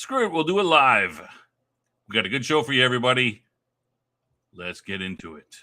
Screw it, we'll do it live. We got a good show for you, everybody. Let's get into it.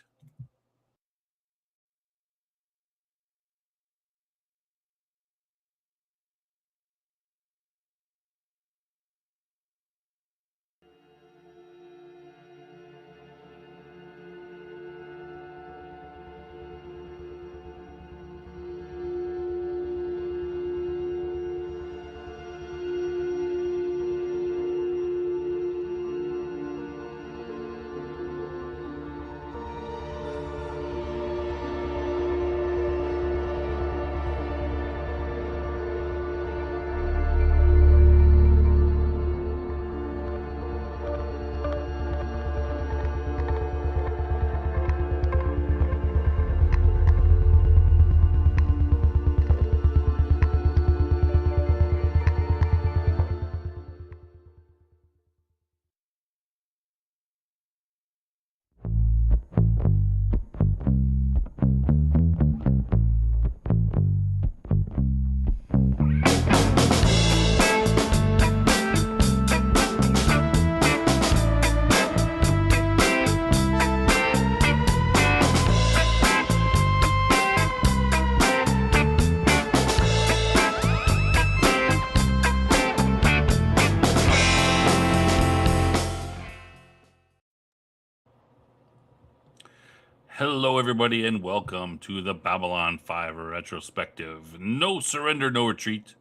Hello, everybody, and welcome to the Babylon 5 Retrospective. No Surrender, No Retreat,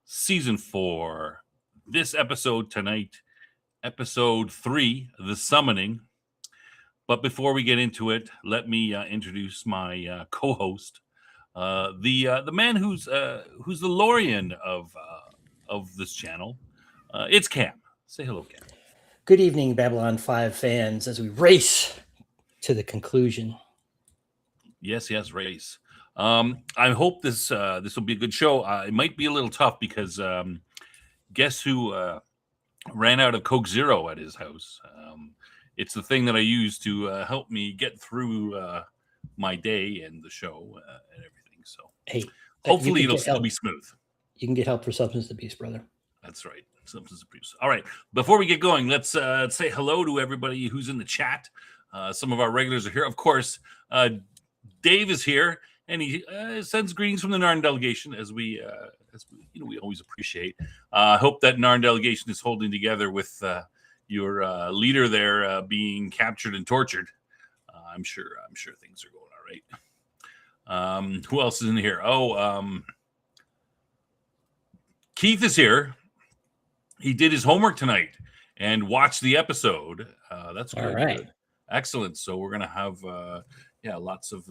Season 4. This episode tonight, Episode 3, The Summoning. But before we get into it, let me introduce my co-host, the man who's the Lorian of this channel. It's Cam. Say hello, Cam. Good evening, Babylon 5 fans, as we race to the conclusion. Yes, race. I hope this will be a good show. It might be a little tough because guess who ran out of Coke Zero at his house? It's the thing that I use to help me get through my day and the show and everything. So hey, hopefully it'll still be smooth. You can get help for substance abuse, brother. That's right. Substance abuse. All right. Before we get going, let's say hello to everybody who's in the chat. Some of our regulars are here. Of course, Dave is here, and he sends greetings from the Narn delegation, as we always appreciate. I hope that Narn delegation is holding together with your leader there being captured and tortured. I'm sure things are going all right. Who else is in here? Keith is here. He did his homework tonight and watched the episode. That's good. All right. Good. Excellent. So we're going to have, lots of,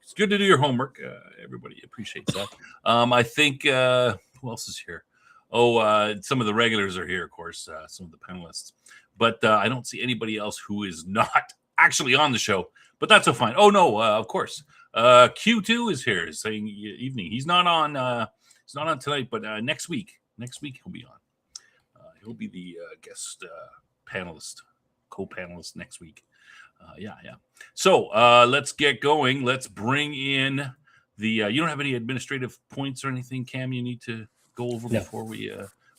it's good to do your homework. Everybody appreciates that. I think, who else is here? Some of the regulars are here, of course, some of the panelists. But I don't see anybody else who is not actually on the show. But that's so fine. Oh, no, of course. Q2 is here saying evening. He's not on tonight, but next week he'll be on. He'll be the guest panelist, co-panelist next week. So let's get going. Let's bring in the. You don't have any administrative points or anything, Cam? You need to go over before we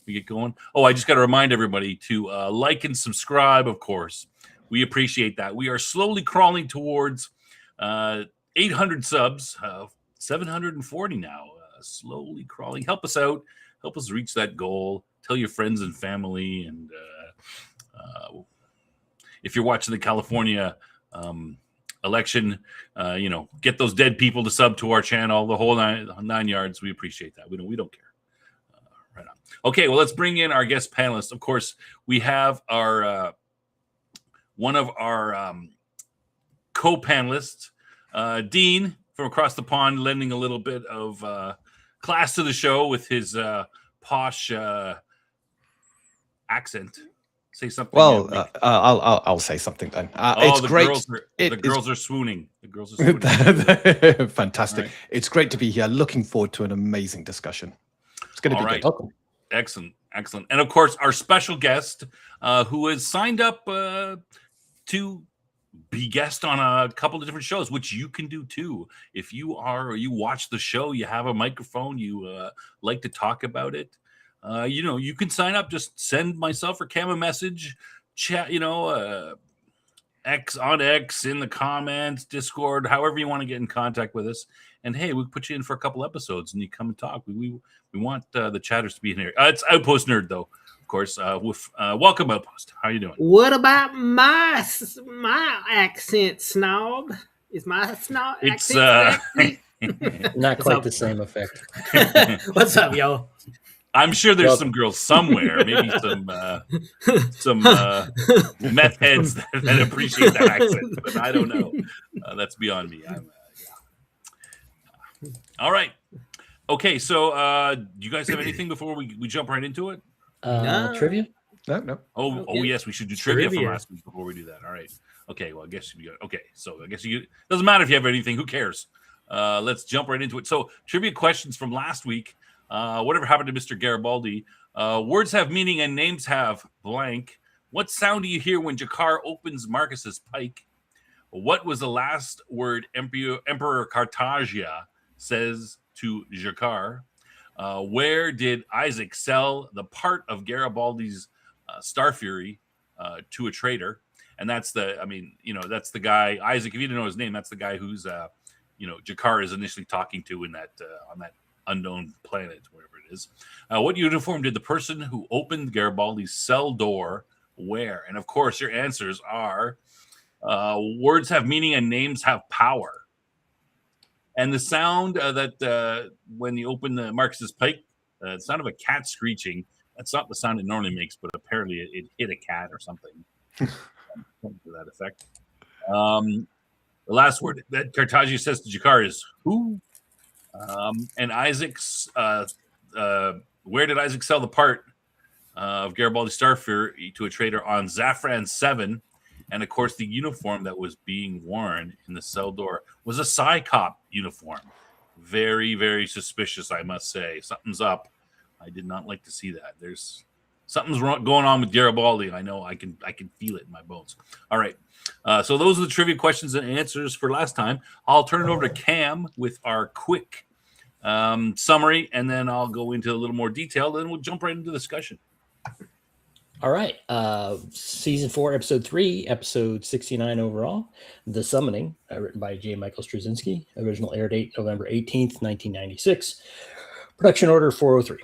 get going. Oh, I just got to remind everybody to like and subscribe. Of course, we appreciate that. We are slowly crawling towards 800 subs, 740 now. Slowly crawling. Help us out. Help us reach that goal. Tell your friends and family, and if you're watching the California election, get those dead people to sub to our channel. The whole nine yards. We appreciate that. We don't care. Right on. Okay, well, let's bring in our guest panelists. Of course, we have our one of our co-panelists, Dean from across the pond, lending a little bit of class to the show with his posh accent. Say something. Well, I'll say something then. It's great. The girls are swooning. The girls are swooning. Fantastic. Right. It's great to be here. Looking forward to an amazing discussion. It's going to be good. Excellent. And of course, our special guest who has signed up to be guest on a couple of different shows, which you can do too. If you watch the show, you have a microphone, you like to talk about it, you can sign up. Just send myself or Cam a message, chat, X on X, in the comments, Discord, however you want to get in contact with us. And hey, we'll put you in for a couple episodes and you come and talk. We want the chatters to be in here. It's Outpost Nerd, though, of course. Welcome, Outpost. How you doing? What about my accent, Snob? Is my snob It's accent Not quite the same effect. What's up, y'all? I'm sure there's some girls somewhere, maybe some meth heads that appreciate that accent, but I don't know. That's beyond me. All right. Okay, so do you guys have anything before we jump right into it? No. Trivia? No. Oh, yes, we should do trivia from last week before we do that. All right. Okay, well, I guess we got. Okay, so I guess doesn't matter if you have anything. Who cares? Let's jump right into it. So, trivia questions from last week. Whatever happened to Mr. Garibaldi? Words have meaning and names have blank. What sound do you hear when Jakar opens Marcus's pike? What was the last word Emperor Cartagia says to Jakar? Where did Isaac sell the part of Garibaldi's Star Fury to a trader? And that's that's the guy, Isaac, if you didn't know his name, that's the guy who's, Jakar is initially talking to in that on that unknown planet, wherever it is. What uniform did the person who opened Garibaldi's cell door wear? And of course, your answers are words have meaning and names have power. And the sound that when you open the Marcus's pike, the sound of a cat screeching, that's not the sound it normally makes, but apparently it hit a cat or something. Something to that effect. The last word that Cartagia says to Jakar is who? And Isaac's where did Isaac sell the part of Garibaldi's Star Fury to a trader on Zafran 7? And of course, the uniform that was being worn in the cell door was a Psycop uniform. Very, very suspicious, I must say. Something's up. I did not like to see that. Something's going on with Garibaldi. I know I can feel it in my bones. All right. So those are the trivia questions and answers for last time. I'll turn it over to Cam with our quick summary, and then I'll go into a little more detail. Then we'll jump right into discussion. All right. Season 4, Episode 3, Episode 69 overall, The Summoning, written by J. Michael Straczynski. Original air date November 18th, 1996. Production order 403.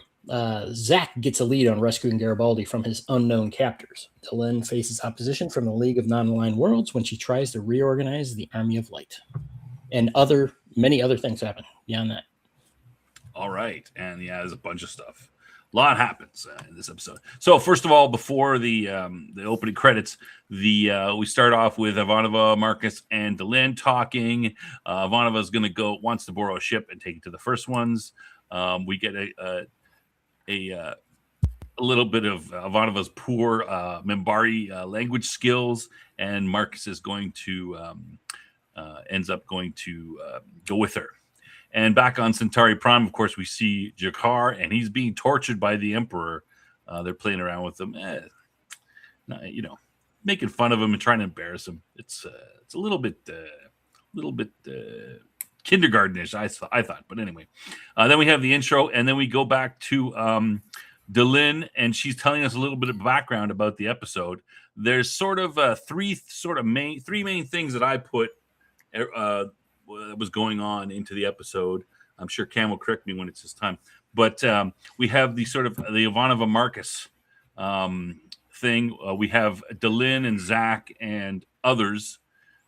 Zach gets a lead on rescuing Garibaldi from his unknown captors. Dylan faces opposition from the League of Non-Aligned Worlds when she tries to reorganize the Army of Light. And many other things happen beyond that. All right. And yeah, there's a bunch of stuff. A lot happens in this episode. So first of all, before the opening credits, we start off with Ivanova, Marcus, and Dylan talking. Ivanova's wants to borrow a ship and take it to the first ones. We get a little bit of Ivanova's poor Minbari language skills, and Marcus is going to ends up going to go with her. And back on Centauri Prime, of course, we see Jakar, and he's being tortured by the Emperor. They're playing around with him, making fun of him and trying to embarrass him. It's a little bit kindergartenish, I thought. But anyway, then we have the intro, and then we go back to Dylan, and she's telling us a little bit of background about the episode. There's sort of three main things that I put that was going on into the episode. I'm sure Cam will correct me when it's his time. But we have the Ivanova Marcus thing. We have Dylan and Zach and others.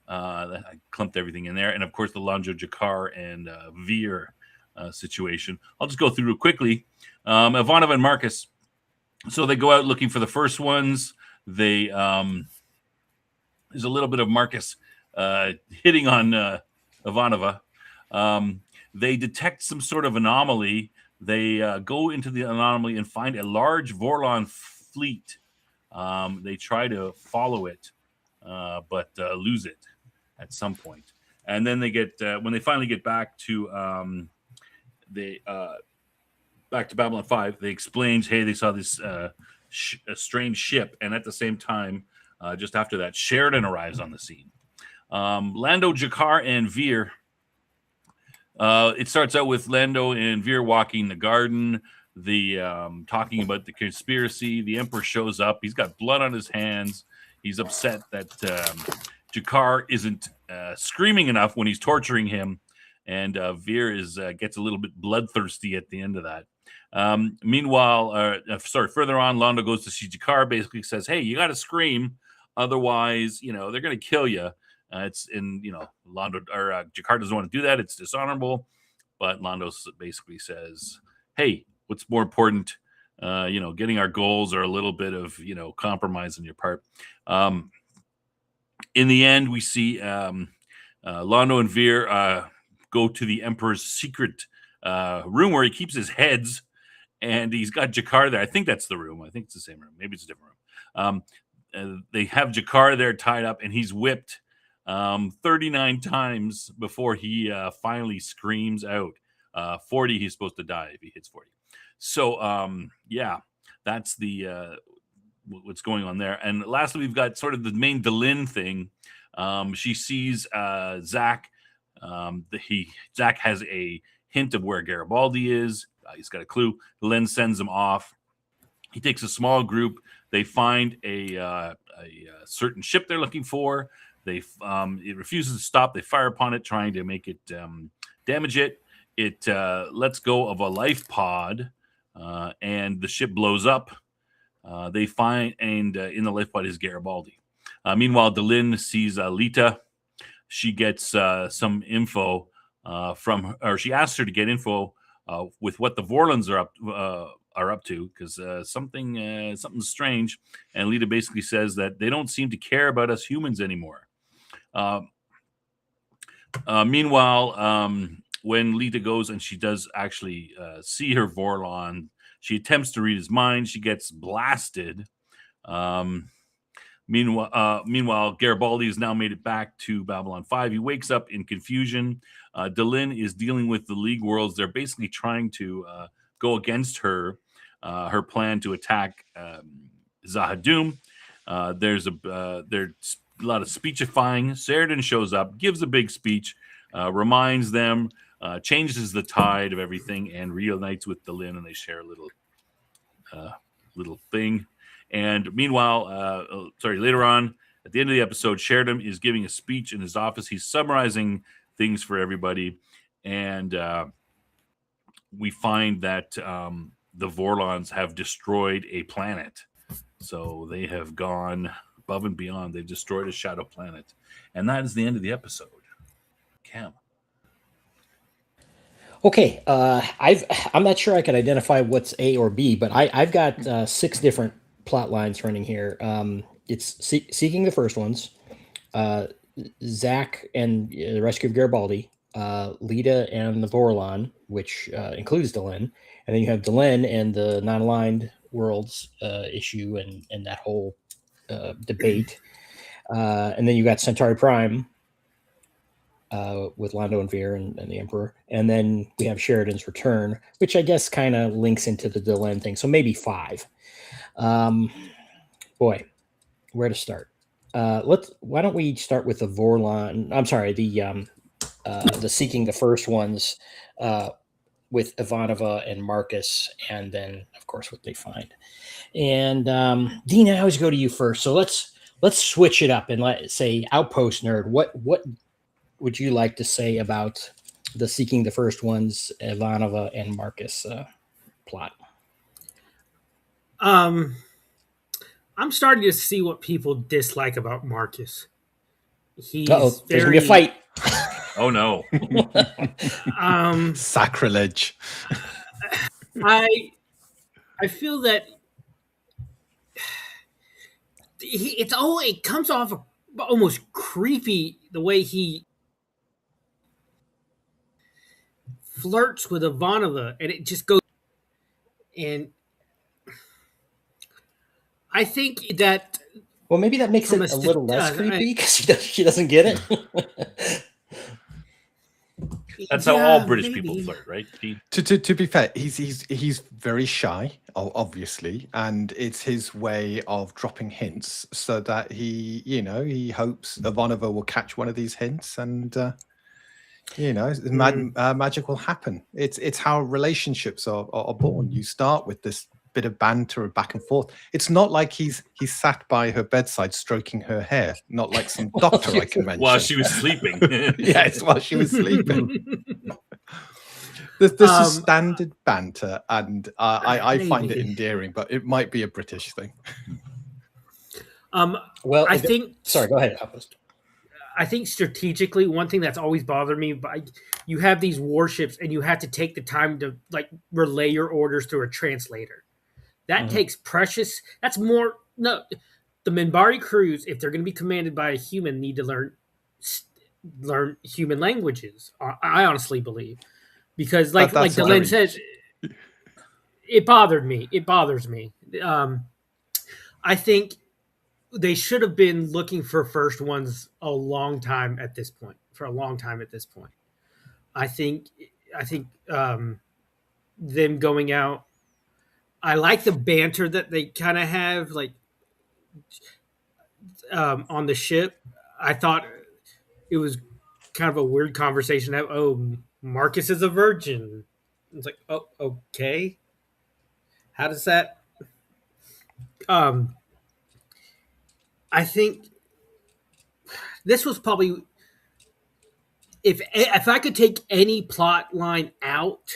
I clumped everything in there. And, of course, the Lonjo Jakar and Veer situation. I'll just go through it quickly. Ivanova and Marcus. So they go out looking for the first ones. There's a little bit of Marcus hitting on Ivanova. They detect some sort of anomaly. They go into the anomaly and find a large Vorlon fleet. They try to follow it, but lose it at some point. And then they get when they finally get back to back to Babylon 5. They explain, hey, they saw this a strange ship, and at the same time, just after that, Sheridan arrives on the scene. Lando, Jakar, and Veer. It starts out with Lando and Veer walking the garden. talking about the conspiracy. The Emperor shows up. He's got blood on his hands. He's upset that Jakar isn't screaming enough when he's torturing him, and Veer gets a little bit bloodthirsty at the end of that. Further on, Londo goes to see Jakar. Basically says, "Hey, you got to scream, otherwise, they're going to kill you." Londo or Jakar doesn't want to do that. It's dishonorable. But Londo basically says, "Hey, what's more important? Getting our goals or a little bit of compromise on your part." In the end, we see Londo and Veer go to the Emperor's secret room where he keeps his heads, and he's got Jakar there. I think that's the room. I think it's the same room. Maybe it's a different room. They have Jakar there tied up, and he's whipped 39 times before he finally screams out. 40, he's supposed to die if he hits 40. So, that's the what's going on there. And lastly, we've got sort of the main Delin thing. She sees Zach. Zach has a hint of where Garibaldi is. He's got a clue. Delin sends him off. He takes a small group. They find a certain ship they're looking for. It refuses to stop. They fire upon it, trying to make it damage it. It lets go of a life pod, and the ship blows up. They find, and in the life pod is Garibaldi. Meanwhile, Delin sees Lita. She gets some info from, or she asks her to get info with what the Vorlons are up to, because something's strange. And Lita basically says that they don't seem to care about us humans anymore. Meanwhile, when Lita goes and she does actually see her Vorlon, she attempts to read his mind. She gets blasted. Meanwhile, Garibaldi has now made it back to Babylon 5. He wakes up in confusion. Delin is dealing with the League Worlds. They're basically trying to go against her plan to attack Zahadum. There's a lot of speechifying. Sheridan shows up, gives a big speech, reminds them, changes the tide of everything, and reunites with Delin, and they share a little thing. And meanwhile, later on, at the end of the episode, Sheridan is giving a speech in his office. He's summarizing things for everybody, and we find that the Vorlons have destroyed a planet. So they have gone above and beyond. They've destroyed a shadow planet. And that is the end of the episode. Cam. Okay, I'm not sure I can identify what's A or B, but I've got 6 different plot lines running here. It's seeking the first ones, Zach and the rescue of Garibaldi, Lita and the Vorlon, which includes Delin, and then you have Delin and the non-aligned worlds issue and that whole debate, and then you got Centauri Prime with Londo and Veer and the Emperor, and then we have Sheridan's return, which I guess kind of links into the Delin thing, so maybe 5. Boy, where to start? Why don't we start with the Vorlon? I'm sorry, the seeking the first ones with Ivanova and Marcus, and then of course what they find. And Dean, I always go to you first, so let's switch it up and let's say Outpost Nerd. What would you like to say about the seeking the first ones, Ivanova and Marcus plot? I'm starting to see what people dislike about Marcus. There's gonna be a fight. Oh no. Sacrilege. I feel that it comes off almost creepy the way he flirts with Ivanova, and it just goes. And I think that, well, maybe that makes it a little less creepy because she doesn't get it. That's how all British people flirt, right? To be fair, he's very shy, obviously, and it's his way of dropping hints so that he hopes Ivanova will catch one of these hints and You know, magic will happen. It's how relationships are born. You start with this bit of banter back and forth. It's not like he's sat by her bedside stroking her hair, not like some doctor I can mention. While she was sleeping. Yes, while she was sleeping. This is standard banter, and I find it endearing, but it might be a British thing. Well, I think. Sorry, go ahead, Outpost. I think strategically, one thing that's always bothered me, but you have these warships, and you have to take the time to like relay your orders through a translator. That takes precious. That's more. No, the Minbari crews, if they're going to be commanded by a human, need to learn human languages. I honestly believe, because like Delenn says, it bothered me. It bothers me. I think they should have been looking for first ones a long time at this point. I think them going out. I like the banter that they kind of have, like on the ship. I thought it was kind of a weird conversation. Oh, Marcus is a virgin. It's like, oh, okay. How does that? I think this was probably if I could take any plot line out,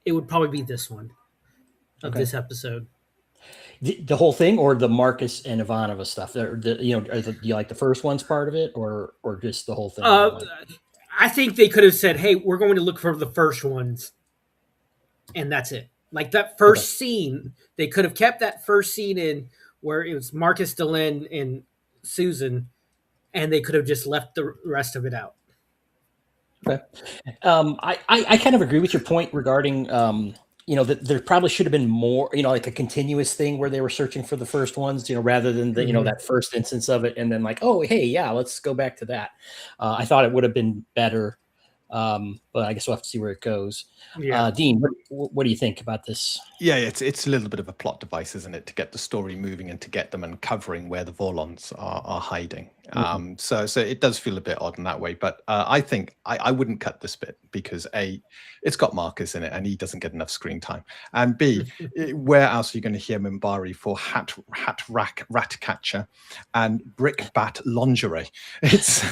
it would probably be this one of this episode. The whole thing, or the Marcus and Ivanova stuff? Do you like the first one's part of it, or just the whole thing? I think they could have said, "Hey, we're going to look for the first ones," and that's it. Like that first scene, they could have kept that first scene in where it was Marcus, Delenn, and Susan, and they could have just left the rest of it out. Okay. I kind of agree with your point regarding, that there probably should have been more, like a continuous thing where they were searching for the first ones, rather than that first instance of it. And then like, oh, hey, yeah, let's go back to that. I thought it would have been better. But I guess we'll have to see where it goes. Yeah. Dean, what do you think about this? Yeah, it's a little bit of a plot device, isn't it, to get the story moving and to get them uncovering where the Vorlons are hiding. So it does feel a bit odd in that way. But I think I wouldn't cut this bit because A, it's got Marcus in it and he doesn't get enough screen time. And B, where else are you going to hear Minbari for hat rack rat catcher and brick bat lingerie? It's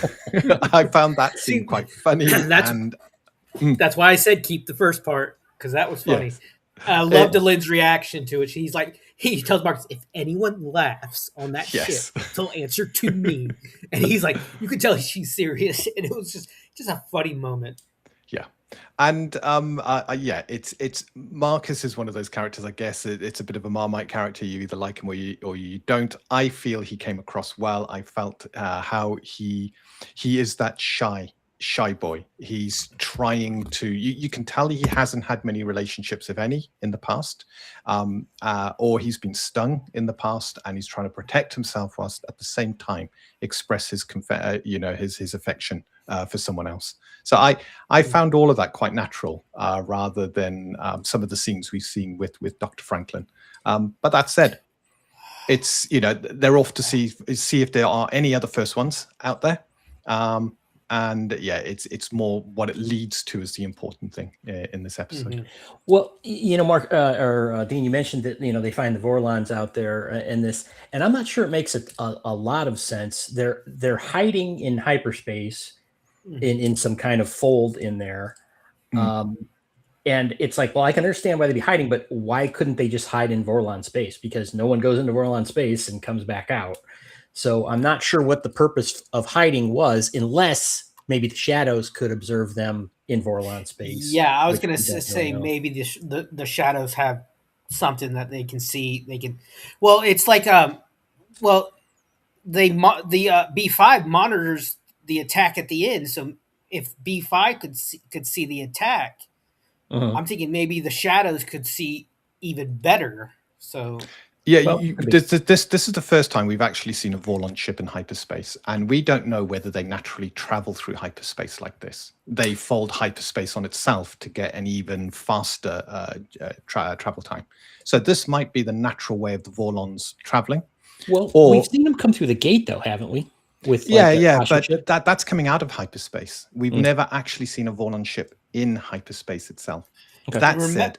I found that scene quite funny. That's why I said keep the first part, because that was funny. Yes. I love Delenn's reaction to it. He's like, he tells Marcus, if anyone laughs on that ship, they'll answer to me. And he's like, you could tell she's serious. And it was just a funny moment. Yeah. And it's Marcus is one of those characters, I guess. It's a bit of a Marmite character. You either like him or you don't. I feel he came across well. I felt how he is that shy boy. He's trying to, you can tell he hasn't had many relationships, if any, in the past, or he's been stung in the past, and he's trying to protect himself whilst at the same time express his his affection for someone else. So I found all of that quite natural, rather than some of the scenes we've seen with Dr. Franklin. But that said, it's they're off to see if there are any other first ones out there. And yeah, it's more what it leads to is the important thing in this episode. Mm-hmm. Well, Mark or Dean, you mentioned that they find the Vorlons out there in this, and I'm not sure it makes a lot of sense. They're hiding in hyperspace in some kind of fold in there, and it's like, well, I can understand why they'd be hiding, but why couldn't they just hide in Vorlon space? Because no one goes into Vorlon space and comes back out. So I'm not sure what the purpose of hiding was, unless maybe the shadows could observe them in Vorlon space. Yeah, I was going to say maybe the shadows have something that they can see. They can. Well, it's like the B5 monitors the attack at the end. So if B5 could see the attack, I'm thinking maybe the shadows could see even better. So. Yeah, this is the first time we've actually seen a Vorlon ship in hyperspace, and we don't know whether they naturally travel through hyperspace like this. They fold hyperspace on itself to get an even faster travel time. So this might be the natural way of the Vorlons traveling. Well, we've seen them come through the gate, though, haven't we? with But ship. that's coming out of hyperspace. We've never actually seen a Vorlon ship in hyperspace itself. Okay. That said,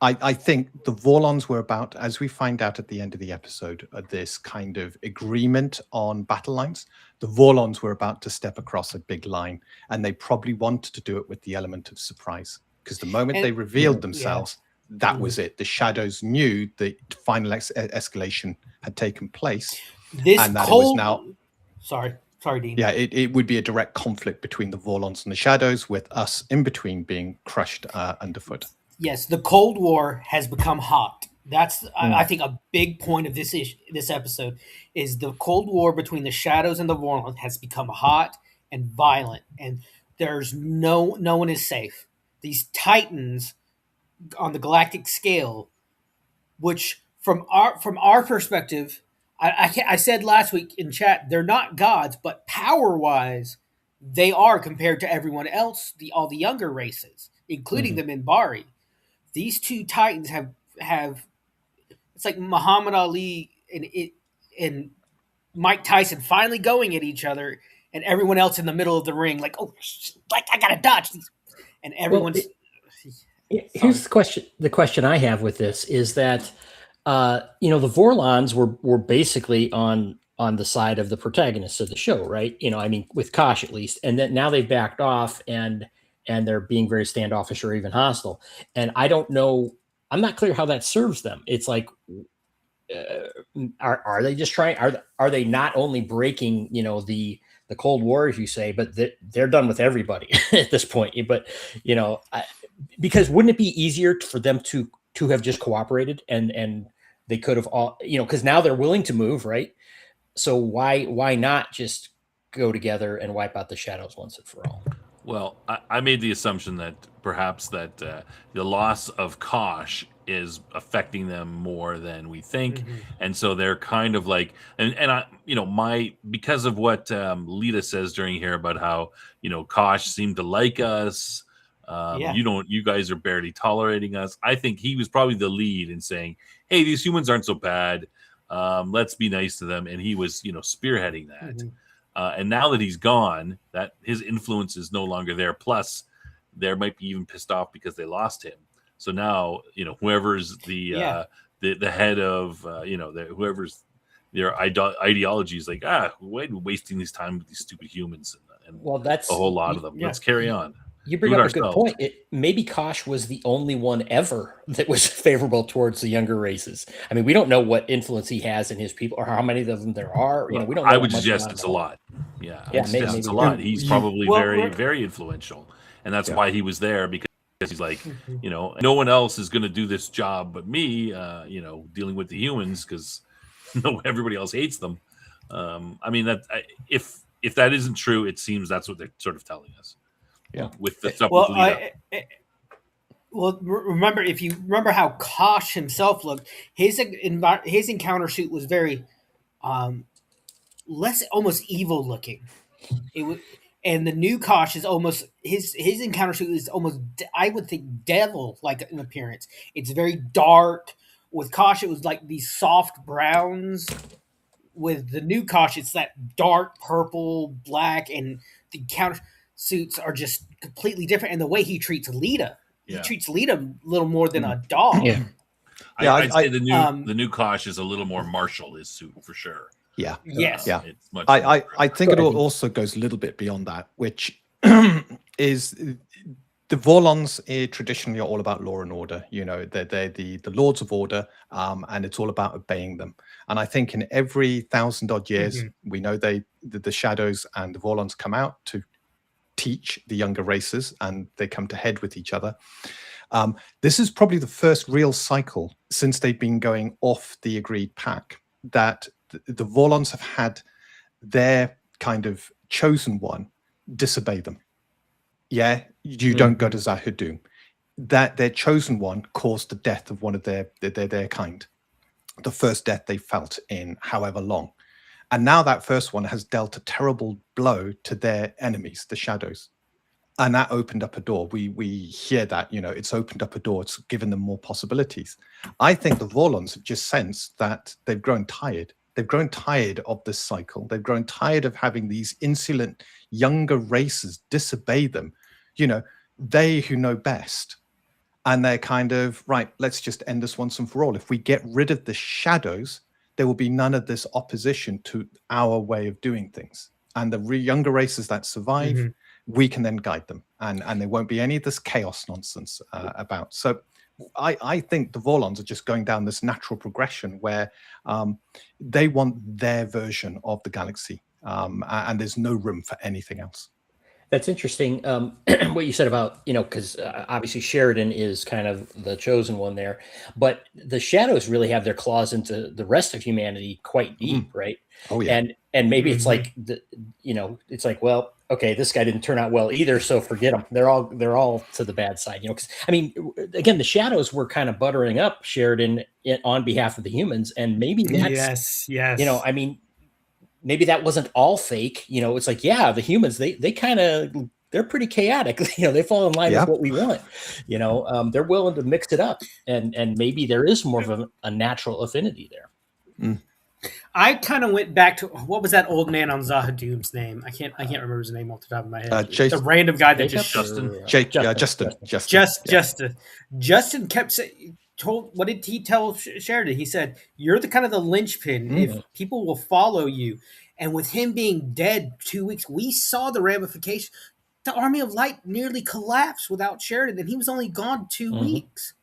I think the Vorlons were about, as we find out at the end of the episode, this kind of agreement on battle lines. The Vorlons were about to step across a big line, and they probably wanted to do it with the element of surprise. Because the moment they revealed themselves, that was it. The Shadows knew the final escalation had taken place. This and that cold. it was now, sorry, Dean. yeah, it would be a direct conflict between the Vorlons and the Shadows, with us in between being crushed underfoot. Yes, the Cold War has become hot. That's I think a big point of this episode is the Cold War between the Shadows and the Vorlons has become hot and violent, and there's no one is safe. These Titans on the galactic scale, which from our perspective, I said last week in chat, they're not gods, but power wise, they are compared to everyone else, all the younger races, including the Minbari. These two Titans have it's like Muhammad Ali and Mike Tyson finally going at each other, and everyone else in the middle of the ring, like, oh, like I gotta dodge these, and everyone's. Here's the question. The question I have with this is that, the Vorlons were basically on the side of the protagonists of the show, right? I mean, with Kosh at least, and then now they've backed off and they're being very standoffish or even hostile. And I don't know. I'm not clear how that serves them. It's like, are they just trying? Are they not only breaking, the Cold War, as you say, but they're done with everybody at this point? But because wouldn't it be easier for them to have just cooperated and they could have all, because now they're willing to move, right? So why not just go together and wipe out the Shadows once and for all? Well, I made the assumption that perhaps that the loss of Kosh is affecting them more than we think, and so they're kind of like, and I, because of what Lita says during here about how Kosh seemed to like us, you guys are barely tolerating us. I think he was probably the lead in saying, hey, these humans aren't so bad. Let's be nice to them, and he was spearheading that. And now that he's gone, that his influence is no longer there. Plus, they might be even pissed off because they lost him. So now, whoever's the head of, whoever's their ideology is like, why are we wasting this time with these stupid humans? And that's a whole lot of them. Let's carry on. You bring up a good point. Maybe Kosh was the only one ever that was favorable towards the younger races. I mean, we don't know what influence he has in his people or how many of them there are. We don't know. I would suggest it's a lot. Yeah, maybe it's a lot. He's probably very, very influential, and that's why he was there, because he's like, no one else is going to do this job but me. Dealing with the humans, because everybody else hates them. I mean, that if that isn't true, it seems that's what they're sort of telling us. Yeah, with the stuff with Lita. Remember, if you remember how Kosh himself looked, his encounter suit was very less, almost evil looking. It was, and the new Kosh is almost his encounter suit is almost, I would think, devil like in appearance. It's very dark. With Kosh, it was like these soft browns. With the new Kosh, it's that dark purple, black, and the counter suits are just completely different. And the way he treats Lita, he treats Lita a little more than a dog. Yeah, I'd say the new Kosh is a little more martial, his suit, for sure. Yeah. Yes. Yeah. It's much I think it also goes a little bit beyond that, which is the Vorlons traditionally are all about law and order. They're the lords of order, and it's all about obeying them. And I think in every 1,000-odd years, we know the Shadows and the Vorlons come out to teach the younger races, and they come to head with each other. This is probably the first real cycle since they've been going off the agreed pack that the Vorlons have had their kind of chosen one disobey them. Yeah, you don't go to Zahidum. That their chosen one caused the death of one of their kind, the first death they felt in however long. And now that first one has dealt a terrible blow to their enemies, the Shadows. And that opened up a door. We hear that, it's opened up a door. It's given them more possibilities. I think the Vorlons have just sensed that they've grown tired. They've grown tired of this cycle. They've grown tired of having these insolent younger races disobey them. They who know best. And they're kind of, right, let's just end this once and for all. If we get rid of the shadows, there will be none of this opposition to our way of doing things. And the younger races that survive, we can then guide them. And there won't be any of this chaos nonsense about. So I think the Vorlons are just going down this natural progression where they want their version of the galaxy. And there's no room for anything else. That's interesting. What you said about, because obviously Sheridan is kind of the chosen one there, but the shadows really have their claws into the rest of humanity quite deep, right? Oh yeah. And maybe it's like it's like, well, okay, this guy didn't turn out well either, so forget him. They're all to the bad side, because I mean, again, the shadows were kind of buttering up Sheridan on behalf of the humans, and maybe that's yes. I mean, maybe that wasn't all fake. It's like, yeah, the humans, they kind of, they're pretty chaotic. They fall in line with what we want. They're willing to mix it up, and maybe there is more of a natural affinity there. I kind of went back to, what was that old man on Zahadoom's name? I can't remember his name off the top of my head. The random guy that just Justin kept saying. What did he tell Sheridan? He said, "You're the kind of the linchpin. If people will follow you." And with him being dead 2 weeks, we saw the ramifications. The Army of Light nearly collapsed without Sheridan, and he was only gone 2 weeks.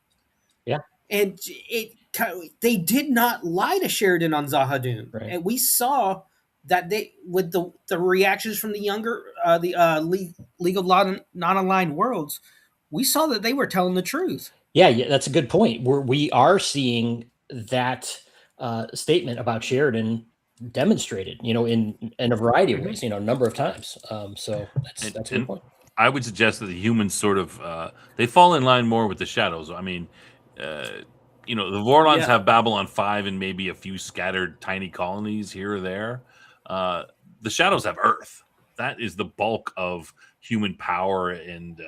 Yeah, and they did not lie to Sheridan on Zahadoom, right. And we saw that they, with the reactions from the younger League of Non-Aligned Worlds, we saw that they were telling the truth. Yeah, that's a good point. We are seeing that statement about Sheridan demonstrated, in a variety of ways, a number of times. So that's a good point. I would suggest that the humans sort of they fall in line more with the shadows. I mean, the Vorlons have Babylon 5 and maybe a few scattered tiny colonies here or there. The shadows have Earth. That is the bulk of human power and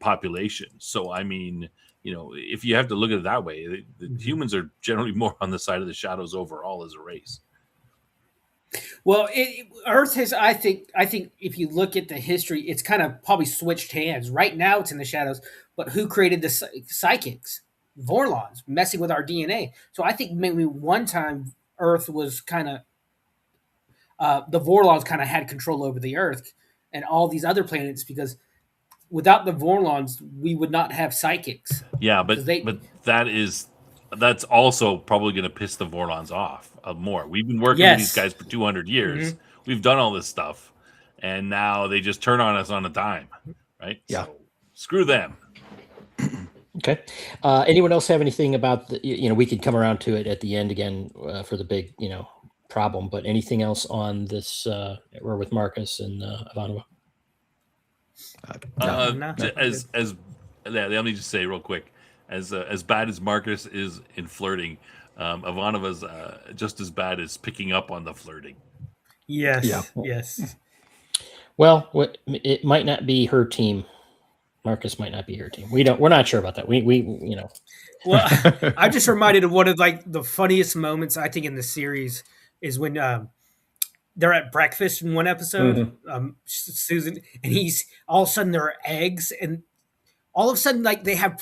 population. So I mean, if you have to look at it that way, the humans are generally more on the side of the shadows overall as a race. Well, Earth has, I think if you look at the history, it's kind of probably switched hands. Right now it's in the shadows, but who created the psychics? Vorlons, messing with our DNA. So I think maybe one time Earth was kind of, the Vorlons kind of had control over the Earth and all these other planets, because without the Vorlons, we would not have psychics. Yeah, but that's also probably going to piss the Vorlons off more. We've been working with these guys for 200 years. We've done all this stuff, and now they just turn on us on a dime, right? Yeah. So, screw them. Okay. Anyone else have anything about we could come around to it at the end again for the big, problem, but anything else on this, or with Marcus and Ivanova? Let me just say real quick, as bad as Marcus is in flirting, Ivanova's just as bad as picking up on the flirting. Yes. Yeah. Yes. Well, it might not be her team. Marcus might not be her team. We're not sure about that. We Well, I'm just reminded of one of the funniest moments I think in the series is when they're at breakfast in one episode. Susan, and he's all of a sudden there are eggs, and all of a sudden they have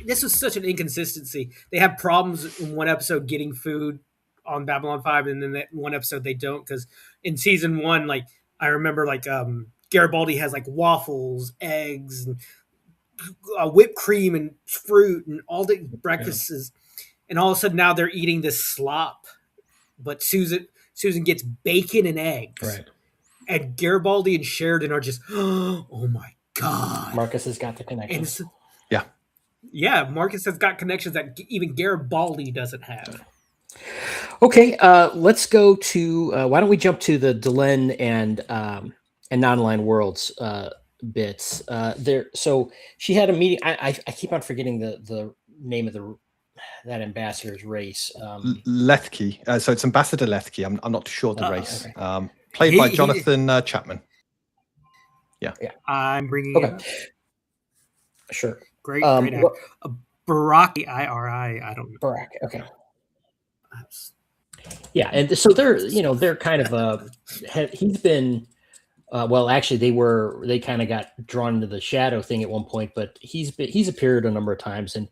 this is such an inconsistency. They have problems in one episode getting food on Babylon 5, and then that one episode they don't, because in season 1, I remember Garibaldi has waffles, eggs, and whipped cream and fruit and all the breakfasts, and all of a sudden now they're eating this slop. But Susan gets bacon and eggs, right. And Garibaldi and Sheridan are just, oh my god! Marcus has got the connections. Yeah, Marcus has got connections that even Garibaldi doesn't have. Okay, let's go to. Why don't we jump to the Delenn and non-aligned worlds bits there? So she had a meeting. I keep on forgetting the name of that ambassador's race. Lethke. So it's Ambassador Lethke. I'm not too sure the race. Okay. Played by Jonathan Chapman. Yeah. I'm bringing it up. Sure. Great actor. Baraki, I don't know. Baraki, okay. Yeah, and so they're kind of he's been well, actually they kind of got drawn into the shadow thing at one point, but he's appeared a number of times, and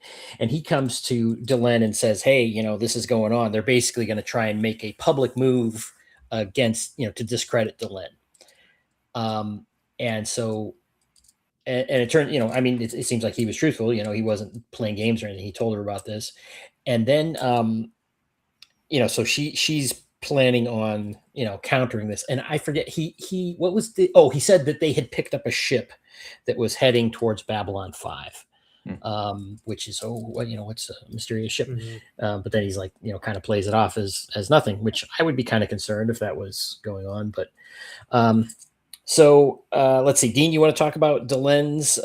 he comes to Delenn and says, hey, this is going on. They're basically going to try and make a public move against, to discredit Delenn. And so and it turned, I mean, it seems like he was truthful, he wasn't playing games or anything. He told her about this. And then so she's planning on countering this, and I forget he what was he said that they had picked up a ship that was heading towards Babylon 5, which is what's a mysterious ship. But then he's like kind of plays it off as nothing, which I would be kind of concerned if that was going on. But so let's see, Dean, you want to talk about Delenn's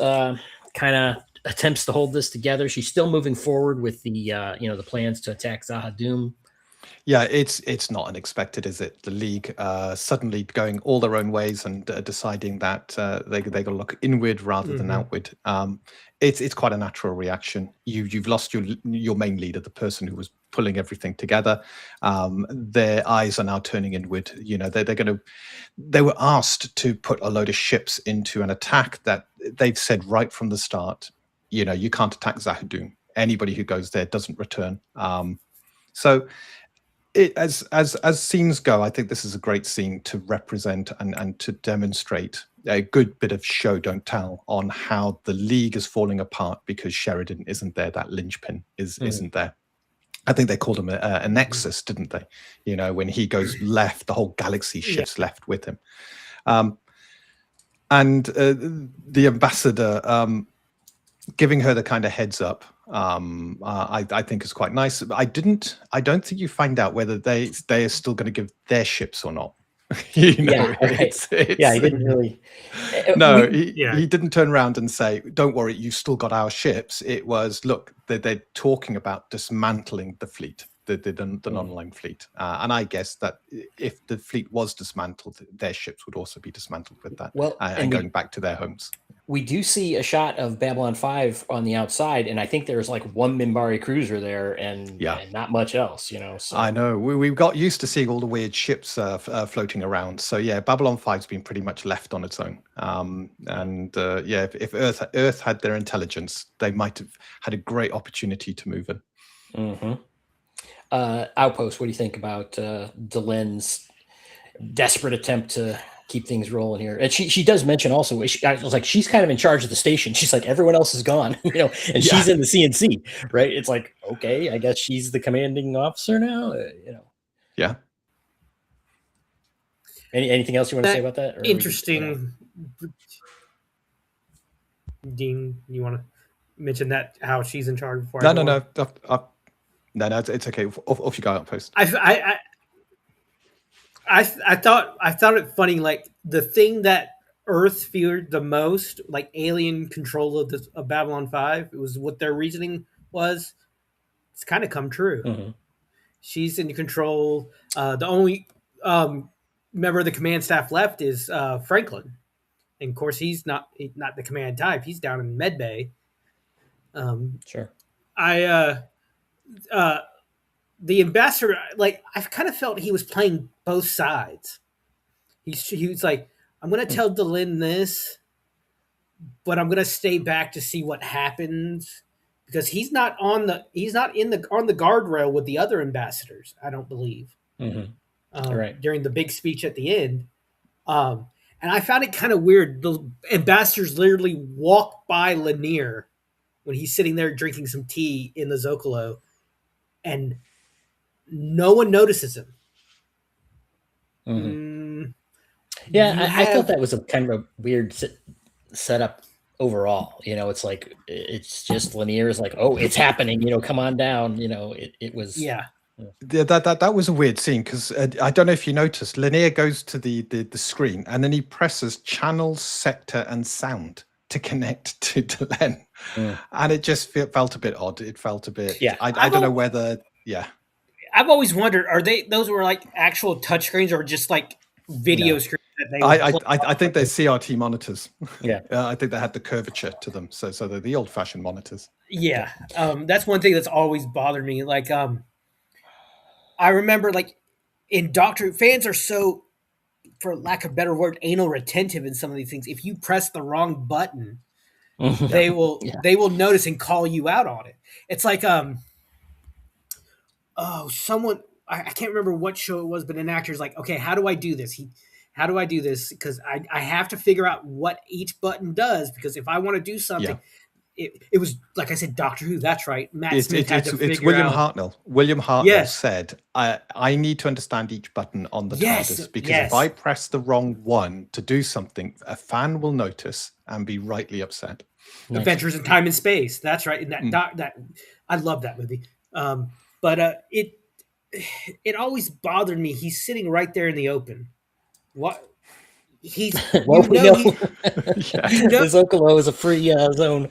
kind of attempts to hold this together? She's still moving forward with the the plans to attack Zahadum. Yeah, it's not unexpected, is it? The League suddenly going all their own ways and deciding that they got to look inward rather than outward. It's quite a natural reaction. You've lost your main leader, the person who was pulling everything together. Their eyes are now turning inward. They were asked to put a load of ships into an attack that they've said right from the start. You can't attack Zahadum. Anybody who goes there doesn't return. So. As scenes go, I think this is a great scene to represent and to demonstrate a good bit of show don't tell on how the League is falling apart because Sheridan isn't there. That linchpin isn't there. I think they called him a nexus, didn't they? When he goes left, the whole galaxy shifts left with him. And the ambassador giving her the kind of heads up. I think is quite nice. I don't think you find out whether they are still going to give their ships or not. Right. Yeah, he didn't really. No, he didn't turn around and say, "Don't worry, you've still got our ships." It was, look, they're talking about dismantling the fleet, the non-line fleet, and I guess that if the fleet was dismantled, their ships would also be dismantled with that. Well, and going back to their homes. We do see a shot of Babylon 5 on the outside, and I think there's like one Minbari cruiser there and not much else, So. I know. We've got used to seeing all the weird ships floating around. So, yeah, Babylon 5's been pretty much left on its own. If Earth had their intelligence, they might have had a great opportunity to move in. Outpost, what do you think about Delenn's desperate attempt to keep things rolling here? And she does mention also, I was like, she's kind of in charge of the station. She's like, everyone else is gone, and she's in the CNC, right? It's like, okay, I guess she's the commanding officer now, Yeah. Anything else you want to say about that? Or interesting. Dean, you want to mention that, how she's in charge before? No, it's okay. Off you go, Outpost. I thought it funny, like the thing that Earth feared the most, like alien control of Babylon 5, it was what their reasoning was. It's kind of come true. She's in control. The only member of the command staff left is Franklin, and of course he's not the command type. He's down in Medbay. Sure. The ambassador, like, I kind of felt he was playing both sides. He was like, I'm going to tell Delenn this, but I'm going to stay back to see what happens, because he's not on the guardrail with the other ambassadors, I don't believe. Right. During the big speech at the end. And I found it kind of weird. The ambassadors literally walk by Lanier when he's sitting there drinking some tea in the Zocalo, and no one notices him. I thought that was a kind of a weird setup overall. It's like, it's just Lanier is like, oh, it's happening, come on down. It was that was a weird scene, because I don't know if you noticed, Lanier goes to the screen and then he presses channel, sector and sound to connect to Delenn, and it just felt a bit odd. It felt a bit I don't know whether I've always wondered, those were like actual touchscreens or just like video screens that they I think they're CRT monitors. I think they had the curvature to them, so they're the old-fashioned monitors. That's one thing that's always bothered me. Like I remember, like, in Doctor fans are so, for lack of a better word, anal retentive in some of these things. If you press the wrong button, they will Yeah. they will notice and call you out on it. It's like someone, I can't remember what show it was, but an actor's like, okay, how do I do this? How do I do this? Because I have to figure out what each button does, because if I want to do something, it was like I said, Doctor Who. That's right. Matt Smith had to it's figure William out. Hartnell. William Hartnell Yes. said, I need to understand each button on the Yes, TARDIS, because yes. if I press the wrong one to do something, a fan will notice and be rightly upset. Nice. Adventures in Time and Space. That's right. And that I love that movie. But it always bothered me. He's sitting right there in the open. What? He's Well, we know. Yeah. Zocalo is a free zone.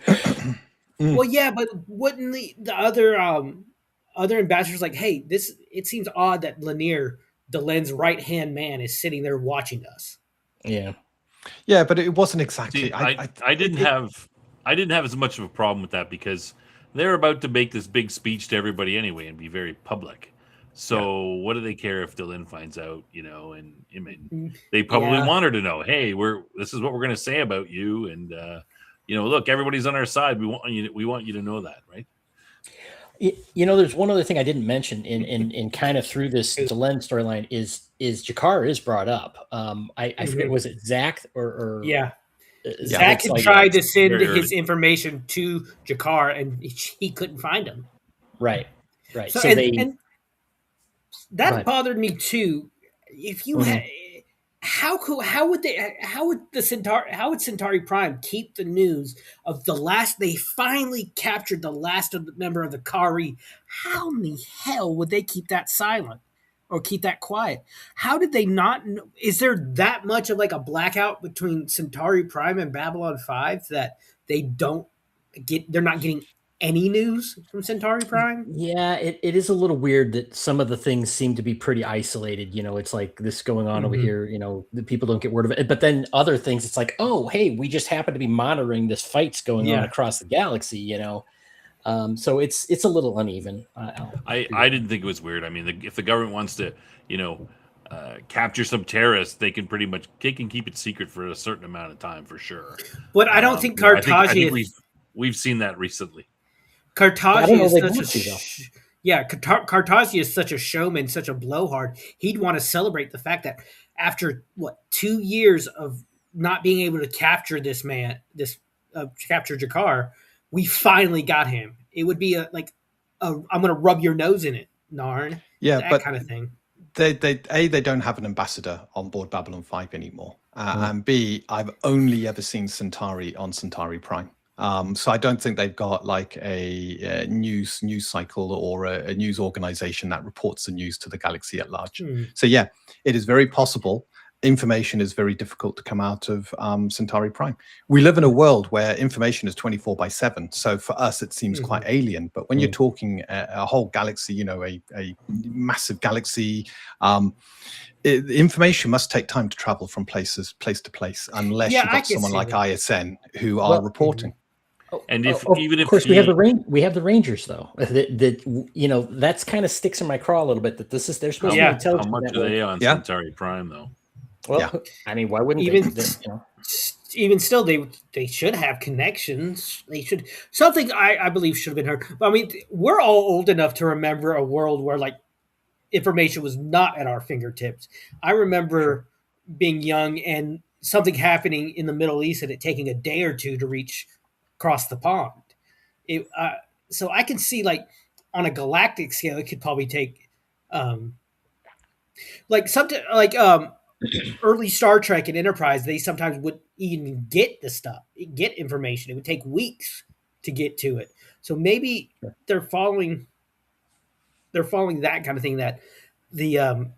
Well, yeah, but wouldn't the other ambassadors like, hey, it seems odd that Lanier, Delen's right hand man, is sitting there watching us. Yeah. Yeah, but it wasn't exactly. See, I didn't have as much of a problem with that, because they're about to make this big speech to everybody anyway and be very public. So what do they care if Dylan finds out? And I mean, they probably want her to know. Hey, this is what we're going to say about you, and look, everybody's on our side. We want you to know that, right? There's one other thing I didn't mention in kind of through this Delenn storyline is Jakar is brought up. I forget, was it Zach or Zach had tried to send his information to Jakar, and he couldn't find him. Right. So and that bothered me too. If you had, how would Centauri Prime keep the news of they finally captured the last member of the Kari? How in the hell would they keep that silent or keep that quiet? How did they not know? Is there that much of like a blackout between Centauri Prime and Babylon 5 that they're not getting any news from Centauri Prime? Yeah, it is a little weird that some of the things seem to be pretty isolated. It's like this going on over here, the people don't get word of it. But then other things, it's like, oh, hey, we just happen to be monitoring this fight's going on across the galaxy, So it's a little uneven. I didn't think it was weird. I mean, if the government wants to, capture some terrorists, they can keep it secret for a certain amount of time for sure. But I don't think Cartagena. I think we've seen that recently. Cartagena is such a showman, such a blowhard. He'd want to celebrate the fact that after 2 years of not being able to capture this man, capture Jakar, we finally got him. It would be I'm going to rub your nose in it, Narn. Yeah, that kind of thing. They don't have an ambassador on board Babylon 5 anymore, and B, I've only ever seen Centauri on Centauri Prime. So I don't think they've got like a news cycle or a news organization that reports the news to the galaxy at large. So yeah, it is very possible. Information is very difficult to come out of Centauri Prime. We live in a world where information is 24/7. So for us, it seems quite alien. But when you're talking a whole galaxy, a massive galaxy, information must take time to travel from place to place, unless you've got someone like ISN who are reporting. And of course, we have the Rangers though. That's kind of sticks in my craw a little bit. That they're supposed to be intelligent. How much are they on Centauri Prime though? Well, I mean, why wouldn't even still, they should have connections. They should something I believe should have been heard. I mean, we're all old enough to remember a world where like information was not at our fingertips. I remember being young and something happening in the Middle East and it taking a day or two to reach across the pond. So I can see like on a galactic scale, it could probably take early Star Trek and Enterprise. They sometimes would even get information. It would take weeks to get to it. So maybe they're following that kind of thing, that the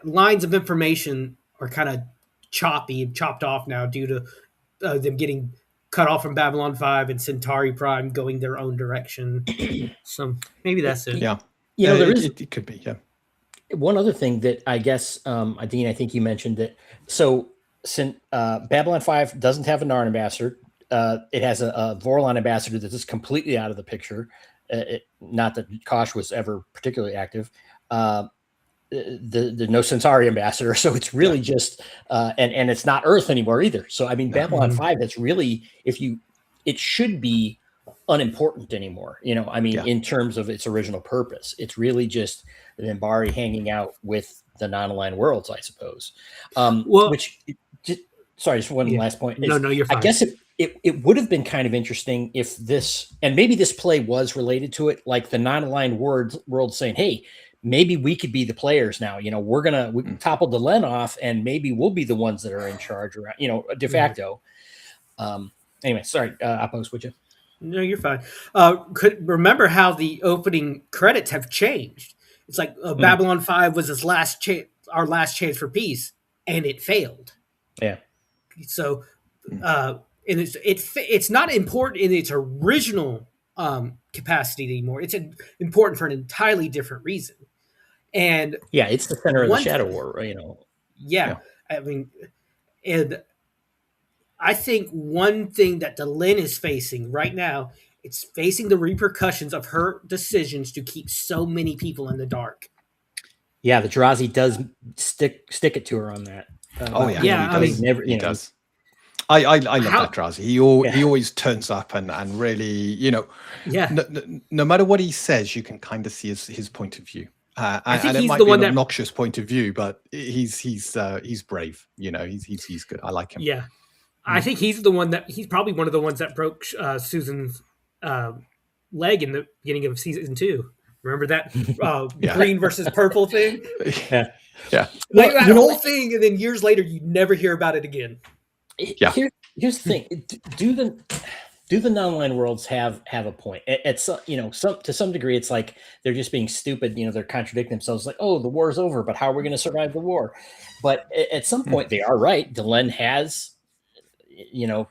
lines of information are kind of chopped off now due to them getting cut off from Babylon 5 and Centauri Prime going their own direction. So maybe that's it. Yeah. It could be. Yeah. One other thing that I guess, Dean, I think you mentioned that. So Babylon 5 doesn't have a Narn ambassador. It has a Vorlon ambassador that is completely out of the picture. not that Kosh was ever particularly active. The No Centauri ambassador, so it's really just and it's not Earth anymore either. So I mean, Babylon 5, that's really, it should be unimportant anymore. I mean, in terms of its original purpose, it's really just the Minbari hanging out with the non-aligned worlds, I suppose. Sorry, just one last point. No, you're fine. I guess it would have been kind of interesting if this, and maybe this play was related to it, like the non-aligned world saying, hey, maybe we could be the players now. We toppled the Len off, and maybe we'll be the ones that are in charge, or de facto. Anyway, sorry, Appos, would you? No, you're fine. Remember how the opening credits have changed? It's like Babylon 5 was his our last chance for peace, and it failed. Yeah. So, and it's not important in its original capacity anymore. It's important for an entirely different reason. And it's the center of the Shadow War, Yeah. I mean, and I think one thing that Delenn is facing right now, it's facing the repercussions of her decisions to keep so many people in the dark. Yeah, the Drazi does stick it to her on that. He does. I love that Drazi. He always turns up and really, no matter what he says, you can kind of see his point of view. And it might be an obnoxious point of view, but he's brave. He's good. I like him. Yeah, I think he's probably one of the ones that broke Susan's leg in the beginning of season 2. Remember that green versus purple thing? Yeah. Like that whole thing, and then years later, you never hear about it again. Yeah. Here's the thing: do the non-aligned worlds have a point? To some degree, it's like they're just being stupid. They're contradicting themselves. Like, oh, the war's over, but how are we going to survive the war? But at some point, they are right. Delenn has,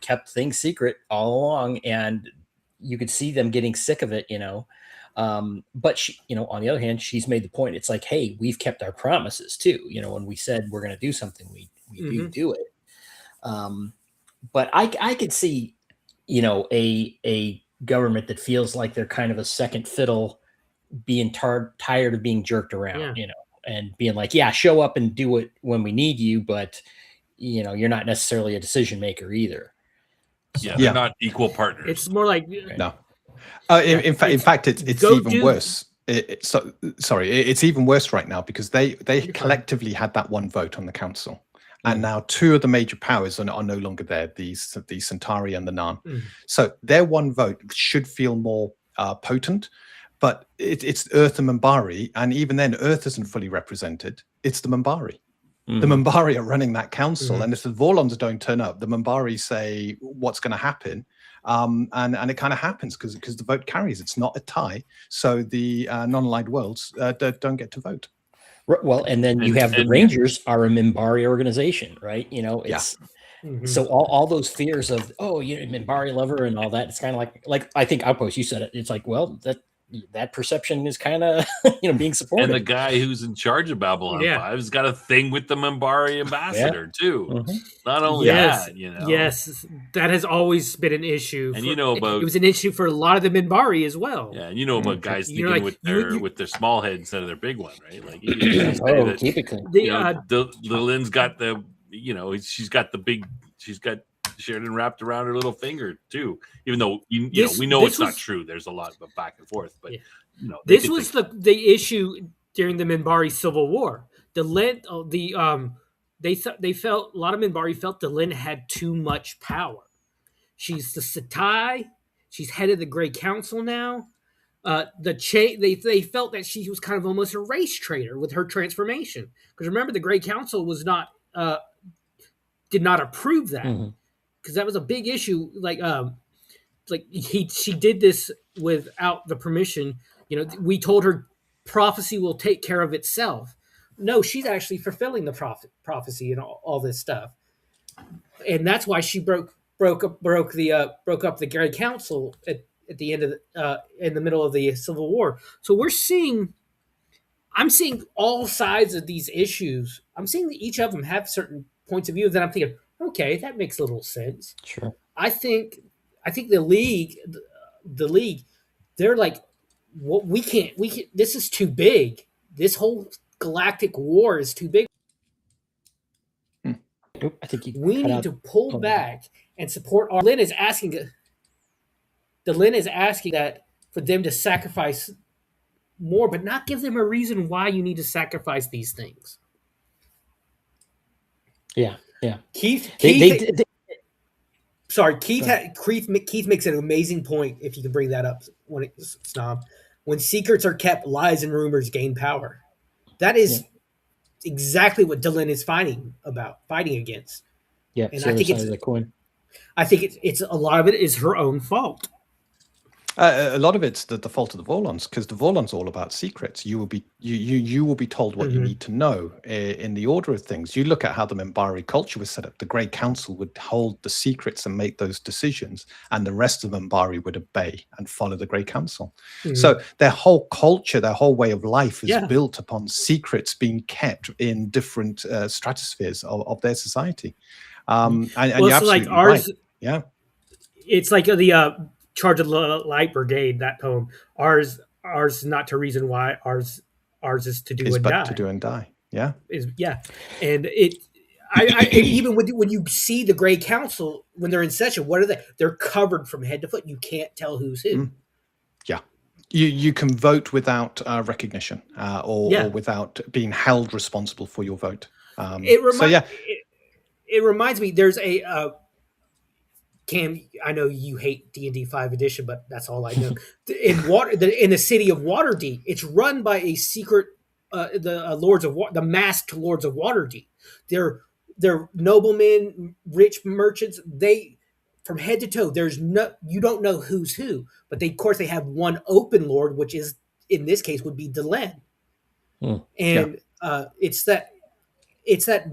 kept things secret all along, and you could see them getting sick of it. But she, on the other hand, she's made the point. It's like, hey, we've kept our promises too. When we said we're going to do something, we do it. But I could see, a government that feels like they're kind of a second fiddle, being tired of being jerked around, and being like, yeah, show up and do it when we need you, but you're not necessarily a decision maker either. So, they're not equal partners. It's more like no. In fact, it's even worse. It's even worse right now because they collectively had that one vote on the council. And now 2 of the major powers are no longer there, the Centauri and the Narn. So their one vote should feel more potent, but it's Earth and Minbari, and even then Earth isn't fully represented. It's the Minbari. The Minbari are running that council, and if the Vorlons don't turn up, the Minbari say what's going to happen, and it kind of happens because the vote carries. It's not a tie, so the non-aligned worlds don't get to vote. Well, and then you have the Rangers are a Minbari organization, right? It's so all those fears of Minbari lover and all that. It's kind of like I think Outpost, you said it. It's like, well, that perception is kind of being supported. And the guy who's in charge of Babylon 5 has got a thing with the Minbari ambassador too. Not only that, yes, that has always been an issue. And it was an issue for a lot of the Minbari as well. Yeah, and about guys sticking with their small head instead of their big one, right? Like keep it clean. The Lynn's got the she's got Sheridan wrapped around her little finger too, even though we know it's not true. There's a lot of back and forth, but this was the issue during the Minbari Civil War. They felt a lot of Minbari felt Delenn had too much power. She's the Setai. She's head of the Grey Council now. They felt that she was kind of almost a race traitor with her transformation. Because remember, the Grey Council was not did not approve that. Because that was a big issue. She did this without the permission. We told her prophecy will take care of itself. No, she's actually fulfilling the prophecy and all this stuff. And that's why she broke up the Grey Council at the end of in the middle of the Civil War. So I'm seeing all sides of these issues. I'm seeing that each of them have certain points of view that I'm thinking, okay, that makes a little sense. Sure. I think the league, they're like what we can't. This is too big. This whole galactic war is too big. Nope, I think you We cut need out. to pull back and support our. Lynn is asking. The Lynn is asking that for them to sacrifice more, but not give them a reason why you need to sacrifice these things. Yeah, yeah. Keith, They sorry, Keith makes an amazing point. If you can bring that up, when it's Snob, when secrets are kept, lies and rumors gain power. That is exactly what Dylan is fighting against. Yeah, and it's the I other think side of the coin. I think it's a lot of it is her own fault. A lot of it's the fault of the Vorlons, because the Vorlons are all about secrets. You will be told what you need to know in the order of things. You look at how the Minbari culture was set up. The Grey Council would hold the secrets and make those decisions, and the rest of the Minbari would obey and follow the Grey Council. So their whole culture, their whole way of life is built upon secrets being kept in different stratospheres of their society. And you're absolutely right. Yeah. It's like the Charge of the Light Brigade, that poem. Ours is not to reason why. Ours is to do and die. To do and die. Yeah. And it. I even when you see the Grey Council when they're in session, what are they? They're covered from head to foot. You can't tell who's who. Yeah. You can vote without recognition or without being held responsible for your vote. It reminds me. There's a. Cam, I know you hate D&D 5th edition, but that's all I know. In the city of Waterdeep, it's run by a secret, the masked lords of Waterdeep. They're noblemen, rich merchants. They, from head to toe, you don't know who's who, but of course they have one open lord, which is in this case would be Delenn, and it's that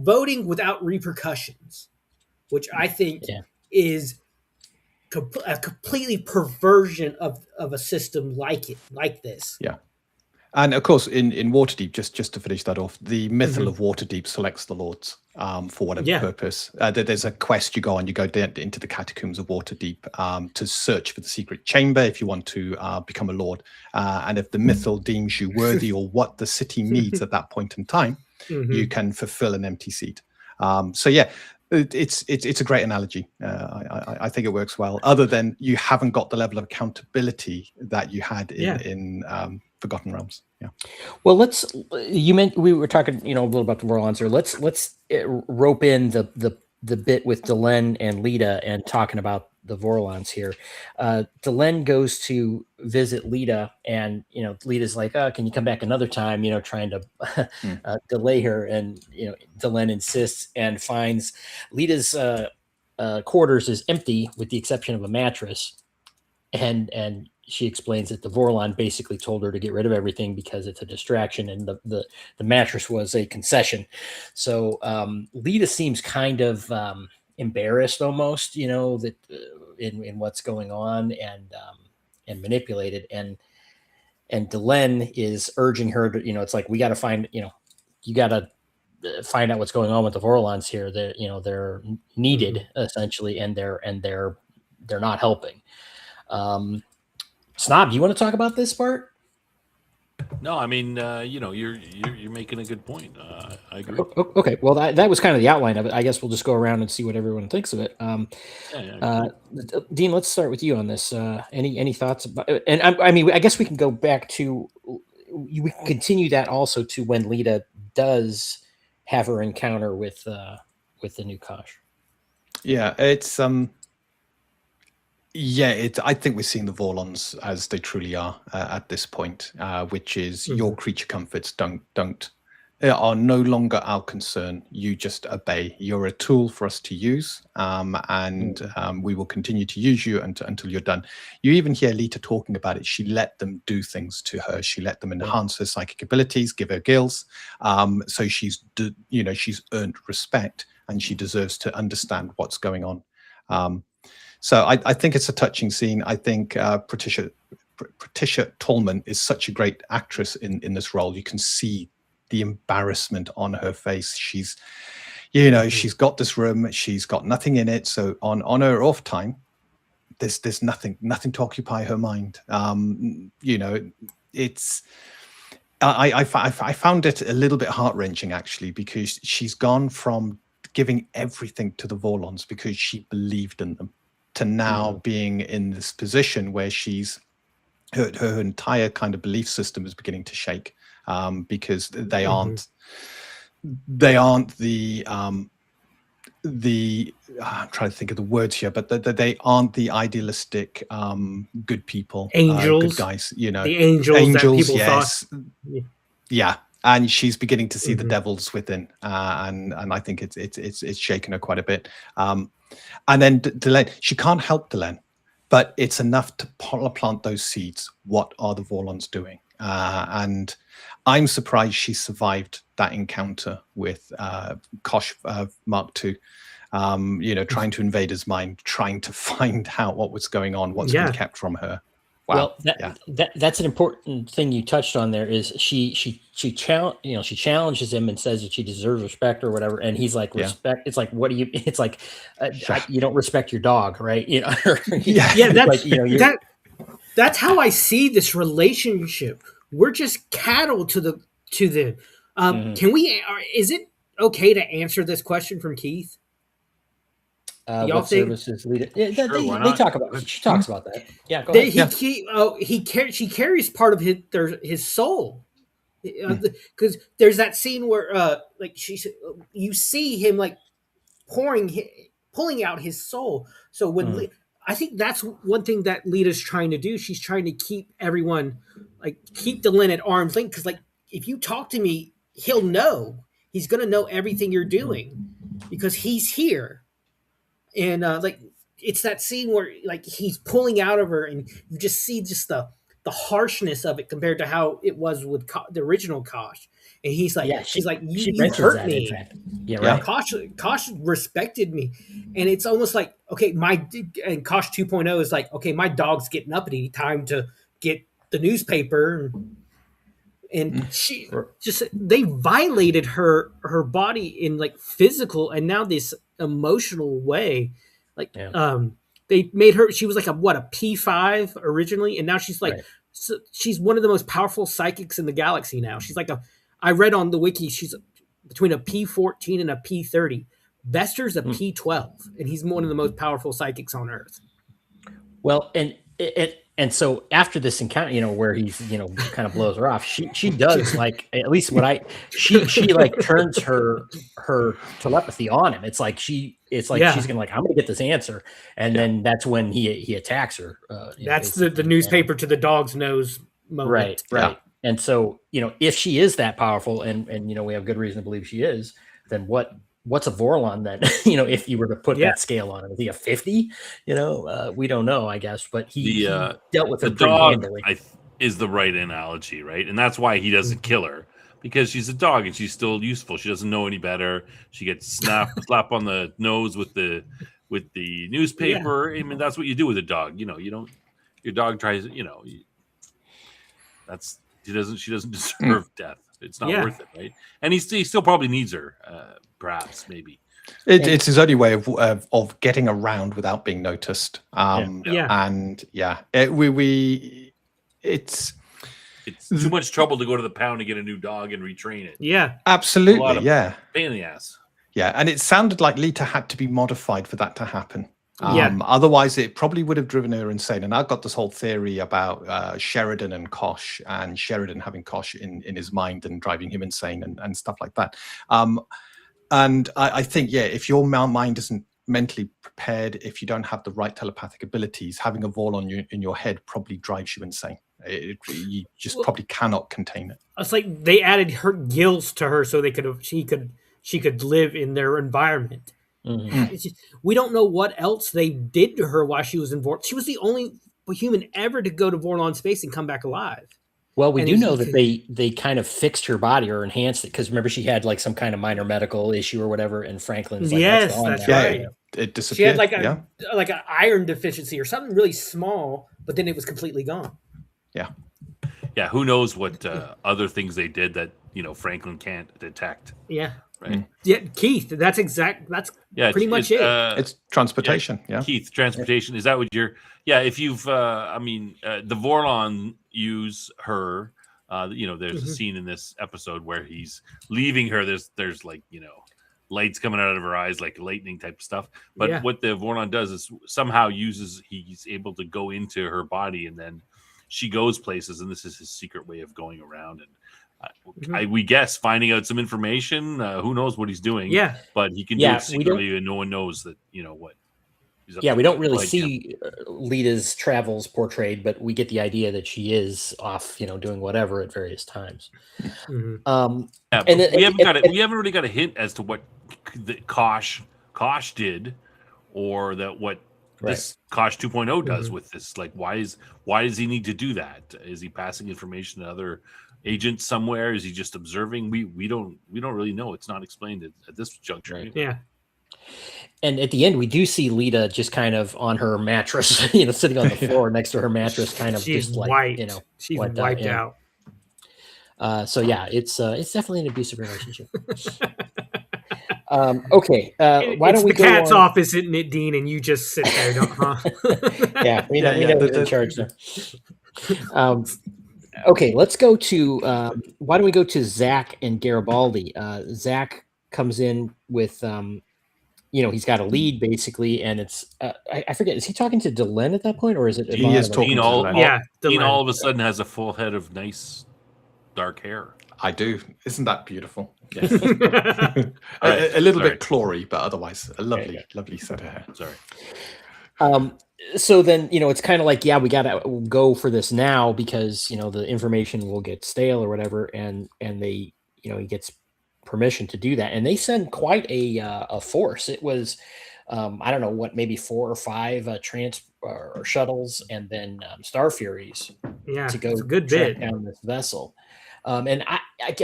voting without repercussions, which I think is a completely perversion of a system like this. Yeah. And of course, in Waterdeep, just to finish that off, the Mythal of Waterdeep selects the lords for whatever purpose. There's a quest you go on. You go into the catacombs of Waterdeep to search for the secret chamber if you want to become a lord. And if the Mythal deems you worthy or what the city needs at that point in time, you can fulfill an empty seat. It's a great analogy. I think it works well. Other than you haven't got the level of accountability that you had in Forgotten Realms. Yeah. Well, we were talking, a little about the Vorlons here. Let's rope in the bit with Delenn and Lita and talking about the Vorlons here. Delenn goes to visit Lita, and Lita's like, "Oh, can you come back another time?" Trying to delay her, and Delenn insists and finds Lita's quarters is empty with the exception of a mattress, and she explains that the Vorlon basically told her to get rid of everything because it's a distraction, and the mattress was a concession. So Lita seems kind of embarrassed almost, that in what's going on, and manipulated, and Delenn is urging her to, it's like, we got to find, you got to find out what's going on with the Vorlons here. They're needed essentially, and they're not helping. Snob, do you want to talk about this part? No, I mean, you're making a good point. I agree. Okay, well, that was kind of the outline of it. I guess we'll just go around and see what everyone thinks of it. Dean, let's start with you on this. Any thoughts about it? And I mean, I guess we can go back to, we can continue that also to when Lita does have her encounter with the new Kosh. Yeah, it's I think we're seeing the Vorlons as they truly are at this point, which is your creature comforts are no longer our concern. You just obey. You're a tool for us to use, and we will continue to use you until you're done. You even hear Lita talking about it. She let them do things to her. She let them enhance her psychic abilities, give her gills. So she's earned respect, and she deserves to understand what's going on. So I think it's a touching scene. I think Patricia Tallman is such a great actress in this role. You can see the embarrassment on her face. She's got this room. She's got nothing in it. So on her off time, there's nothing to occupy her mind. It's I found it a little bit heart-wrenching, actually, because she's gone from giving everything to the Vorlons because she believed in them to now being in this position where she's her entire kind of belief system is beginning to shake, because they aren't the I'm trying to think of the words here, but they aren't the idealistic good people, angels, good guys, the angels that people yes. thought. Yeah, and she's beginning to see the devils within, and I think it's shaken her quite a bit. And then Delenn, she can't help Delenn, but it's enough to plant those seeds. What are the Vorlons doing? And I'm surprised she survived that encounter with Kosh Mark II. Trying to invade his mind, trying to find out what was going on, what's been kept from her. Wow. Well, that's an important thing you touched on there. Is she challenges him and says that she deserves respect or whatever, and he's like, respect. It's like, what do you? It's like, you don't respect your dog, right? That's how I see this relationship. We're just cattle to them. Can we? Is it okay to answer this question from Keith? What services lead? Yeah, they talk about. She talks about that. Yeah, go ahead. She carries part of his soul, because there's that scene where you see him like pulling out his soul. So when I think that's one thing that Lita's trying to do. She's trying to keep everyone keep Delenn at arm's length, because if you talk to me, he'll know. He's gonna know everything you're doing because he's here. And it's that scene where he's pulling out of her, and you just see just the harshness of it compared to how it was with the original Kosh. And he's like, she's like, you hurt me. Yeah, right. Kosh respected me, and it's almost like, okay, and Kosh 2.0 is like, okay, my dog's getting up any time to get the newspaper, and she they violated her body in physical and now this emotional way. They made her, she was a P5 originally, and now she's she's one of the most powerful psychics in the galaxy now. She's I read on the wiki, she's between a P14 and a P30. Vester's a P12, and he's one of the most powerful psychics on Earth. Well, and so after this encounter, where he's, kind of blows her off, she does at least she turns her telepathy on him. It's like she's gonna I'm gonna get this answer, and then that's when he attacks her. That's the newspaper to the dog's nose moment. Right. Yeah. And so, if she is that powerful, and we have good reason to believe she is, then what's a Vorlon then? If you were to put that scale on him, is he a 50? We don't know, I guess, but he dealt with the dog is the right analogy, right? And that's why he doesn't kill her, because she's a dog and she's still useful. She doesn't know any better. She gets slap on the nose with the newspaper. I mean, that's what you do with a dog. You don't. Your dog tries. She doesn't deserve death. It's not worth it, right? And he still probably needs her. Perhaps, maybe. It's his only way of getting around without being noticed. It's too much trouble to go to the pound to get a new dog and retrain it. Yeah, absolutely. Pain in the ass. Yeah, and it sounded like Lita had to be modified for that to happen. Otherwise, it probably would have driven her insane. And I've got this whole theory about Sheridan and Kosh, and Sheridan having Kosh in his mind and driving him insane and stuff like that. And I think, if your mind isn't mentally prepared, if you don't have the right telepathic abilities, having a Vorlon in your head probably drives you insane. You just probably cannot contain it. It's like they added her gills to her so she could live in their environment. Mm-hmm. We don't know what else they did to her while she was in Vorlon. She was the only human ever to go to Vorlon space and come back alive. Well, we do know that they kind of fixed her body or enhanced it, because remember she had some kind of minor medical issue or whatever, and Franklin's that's right. It disappeared. She had like an iron deficiency or something really small, but then it was completely gone. Yeah. Who knows what other things they did that Franklin can't detect? Yeah. right? Yeah, Keith. That's pretty much it. It's transportation. Yeah. Keith, transportation. Is that what you're? Yeah. If you've, the Vorlon use her. There's a scene in this episode where he's leaving her. There's like lights coming out of her eyes, like lightning type of stuff. But what the Vorlon does is somehow he's able to go into her body, and then she goes places, and this is his secret way of going around. And we guess finding out some information. Who knows what he's doing? Yeah, but he can do it secretly, and no one knows that. What. Yeah, we don't really see Lita's travels portrayed, but we get the idea that she is off, doing whatever at various times. We haven't really got a hint as to what Kosh did, or that what this Kosh 2.0 does with this. Like, why does he need to do that? Is he passing information to other agents somewhere? Is he just observing? We don't really know. It's not explained at this juncture. Right. Yeah. And at the end, we do see Lita just kind of on her mattress, sitting on the floor next to her mattress, kind of she's just like, wiped. She's wiped out. So yeah, it's definitely an abusive relationship. Okay, why don't we go? The cat's office, isn't it, Dean? And you just sit there, Yeah, we know who's in charge there. Okay, let's go to. Why don't we go to Zach and Garibaldi? Zach comes in with. He's got a lead basically, and it's I forget. Is he talking to Delenn at that point, or is it? He is talking to Delenn. Dean all of a sudden has a full head of nice dark hair. I do. Isn't that beautiful? Yes. a little bit clory, but otherwise a lovely set of hair. Sorry. So then, it's kind of like, we got to go for this now because, the information will get stale or whatever. And they, he gets permission to do that. And they send quite a force. It was, I don't know what, maybe 4 or 5 or shuttles and then Star Furies to go track down this vessel. And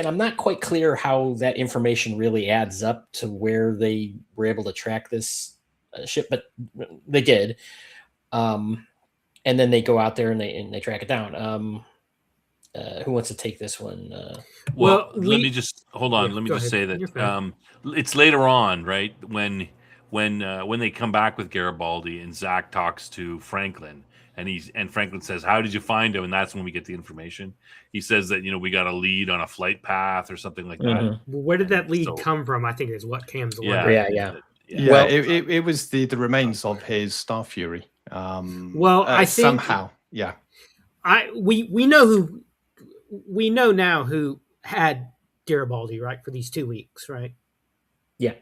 I'm not quite clear how that information really adds up to where they were able to track this ship, but they did. And then they go out there and they track it down. Who wants to take this one? Let me just hold on. Let me just say that it's later on, right? When they come back with Garibaldi and Zach talks to Franklin, and Franklin says, "How did you find him?" And that's when we get the information. He says that we got a lead on a flight path or something like that. Where did that lead come from? I think is what Cam's yeah. Well, it was the remains of his Star Fury. I think somehow, we know now who had Garibaldi, right, for these 2 weeks, right? Yeah.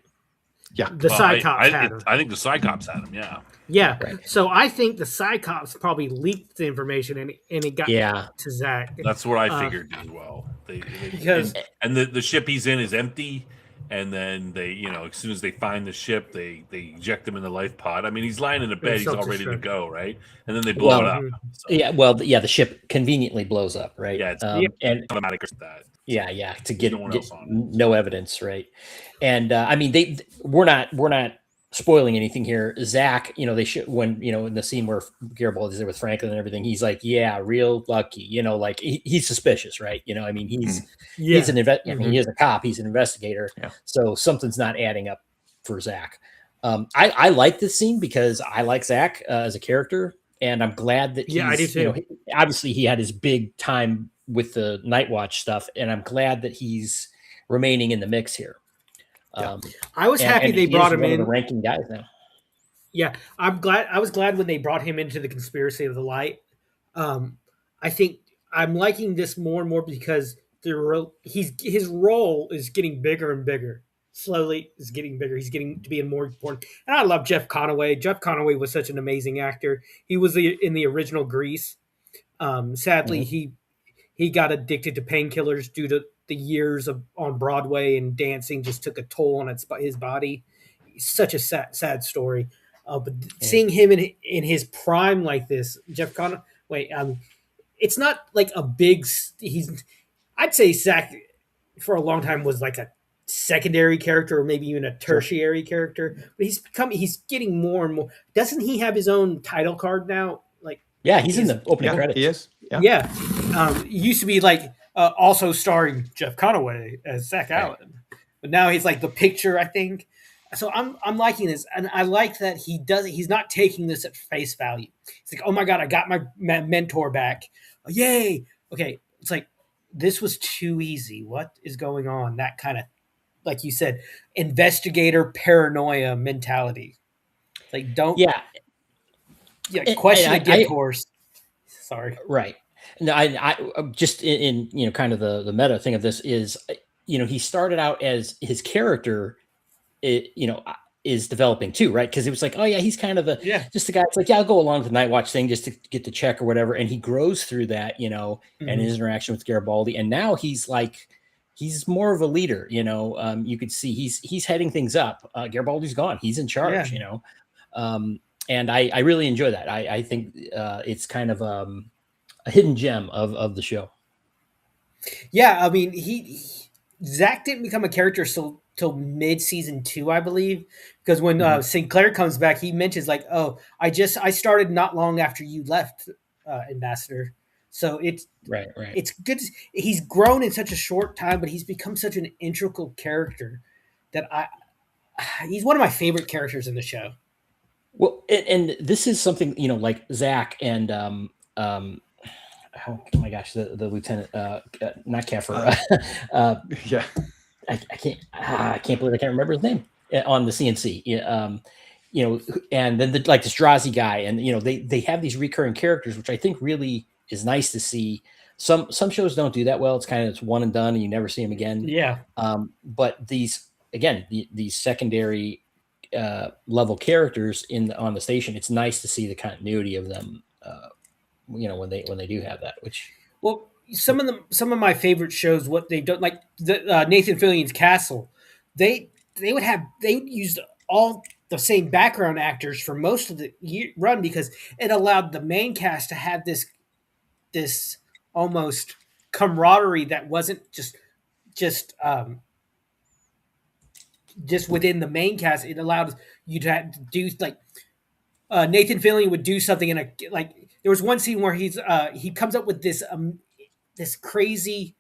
The Cyclops had him. I think the Cyclops had him. Yeah. Yeah. Right. So I think the Cyclops probably leaked the information and it got to Zach. That's what I figured as well. Because the ship he's in is empty. And then they, as soon as they find the ship, they eject him in the life pod. I mean, he's lying in a bed; he's all ready to go, right? And then they blow it up. So. The ship conveniently blows up, right? Yeah, it's and automatic that. Yeah, to get no evidence, right? And we're not spoiling anything here. Zach, they should in the scene where Garibaldi's there with Franklin and everything, he's like, real lucky, like he's suspicious, right? He's an he is a cop, he's an investigator, so something's not adding up for Zach. I like this scene because I like Zach as a character, and I'm glad that I do too. Obviously he had his big time with the Night Watch stuff, and I'm glad that he's remaining in the mix here. I was happy they brought him in. The ranking guys now. Yeah, I'm glad. I was glad when they brought him into the Conspiracy of the Light. I think I'm liking this more and more because his role is getting bigger and bigger. Slowly, is getting bigger. He's getting to be more important. And I love Jeff Conaway. Jeff Conaway was such an amazing actor. He was in the original Grease. Sadly, he got addicted to painkillers due to the years on Broadway, and dancing just took a toll on his body. It's such a sad story. But seeing him in his prime like this, Jeff Conaway, it's not like a big. I'd say Zach for a long time was like a secondary character, or maybe even a tertiary character. But he's getting more and more. Doesn't he have his own title card now? He's in the opening credits. He is. Yeah. It used to be like also starring Jeff Conaway as Zach Allen. but now he's like the picture, I think. So I'm liking this, and I like that he's not taking this at face value. It's like, oh my god, I got my mentor back, yay! Okay, it's like this was too easy. What is going on? That kind of, like you said, investigator paranoia mentality. It's like don't question a gift horse. Sorry, right. No, I just in kind of the meta thing of this is, he started out as his character, is developing too, right? Because it was like, oh yeah, he's kind of just the guy. It's like, yeah, I'll go along with the Night Watch thing just to get the check or whatever, and he grows through that, and his interaction with Garibaldi, and now he's more of a leader. You could see he's heading things up. Garibaldi's gone; he's in charge. And I really enjoy that. I think it's kind of a hidden gem of the show. Yeah, I mean, Zach didn't become a character till mid-season 2, I believe, because when Sinclair comes back, he mentions like, "Oh, I started not long after you left, Ambassador." So it's right. It's good. He's grown in such a short time, but he's become such an integral character that he's one of my favorite characters in the show. Well, and this is something like Zach and oh my gosh, the lieutenant, not Keffer. Yeah, I can't believe I can't remember his name on the CNC. And then this Drazi guy, and they have these recurring characters, which I think really is nice to see. Some shows don't do that well. It's one and done, and you never see them again. Yeah. But these secondary level characters on the station, it's nice to see the continuity of them. When they do have that, which some of my favorite shows, what they don't like the Nathan Fillion's Castle, they would use all the same background actors for most of the run because it allowed the main cast to have this almost camaraderie that wasn't just within the main cast. It allowed you to do like Nathan Fillion would do something in there was one scene where he comes up with this crazy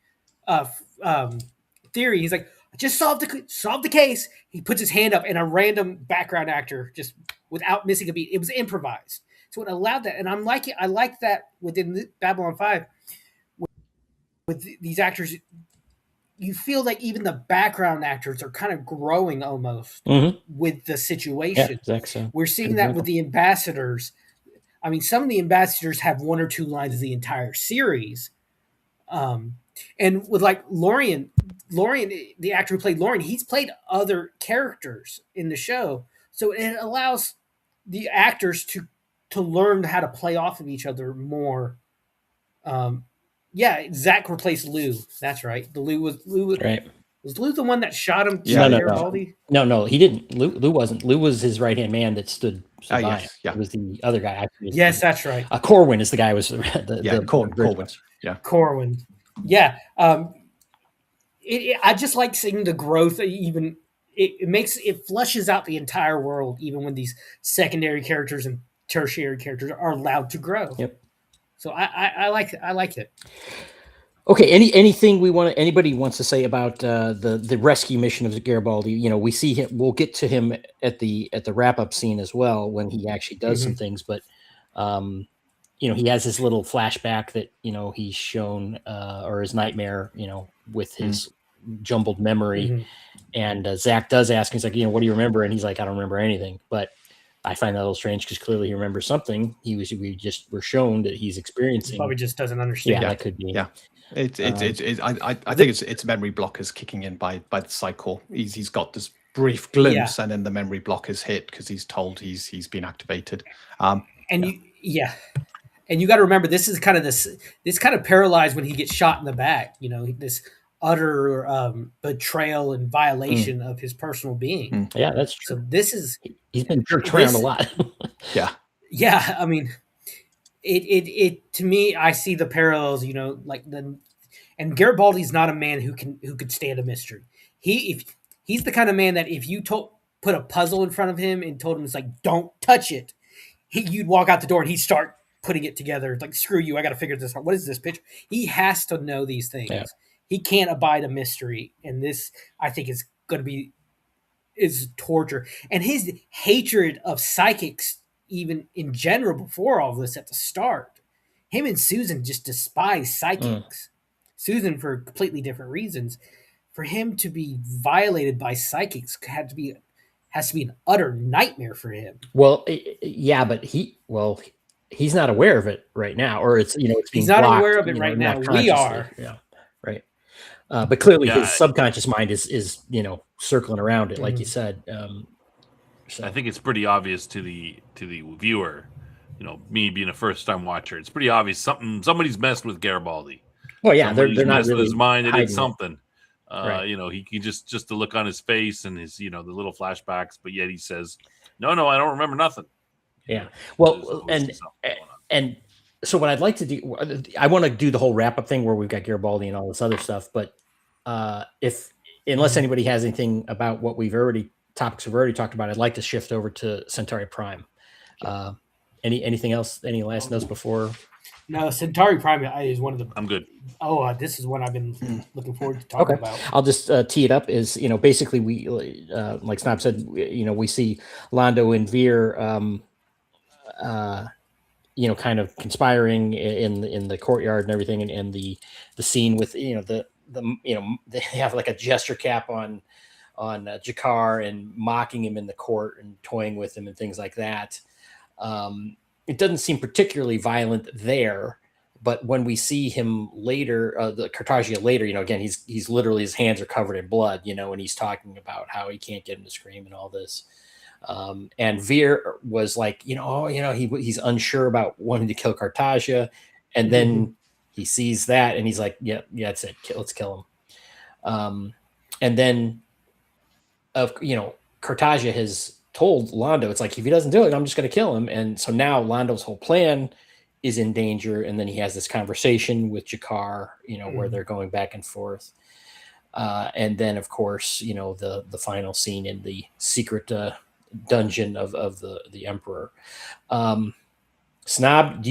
theory. He's like, just solve the case. He puts his hand up, and a random background actor, just without missing a beat, it was improvised. So it allowed that, and I like that within Babylon 5 with these actors. You feel like even the background actors are kind of growing almost with the situation. Yeah, exactly. We're seeing that with the ambassadors. I mean, some of the ambassadors have one or two lines of the entire series. And with like Lorien, the actor who played Lorien, he's played other characters in the show. So it allows the actors to learn how to play off of each other more. Yeah, Zach replaced Lou. That's right. Lou was right. Was Lou the one that shot him? Yeah, no, he didn't. Lou wasn't. Lou was his right hand man that stood by him. Yeah. It was the other guy. Yes, that's right. Corwin is the guy. Corwin. Yeah, Corwin. Yeah. I just like seeing the growth. Even it flushes out the entire world, even when these secondary characters and tertiary characters are allowed to grow. Yep. So I like it. Okay. Anything anybody wants to say about the rescue mission of Garibaldi? We see him. We'll get to him at the wrap up scene as well when he actually does some things. But he has his little flashback that he's shown or his nightmare. With his jumbled memory, and Zach does ask. He's like, what do you remember? And he's like, I don't remember anything. But I find that a little strange because clearly he remembers something. We just were shown that he's experiencing. He probably just doesn't understand. Yeah, that could be. Yeah. I think it's memory blockers kicking in by the cycle. He's got this brief glimpse, and then the memory block is hit because he's told he's been activated. And you got to remember, this is kind of this kind of paralyzed when he gets shot in the back. This utter betrayal and violation of his personal being. Yeah, that's true. So this is he's been jerked around a lot. Yeah. I mean, it to me, I see the parallels. And Garibaldi's not a man who could stand a mystery. He's the kind of man that if you put a puzzle in front of him and told him it's like, don't touch it, you'd walk out the door and he'd start putting it together. It's like, screw you, I got to figure this out. What is this picture? He has to know these things. Yeah. He can't abide a mystery, and this, I think, is going to be is torture, and his hatred of psychics, even in general, before all this at the start. Him and Susan just despise psychics. Susan for completely different reasons. For him to be violated by psychics has to be an utter nightmare for him. Well, yeah, but he's not aware of it right now, or it's it's being He's not blocked, aware of it right now. not We consciously. are. Yeah, right. But clearly, Yeah, his subconscious mind is circling around it, like you Mhm. said. I think it's pretty obvious to the viewer, me being a first time watcher. It's pretty obvious somebody's messed with Garibaldi. Well, yeah, Somebody's they're not messed with really his mind. They did hiding it. something. Right. He can just the look on his face and his the little flashbacks, but yet he says, "No, I don't remember nothing." Yeah. There's Well, obviously something going on. and so what I'd like to do, I want to do the whole wrap up thing where we've got Garibaldi and all this other stuff. But unless anybody has anything about what topics we've already talked about, I'd like to shift over to Centauri Prime. Anything else? Any last notes before? No, Centauri Prime is one of the. I'm good. Oh, this is one I've been looking forward to talking about. I'll just tee it up. Is basically we like Snob said, we see Londo and Veer, kind of conspiring in the courtyard and everything, and the scene with they have like a gesture cap on Jakar and mocking him in the court and toying with him and things like that. It doesn't seem particularly violent there, but when we see him later, the Cartagia later, again, he's literally, his hands are covered in blood, and he's talking about how he can't get him to scream and all this. And Veer was like, he's unsure about wanting to kill Cartagia, and then he sees that and he's like, yeah, that's it. Let's kill him. And then, Cartagia has told Londo, it's like, if he doesn't do it, I'm just going to kill him. And so now Londo's whole plan is in danger. And then he has this conversation with Jakar, where they're going back and forth. And then, of course, the final scene in the secret dungeon of the Emperor. Snob, do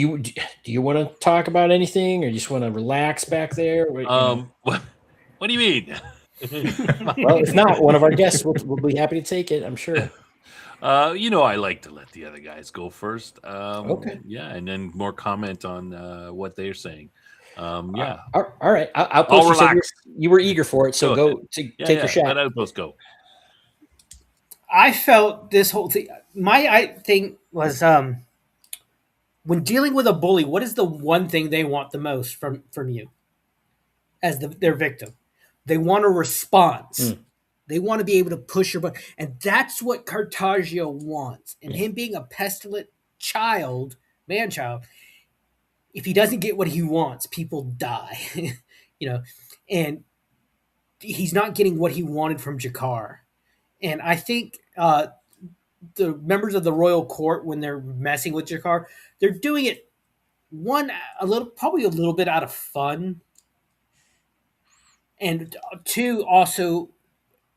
you want to talk about anything, or you just want to relax back there? What do you mean? Well, if not, one of our guests will be happy to take it, I'm sure. I like to let the other guys go first. Okay. Yeah, and then more comment on what they're saying. Yeah. All right. Outpost, you said you were eager for it, so take your shot. Let Outpost go. I felt this whole thing. My thing was when dealing with a bully, what is the one thing they want the most from you as their victim? They want a response. They want to be able to push your button. And that's what Cartagia wants. And him being a pestilent man-child, if he doesn't get what he wants, people die. And he's not getting what he wanted from Jakar. And I think the members of the royal court, when they're messing with Jakar, they're doing it probably a little bit out of fun, and two, also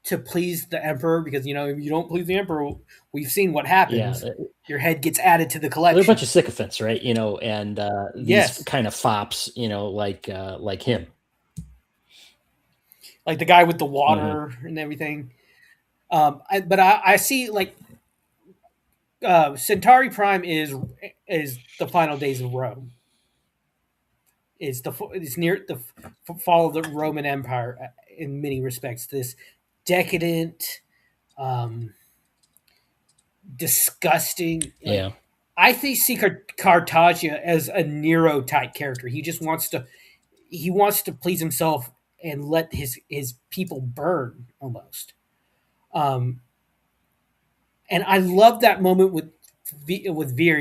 to please the emperor, because if you don't please the emperor, we've seen what happens. Yeah. Your head gets added to the collection. They're a bunch of sycophants, right? And these kind of fops, like him, like the guy with the water and everything. But I see like Centauri Prime is the final days of Rome. It's near the fall of the Roman Empire in many respects. This decadent, disgusting. I see Cartagia as a Nero type character. He just wants to please himself and let his people burn almost. And I love that moment with Veer.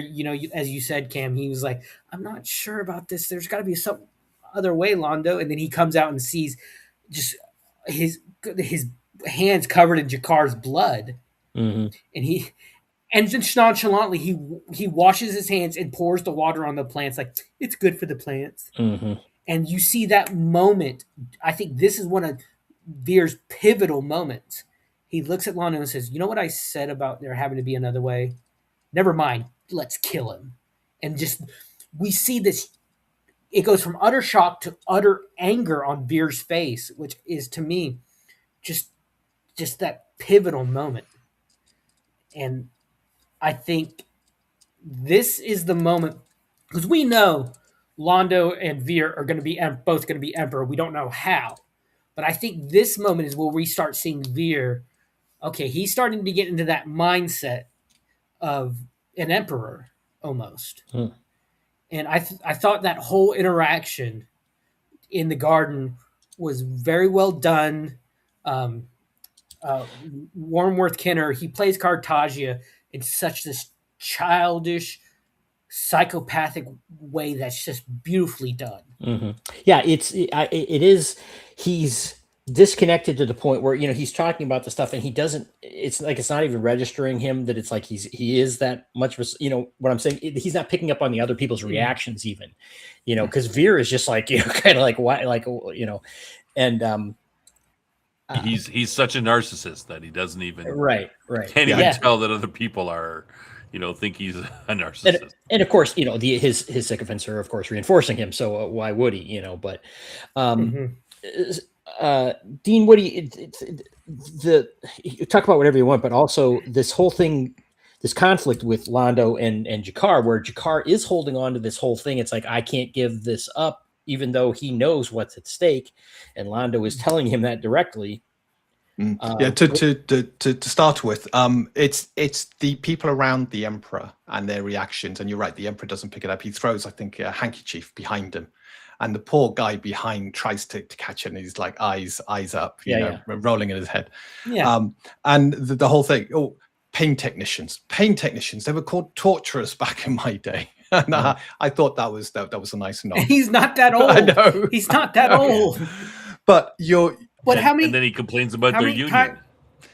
As you said, Cam, he was like, "I'm not sure about this. There's got to be some other way, Londo." And then he comes out and sees just his hands covered in Jakar's blood, and just nonchalantly he washes his hands and pours the water on the plants, like it's good for the plants. And you see that moment. I think this is one of Veer's pivotal moments. He looks at Londo and says, "You know what I said about there having to be another way? Never mind. Let's kill him." And just we see this. It goes from utter shock to utter anger on Veer's face, which is to me just just that pivotal moment. And I think this is the moment, because we know Londo and Veer are going to be both going to be Emperor. We don't know how, but I think this moment is where we start seeing Veer. Okay, he's starting to get into that mindset of an Emperor almost. And I thought that whole interaction in the garden was very well done. Warmworth Kenner, he plays Cartagia in such this childish, psychopathic way that's just beautifully done. Yeah, it is. He's disconnected to the point where he's talking about the stuff and he doesn't. It's like it's not even registering him that it's like he is that much of a, what I'm saying. He's not picking up on the other people's reactions even, because Veer is just like kind of like why and he's such a narcissist that he doesn't even can't even tell that other people are think he's a narcissist. And of course his sycophants are of course reinforcing him, so why would he but Dean, what do you talk about whatever you want, but also this whole thing, this conflict with Londo and Jakar, where Jakar is holding on to this whole thing. It's like, I can't give this up, even though he knows what's at stake, and Londo is telling him that directly. To start with, it's the people around the Emperor and their reactions, and you're right, the Emperor doesn't pick it up. He throws, I think, a handkerchief behind him, and the poor guy behind tries to catch it, and he's like eyes up, rolling in his head. And the whole thing. Pain technicians, they were called torturers back in my day. And I thought that was a nice nod. He's not that old. I know. He's not that old. But how many? And then he complains about their union.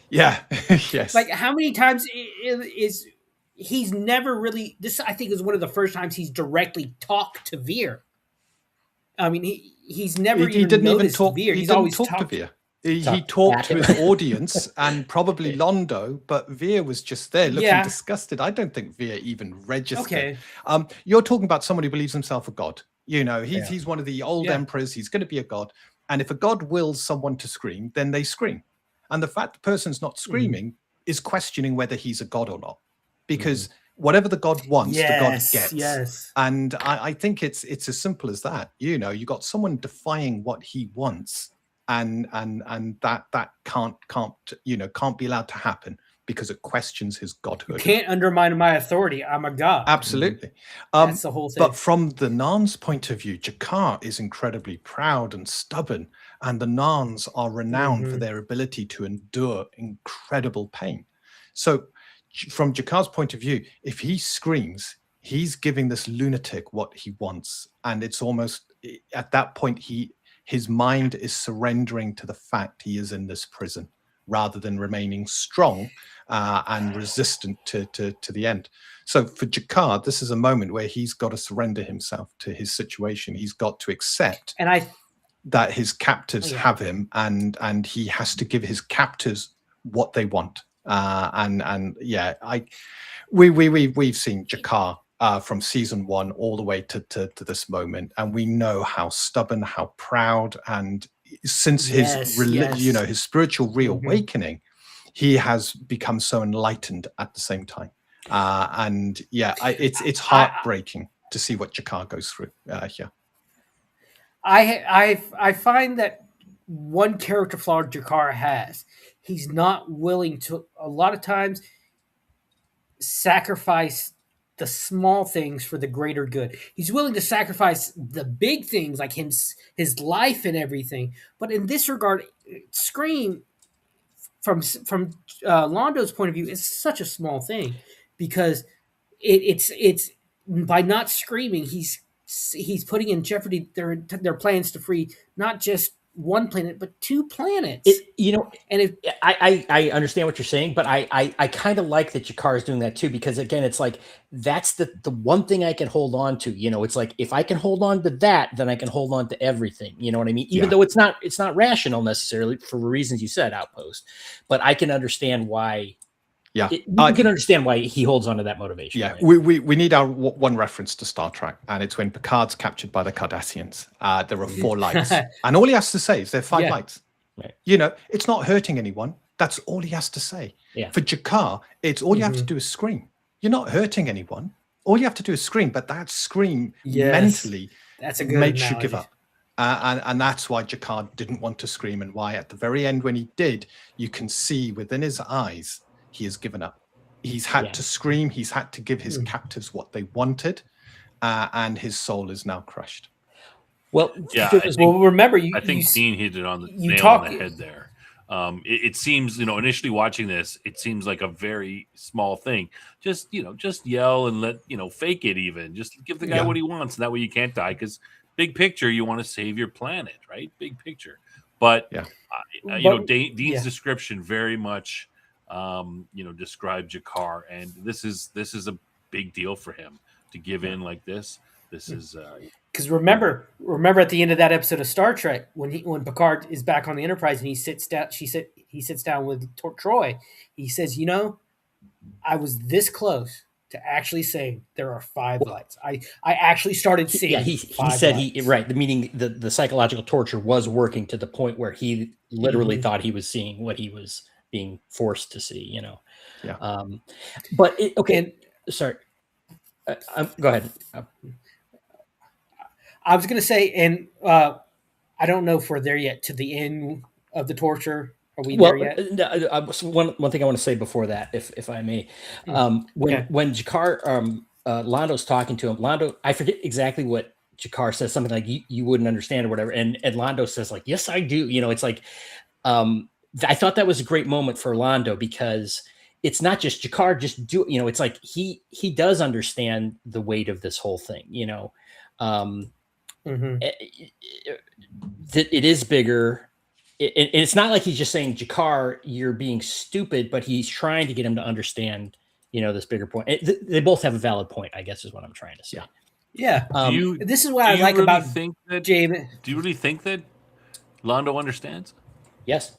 Yes. Like, how many times is he's never really? This, I think, is one of the first times he's directly talked to Veer. I mean, he's never he didn't even talk. Veer. He He's didn't always talk to talked Veer. He talked to his audience and probably Londo, but Veer was just there looking disgusted. I don't think Veer even registered. Okay. You're talking about someone who believes himself a god. He's one of the old emperors. He's going to be a god. And if a god wills someone to scream, then they scream. And the fact the person's not screaming is questioning whether he's a god or not. Because whatever the god wants, the god gets. Yes. And I think it's as simple as that. You got someone defying what he wants. And that can't be allowed to happen because it questions his godhood. You can't undermine my authority. I'm a god. Absolutely. That's the whole thing. But from the Narn's point of view, Jakar is incredibly proud and stubborn, and the Narns are renowned for their ability to endure incredible pain. So from Jakar's point of view, if he screams, he's giving this lunatic what he wants. And it's almost at that point, his mind is surrendering to the fact he is in this prison rather than remaining strong and resistant to the end. So for Jakar, this is a moment where he's got to surrender himself to his situation. He's got to accept that his captors have him, and he has to give his captors what they want. We've seen Jakar from season 1 all the way to this moment, and we know how stubborn, how proud, and since his his spiritual reawakening, he has become so enlightened at the same time. It's heartbreaking to see what Jakar goes through here. I find that one character flaw Jakar has. He's not willing to, a lot of times, sacrifice the small things for the greater good. He's willing to sacrifice the big things like his life and everything. But in this regard, Scream, from Londo's point of view, is such a small thing because it's by not screaming, he's putting in jeopardy their plans to free not just one planet but 2 planets. I understand what you're saying, but I kind of like that Jakar is doing that too, because again, it's like that's the one thing I can hold on to. It's like if I can hold on to that, then I can hold on to everything. You know what I mean? Even though it's not rational necessarily for reasons you said, Outpost, but I can understand why. You can understand why he holds on to that motivation. Yeah, right? we need our one reference to Star Trek, and it's when Picard's captured by the Cardassians. There are 4 lights, and all he has to say is there are 5 lights. Right. It's not hurting anyone. That's all he has to say. Yeah. For Jakar, it's all you have to do is scream. You're not hurting anyone. All you have to do is scream, but that scream mentally that's a good makes you analogy. give up. And that's why Jakar didn't want to scream, and why at the very end when he did, you can see within his eyes, he has given up. He's had to scream. He's had to give his captives what they wanted, and his soul is now crushed. Well, remember, I think Dean hit it on the you nail talk- on the head there. It seems, initially watching this, it seems like a very small thing. Just yell and let, fake it even. Just give the guy what he wants, and that way you can't die. Because big picture, you want to save your planet, right? Big picture. But, Dean's description very much, described Jakar, and this is a big deal for him to give in like this. This is because remember at the end of that episode of Star Trek when Picard is back on the Enterprise and he sits down with Troy, he says, I was this close to actually saying there are 5 lights. I actually started seeing. Yeah, he said lights. The meaning the psychological torture was working to the point where he literally thought he was seeing what he was being forced to see. Yeah. But sorry. Go ahead. I was going to say, and I don't know if we're there yet to the end of the torture. Are we there yet? One thing I want to say before that, if I may, when Jakar, Lando's talking to him, Lando, I forget exactly what Jakar says, something like you wouldn't understand or whatever, and Lando says like, yes, I do. It's like, I thought that was a great moment for Lando, because it's not just Jakar just do. It's like he does understand the weight of this whole thing. That it is bigger. It's not like he's just saying, Jakar, you're being stupid, but he's trying to get him to understand, this bigger point. They both have a valid point, I guess, is what I'm trying to say. Yeah. This is what I like about Jamie. Do you really think that Lando understands? Yes.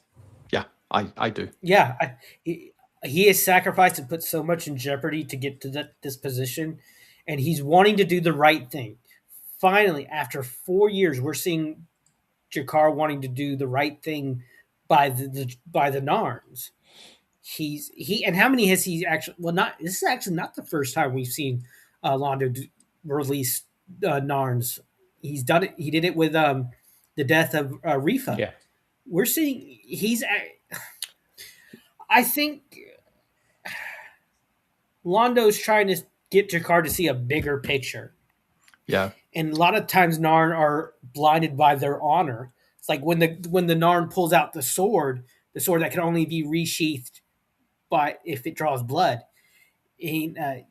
Yeah, I do. Yeah. He has sacrificed and put so much in jeopardy to get to this position, and he's wanting to do the right thing. Finally, after 4 years, we're seeing Jakar wanting to do the right thing by the Narns. And how many has he actually? Well, this is actually not the first time we've seen Lando release Narns. He's done it. He did it with the death of Rifa. Yeah, we're seeing I think Lando's trying to get Jakar to see a bigger picture. Yeah. And a lot of times Narn are blinded by their honor. It's like when the Narn pulls out the sword that can only be resheathed if it draws blood. And at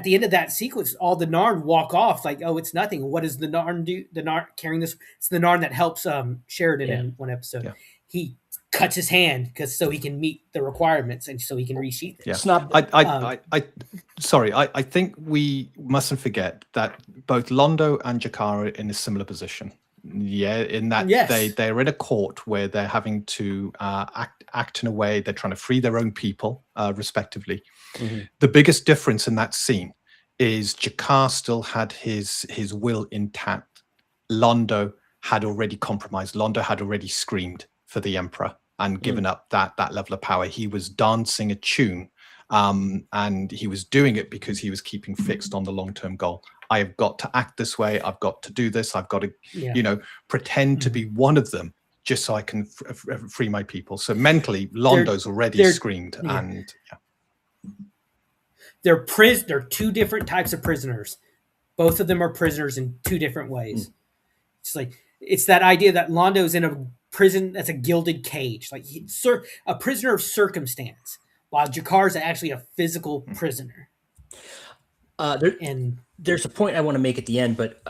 the end of that sequence, all the Narn walk off like, oh, it's nothing. What does the Narn do? The Narn carrying this? It's the Narn that helps Sheridan in one episode. Yeah. He cuts his hand so he can meet the requirements and so he can resheath it. Yeah. It's not, I think we mustn't forget that both Lando and Jakar are in a similar position. Yeah, in that they're in a court where they're having to act in a way, they're trying to free their own people, respectively. Mm-hmm. The biggest difference in that scene is Jakar still had his will intact. Lando had already compromised. Lando had already screamed for the Emperor and given up that level of power. He was dancing a tune, and he was doing it because he was keeping fixed on the long-term goal. I've got to act this way. I've got to do this. I've got to, pretend to be one of them just so I can free my people. So mentally, Lando's already screamed. Yeah. And they're two different types of prisoners. Both of them are prisoners in two different ways. It's that idea that Lando's in a prison that's a gilded cage, like a prisoner of circumstance, while Jakar's actually a physical prisoner. There's a point I want to make at the end, but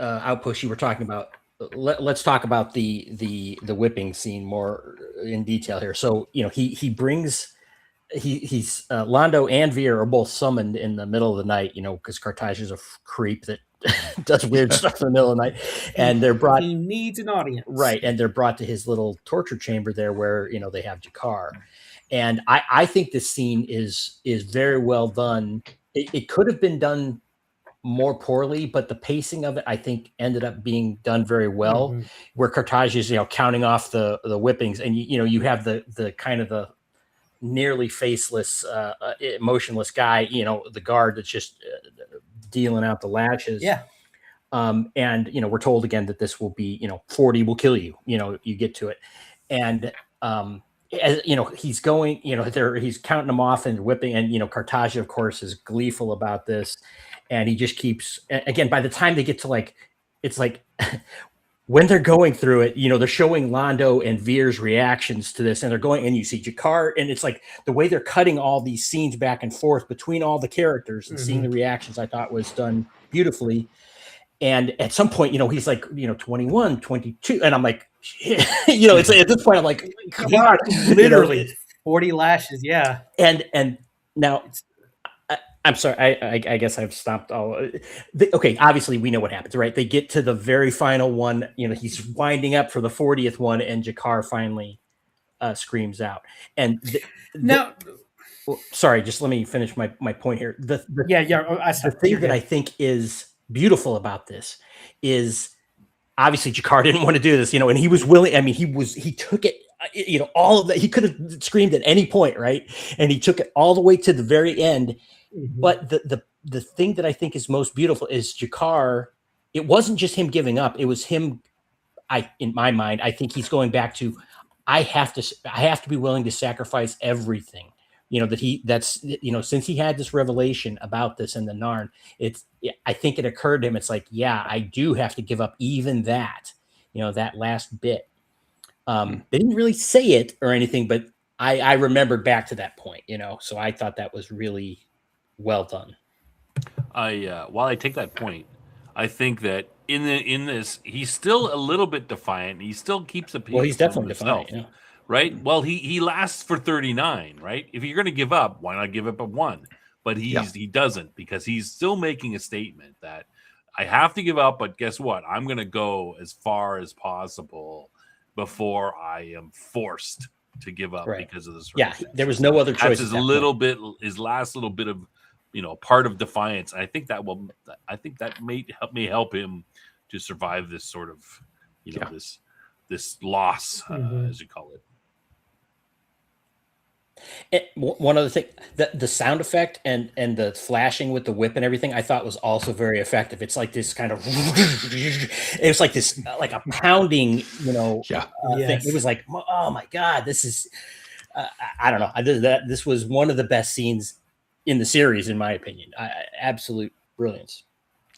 Outpost, you were talking about. Let's talk about the whipping scene more in detail here. So he brings he's Lando and Veer are both summoned in the middle of the night. Because Cartage is a creep that does weird stuff in the middle of the night, and they're brought. He needs an audience, right? And they're brought to his little torture chamber there, where they have Jakar, and I think this scene is very well done. It could have been done more poorly, but the pacing of it, I think, ended up being done very well. Mm-hmm. Where Cartage is, counting off the whippings, and you have the kind of the nearly faceless, emotionless guy, the guard that's just dealing out the lashes. Yeah. And we're told again that this will be 40 will kill you. You get to it, and as he's going, he's counting them off and whipping, and Cartage, of course, is gleeful about this, and he just keeps. Again, by the time they get to it's like. When they're going through it, they're showing Londo and Veer's reactions to this, and they're going, and you see Jakar, and it's like the way they're cutting all these scenes back and forth between all the characters and seeing the reactions, I thought was done beautifully. And at some point, he's like, 21, 22, and I'm like, it's at this point, I'm like, come on, literally 40 lashes, yeah. And now. I'm sorry. I guess I've stopped all. Okay, obviously we know what happens, right? They get to the very final one. He's winding up for the 40th one, and Jakar finally screams out. And now, sorry, just let me finish my point here. The thing that I think is beautiful about this is obviously Jakar didn't want to do this, and he was willing. I mean, he took it. All of that. He could have screamed at any point, right? And he took it all the way to the very end. But the thing that I think is most beautiful is Jakar. It wasn't just him giving up. It was him. In my mind, I think he's going back to, I have to be willing to sacrifice everything. Since he had this revelation about this in the Narn, I think it occurred to him. It's like, yeah, I do have to give up even that, that last bit. They didn't really say it or anything, but I remembered back to that point, so I thought that was really well done. While I take that point, I think that in this, he's still a little bit defiant. He still keeps a piece. Well, he's definitely defiant, yeah. Right? Well, he lasts for 39, right? If you're going to give up, why not give up at 1? But he doesn't, because he's still making a statement that I have to give up, but guess what? I'm going to go as far as possible before I am forced to give up because of this. Yeah, there was no other choice. That's his last little bit of, part of defiance. I think that may help him to survive this sort of, this loss, as you call it. One other thing, the sound effect and the flashing with the whip and everything, I thought was also very effective. It's like this kind of, it was like this, like a pounding, thing. It was like, oh my God, this is, I don't know. This was one of the best scenes in the series, in my opinion. Absolute brilliance.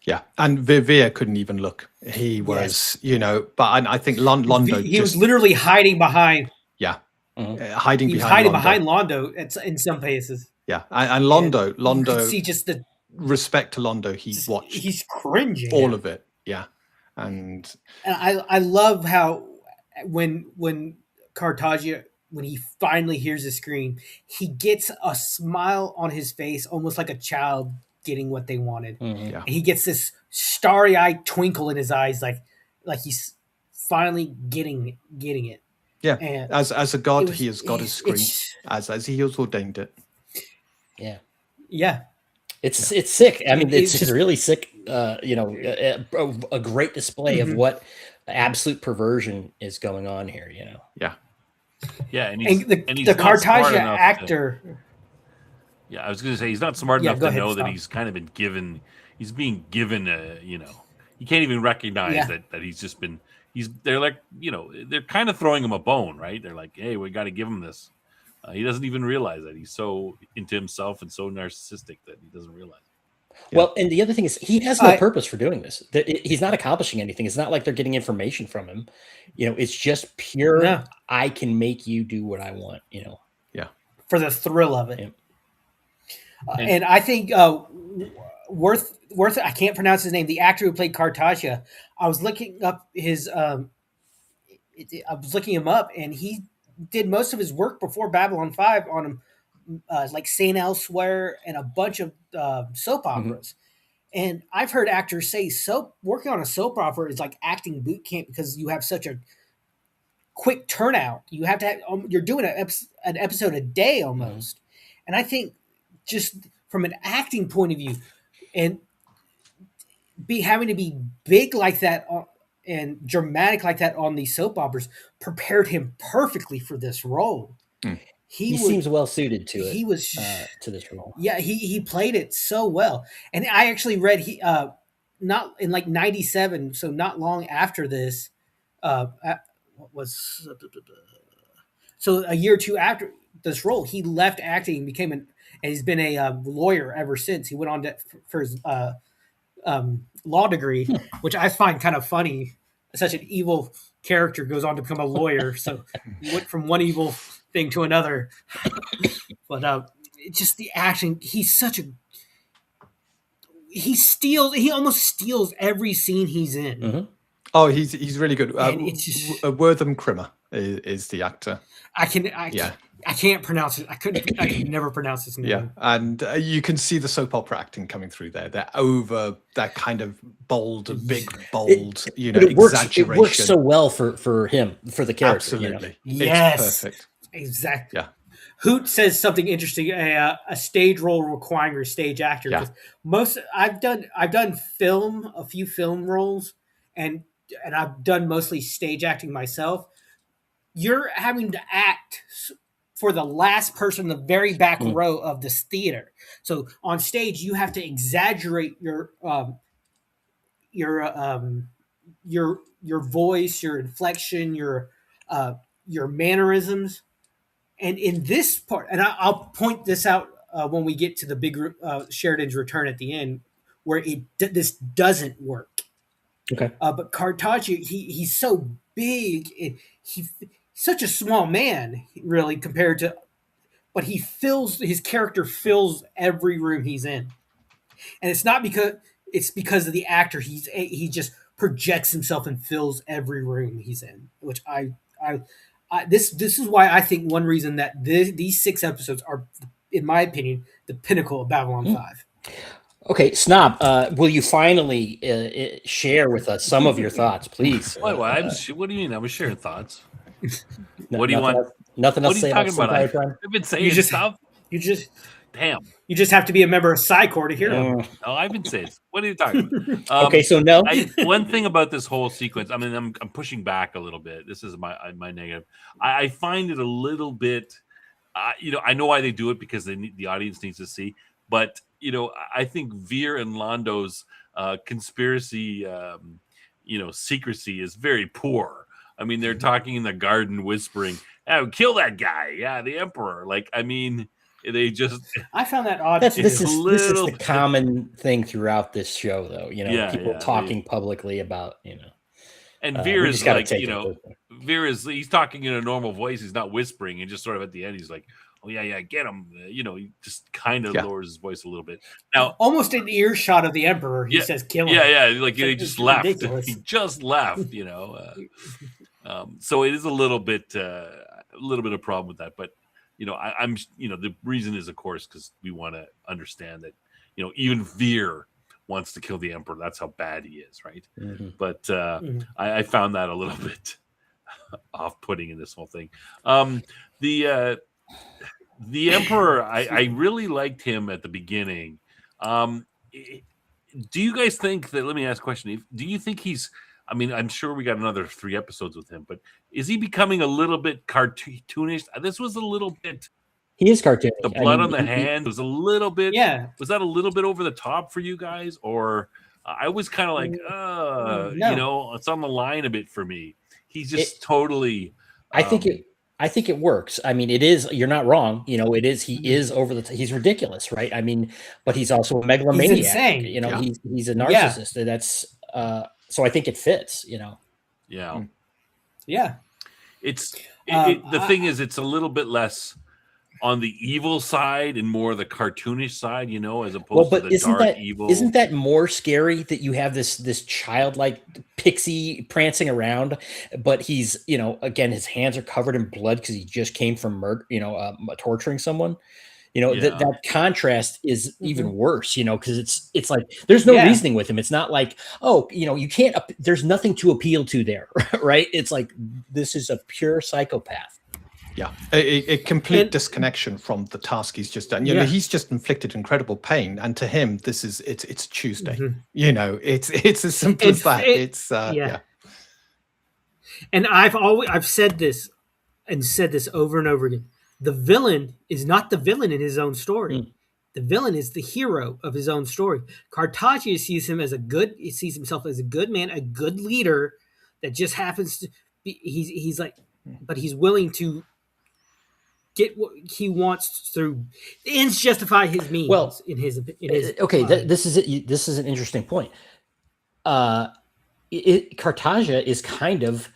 Yeah, and Veer couldn't even look. He was, but I think Londo. He was literally hiding behind. Yeah. Hiding behind Londo in some places. Yeah, and Londo, you can see just the respect to Londo. He's cringing all of it. Yeah, and I love how when Cartagia, when he finally hears the scream, he gets a smile on his face, almost like a child getting what they wanted. Yeah. And he gets this starry-eyed twinkle in his eyes, like he's finally getting it. Yeah, and as a god, he has got his screen, as he has ordained it. Yeah. It's sick. I mean, it's just really sick. A great display of what absolute perversion is going on here. Yeah. Yeah, and the Cartagia actor. I was going to say he's not smart enough to know that he's kind of been given. He's being given he can't even recognize that he's just been. They're like, they're kind of throwing him a bone, right? They're like, hey, we got to give him this. He doesn't even realize that he's so into himself and so narcissistic that he doesn't realize it. Well, and the other thing is he has no purpose for doing this. He's not accomplishing anything. It's not like they're getting information from him. It's just pure, I can make you do what I want, Yeah. For the thrill of it. Yeah. And I think Worth, I can't pronounce his name, the actor who played Cartagia, I was looking up I was looking him up, and he did most of his work before Babylon 5 on like Saint Elsewhere and a bunch of soap operas. And I've heard actors say working on a soap opera is like acting boot camp because you have such a quick turnout. You have to have, you're doing an episode a day almost. And I think just from an acting point of view, and having to be big like that and dramatic like that on these soap operas prepared him perfectly for this role. He seems well suited to it. He was to this role. Yeah, he played it so well. And I actually read not in like 97, so not long after this, what was so a year or two after this role, he left acting and became and he's been a lawyer ever since. He went on for his law degree, which I find kind of funny. Such an evil character goes on to become a lawyer, so he went from one evil thing to another. But just the acting, he almost steals every scene he's in. Mm-hmm. Oh, he's really good. It's just, Wortham Crimmer is the actor. I can't pronounce it. I could never pronounce his name. Yeah, and you can see the soap opera acting coming through there. They're over that kind of bold, exaggeration. It works so well for him, for the character. Absolutely. Yes. It's perfect. Exactly. Yeah. Hoot says something interesting. A stage role requiring a stage actor. Yeah. I've done a few film roles, and I've done mostly stage acting myself. You're having to act for the last person in the very back row of this theater. So on stage, you have to exaggerate your voice, your inflection, your mannerisms. And in this part, and I'll point this out when we get to the big Sheridan's return at the end, where this doesn't work. Okay. But Cartaccio, he's so big, and he's such a small man, really, compared to, but his character fills every room he's in, and it's because of the actor. He just projects himself and fills every room he's in, which this is why I think one reason that these 6 episodes are, in my opinion, the pinnacle of Babylon 5. Okay, Snob, will you finally share with us some of your thoughts, please? What do you mean? I was sharing thoughts. What do you nothing want? Nothing else What are you to say talking about about? I've been saying stuff. Damn. You just have to be a member of Psycor to hear them. No, I've been saying. What are you talking about? Okay, so no. One thing about this whole sequence, I mean, I'm pushing back a little bit. This is my negative. I find it a little bit. I know why they do it, because the audience needs to see. But I think Veer and Lando's conspiracy, secrecy is very poor. I mean, they're talking in the garden, whispering, "Oh, kill that guy! Yeah, the Emperor." Like, I mean. They just. I found that odd. This is the common thing throughout this show, though. People talking publicly about, And Veer is like, Veer he's talking in a normal voice. He's not whispering, and just sort of at the end, he's like, "Oh yeah, get him." He just kind of lowers his voice a little bit. Now, almost in earshot of the Emperor, he says, "Kill him." Yeah, like he just left. He just left. So it is a little bit of problem with that, but. I'm the reason is, of course, because we want to understand that, even Veer wants to kill the Emperor. That's how bad he is, right? Mm-hmm. But I found that a little bit off-putting in this whole thing. The Emperor, I really liked him at the beginning. Do you guys think that? Let me ask a question. Do you think he's? I mean, I'm sure we got another 3 episodes with him, but is he becoming a little bit cartoonish? This was a little bit. He is cartoonish. The blood on the hand was a little bit. Yeah. Was that a little bit over the top for you guys, or I was kind of like, no. It's on the line a bit for me. He's just totally. I think it works. I mean, it is. You're not wrong. It is. He is over the. He's ridiculous, right? I mean, but he's also a megalomaniac. He's insane. He's a narcissist. Yeah. That's. So I think it fits, Yeah. Yeah. The thing is, it's a little bit less on the evil side and more the cartoonish side, as opposed to the dark evil. Isn't that more scary that you have this childlike pixie prancing around, but he's, again, his hands are covered in blood because he just came from murder, torturing someone. That contrast is even worse, because it's like there's no reasoning with him. It's not like, you can't, there's nothing to appeal to there, right? It's like this is a pure psychopath. Yeah, a complete And- disconnection from the task he's just done. You know, Yeah. he's just inflicted incredible pain, and to him, it's Tuesday. Mhm. You know, it's as simple And as that. it- It's yeah. And I've said this over and over again. The villain is not the villain in his own story. Mm. The villain is the hero of his own story. Cartagio sees himself as a good man, a good leader that just happens to be, he's like, but he's willing to get what he wants through the ends justify his means. Well, in his okay, mind. this is it. This is an interesting point. Cartagia is kind of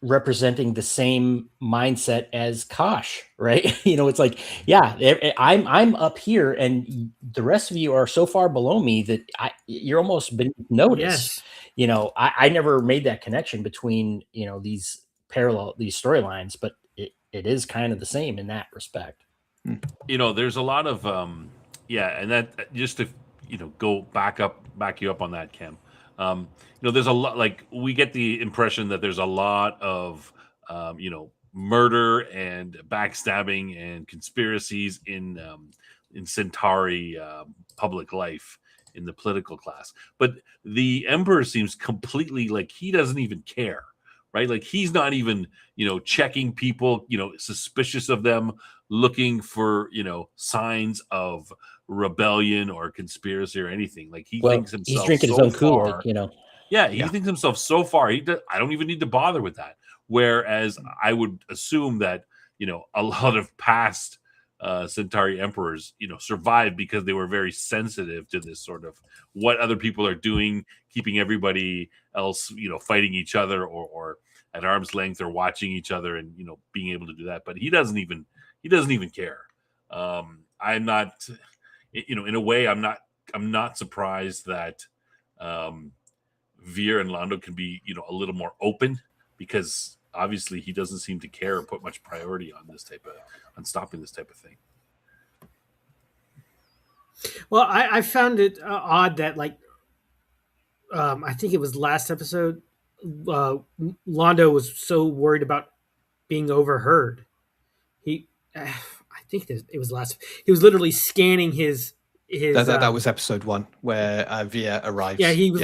representing the same mindset as Kosh, right? You know, it's like, yeah, I'm up here, and the rest of you are so far below me that you're almost been noticed. Yes. You know, I never made that connection between, you know, these storylines, but it is kind of the same in that respect. You know, there's a lot of and that just to back you up on that, Cam. You know, there's a lot, like, we get the impression that there's a lot of murder and backstabbing and conspiracies in Centauri public life, in the political class, but the Emperor seems completely like he doesn't even care, right? Like, he's not even checking people, suspicious of them, looking for signs of rebellion or conspiracy or anything. Like, he thinks himself he's drinking so his own Kool-Aid, far. you know. Yeah, he thinks himself so far. I don't even need to bother with that. Whereas I would assume that a lot of past Centauri emperors survived because they were very sensitive to this sort of what other people are doing, keeping everybody else fighting each other or at arm's length, or watching each other, and being able to do that. But he doesn't even care. I'm not, in a way, I'm not surprised that Veer and Lando can be, a little more open, because obviously he doesn't seem to care or put much priority on stopping this type of thing. Well, I found it odd that, like, I think it was last episode, Londo was so worried about being overheard. I think it was he was literally scanning his. That was episode 1 where Via arrives. Yeah, he was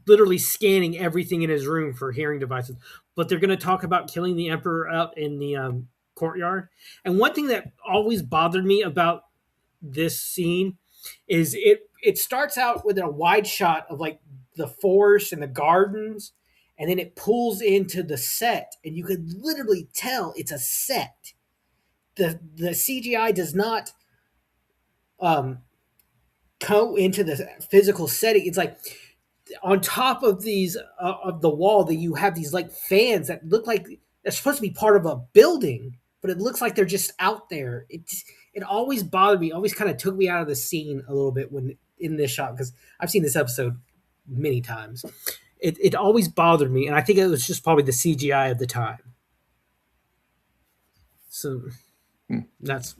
literally scanning everything in his room for hearing devices. But they're going to talk about killing the Emperor out in the courtyard. And one thing that always bothered me about this scene is it starts out with a wide shot of, like, the forest and the gardens, and then it pulls into the set, and you could literally tell it's a set. The CGI does not go into the physical setting. It's like on top of these of the wall that you have these, like, fans that look like they're supposed to be part of a building, but it looks like they're just out there. It always bothered me, always kind of took me out of the scene a little bit when in this shot, because I've seen this episode many times. It always bothered me, and I think it was just probably the CGI of the time. So that's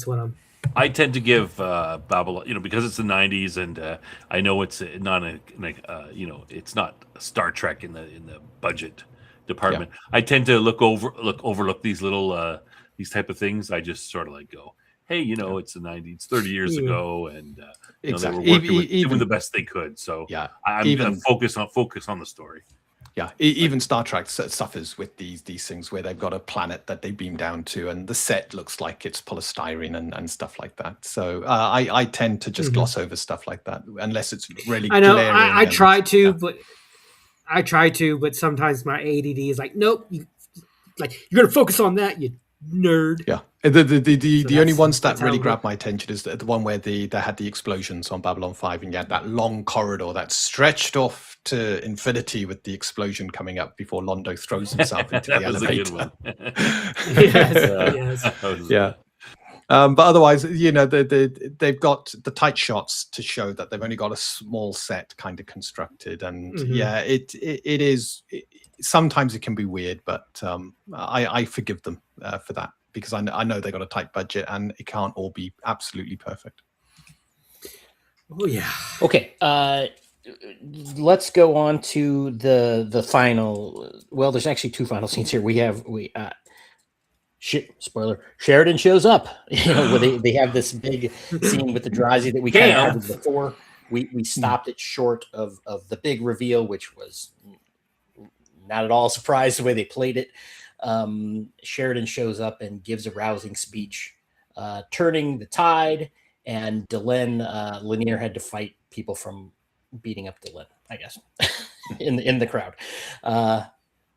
what I'm. I tend to give Bablyon, because it's the '90s, and I know it's not it's not Star Trek in the budget department. Yeah. I tend to overlook these little these type of things. I just sort of like go, hey, it's the '90s, it's 30 years ago, and exactly. they were working doing the best they could. So yeah, I'm going to focus on the story. Yeah, even Star Trek suffers with these things where they've got a planet that they beam down to, and the set looks like it's polystyrene and stuff like that. So I tend to just gloss over stuff like that unless it's really. I know I try to, but sometimes my ADD is like, nope, you're going to focus on that, you nerd. Yeah. The only ones that really grabbed my attention is the one where they had the explosions on Babylon 5, and you had that long corridor that stretched off to infinity with the explosion coming up before Londo throws himself into the elevator. Yes. Yeah. But otherwise, they've got the tight shots to show that they've only got a small set kind of constructed, and it is. Sometimes it can be weird, but I forgive them for that, because I know they got a tight budget and it can't all be absolutely perfect. Oh yeah. Okay. Let's go on to the final. Well, there's actually 2 final scenes here. We have Spoiler: Sheridan shows up. Where they have this big scene with the Drazi that we kind of covered before. We stopped it short of the big reveal, which was not at all surprised the way they played it. Sheridan shows up and gives a rousing speech, turning the tide, and Lanier had to fight people from beating up Delenn, I guess, in the crowd.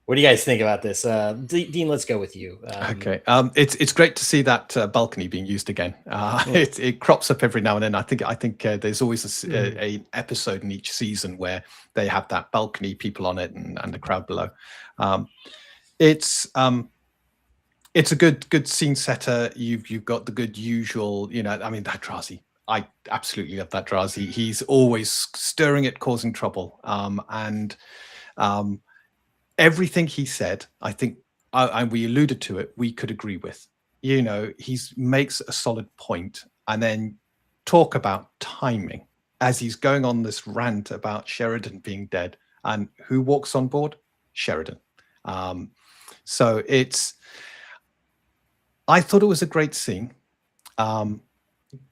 What do you guys think about this? Dean, let's go with you. Okay. It's great to see that balcony being used again. It crops up every now and then. I think there's always a episode in each season where they have that balcony, people on it, and the crowd below. It's a good scene setter. You've got the good usual, I mean, that Drazi. I absolutely love that Drazi. He's always stirring it, causing trouble. And everything he said, I think, and we alluded to it, we could agree with. He makes a solid point, and then talk about timing as he's going on this rant about Sheridan being dead, and who walks on board? Sheridan. So I thought it was a great scene,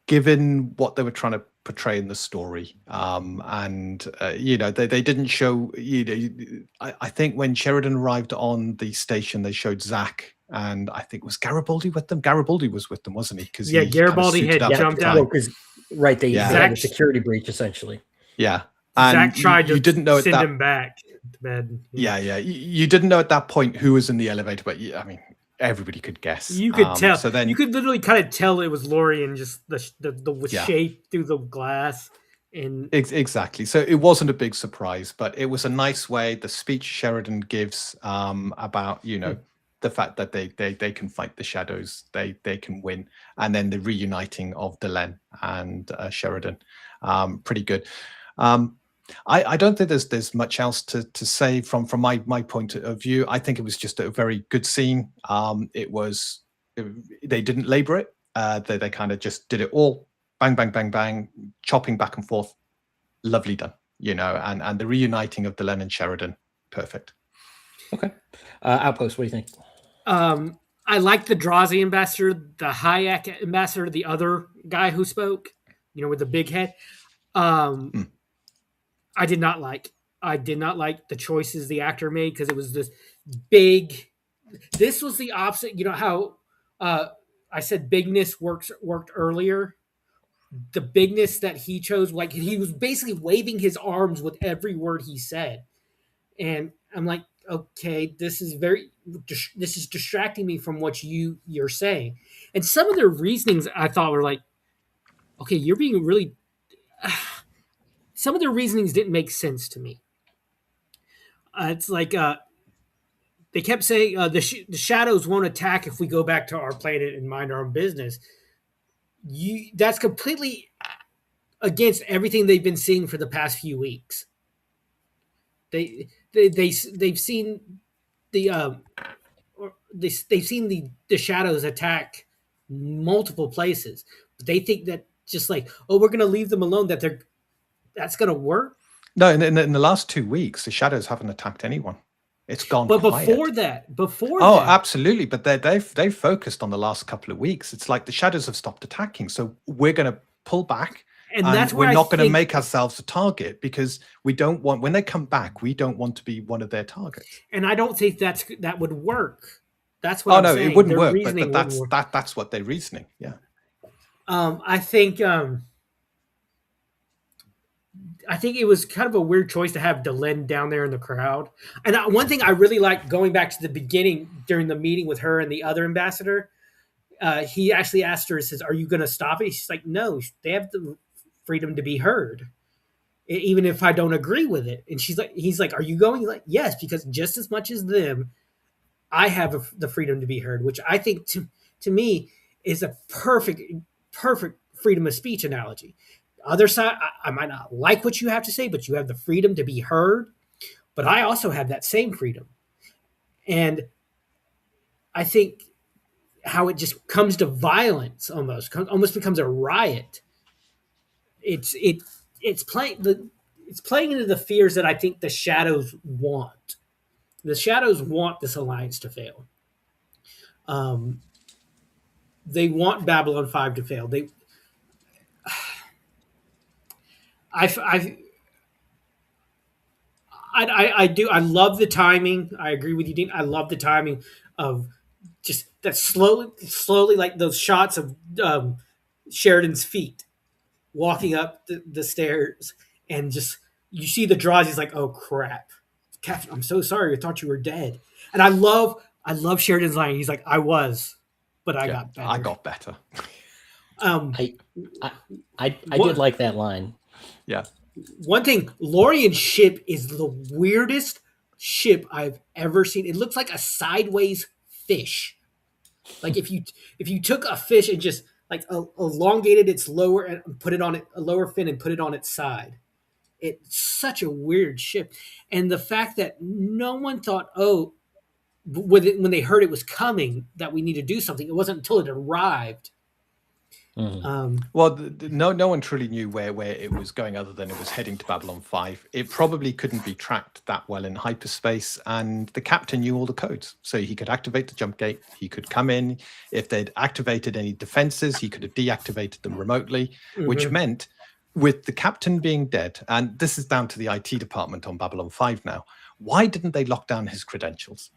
given what they were trying to portray in the story. They didn't show, I think when Sheridan arrived on the station, they showed Zach, and I think was Garibaldi with them. Garibaldi was with them, wasn't he? Because Garibaldi had jumped out. Right, they had a security breach essentially. Yeah, and Zach tried to didn't know send him back to bed. Yeah. You didn't know at that point who was in the elevator, but I mean, everybody could guess. You could tell. So then you could literally kind of tell it was Laurie, and just the shape through the glass. And exactly. So it wasn't a big surprise, but it was a nice way. The speech Sheridan gives about the fact that they can fight the shadows, they can win, and then the reuniting of Delenn and Sheridan, pretty good. I don't think there's much else to say from my point of view. I think it was just a very good scene. They didn't labor it. They kind of just did it all, bang, bang, bang, bang, chopping back and forth. Lovely done, and the reuniting of Delenn and Sheridan, perfect. Okay. Outpost, what do you think? I like the Drazi ambassador, the Hayek ambassador, the other guy who spoke, with the big head. I did not like the choices the actor made, because it was this big. This was the opposite. You know how I said bigness worked earlier. The bigness that he chose, like he was basically waving his arms with every word he said, and I'm like, okay, this is distracting me from what you're saying. And some of their reasonings I thought were like, okay, you're being really. Some of their reasonings didn't make sense to me. It's like they kept saying the shadows won't attack if we go back to our planet and mind our own business. That's completely against everything they've been seeing for the past few weeks. They've seen they've seen the shadows attack multiple places, but they think that just like, oh, we're going to leave them alone, that's going to work. No, in the last 2 weeks, the shadows haven't attacked anyone. It's gone. But quiet. before oh, that, absolutely. But they've focused on the last couple of weeks. It's like the shadows have stopped attacking, so we're going to pull back, and that's we're not going to make ourselves a target, because we don't want, when they come back, we don't want to be one of their targets. And I don't think that would work. That's what. I'm saying. It wouldn't work. But that's what they're reasoning. Yeah. I think it was kind of a weird choice to have Delenn down there in the crowd. And one thing I really liked, going back to the beginning during the meeting with her and the other ambassador, he actually asked her, he says, "Are you going to stop it?" She's like, "No, they have the freedom to be heard, even if I don't agree with it." And he's like, "Are you going?" He's like, "Yes, because just as much as them, I have the freedom to be heard," which I think to me is a perfect freedom of speech analogy. Other side, I might not like what you have to say, but you have the freedom to be heard. But I also have that same freedom. And I think how it just comes to violence, almost becomes a riot. It's playing into the fears that I think the shadows want. The shadows want this alliance to fail. They want Babylon 5 to fail. I do. I love the timing. I agree with you, Dean. I love the timing of just that slowly, like those shots of Sheridan's feet walking up the stairs, and just you see the draws. He's like, "Oh crap, Captain! I'm so sorry. I thought you were dead." And I love Sheridan's line. He's like, "I was, but I got better." I got better. I did like that line. Yeah. One thing, Lorian's ship is the weirdest ship I've ever seen. It looks like a sideways fish. Like if you took a fish and just like elongated its lower and put it on a lower fin and put it on its side. It's such a weird ship. And the fact that no one thought, when they heard it was coming, that we need to do something. It wasn't until it arrived. Well, no one truly knew where it was going, other than it was heading to Babylon 5. It probably couldn't be tracked that well in hyperspace, and the captain knew all the codes, so he could activate the jump gate. He could come in. If they'd activated any defenses, he could have deactivated them remotely, which meant, with the captain being dead, and this is down to the IT department on Babylon 5 now, why didn't they lock down his credentials?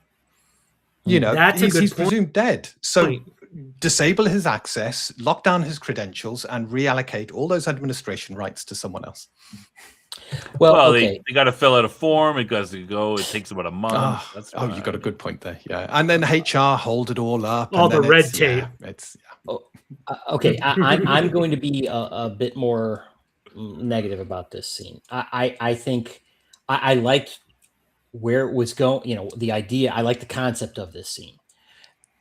You know, he's presumed dead. So disable his access, lock down his credentials, and reallocate all those administration rights to someone else. Well, okay. they got to fill out a form. It has to go. It takes about a month. You got a good point there. Yeah, and then HR hold it all up. All the red tape. Okay, I'm going to be a bit more negative about this scene. I think I liked where it was going. You know, the idea. I like the concept of this scene.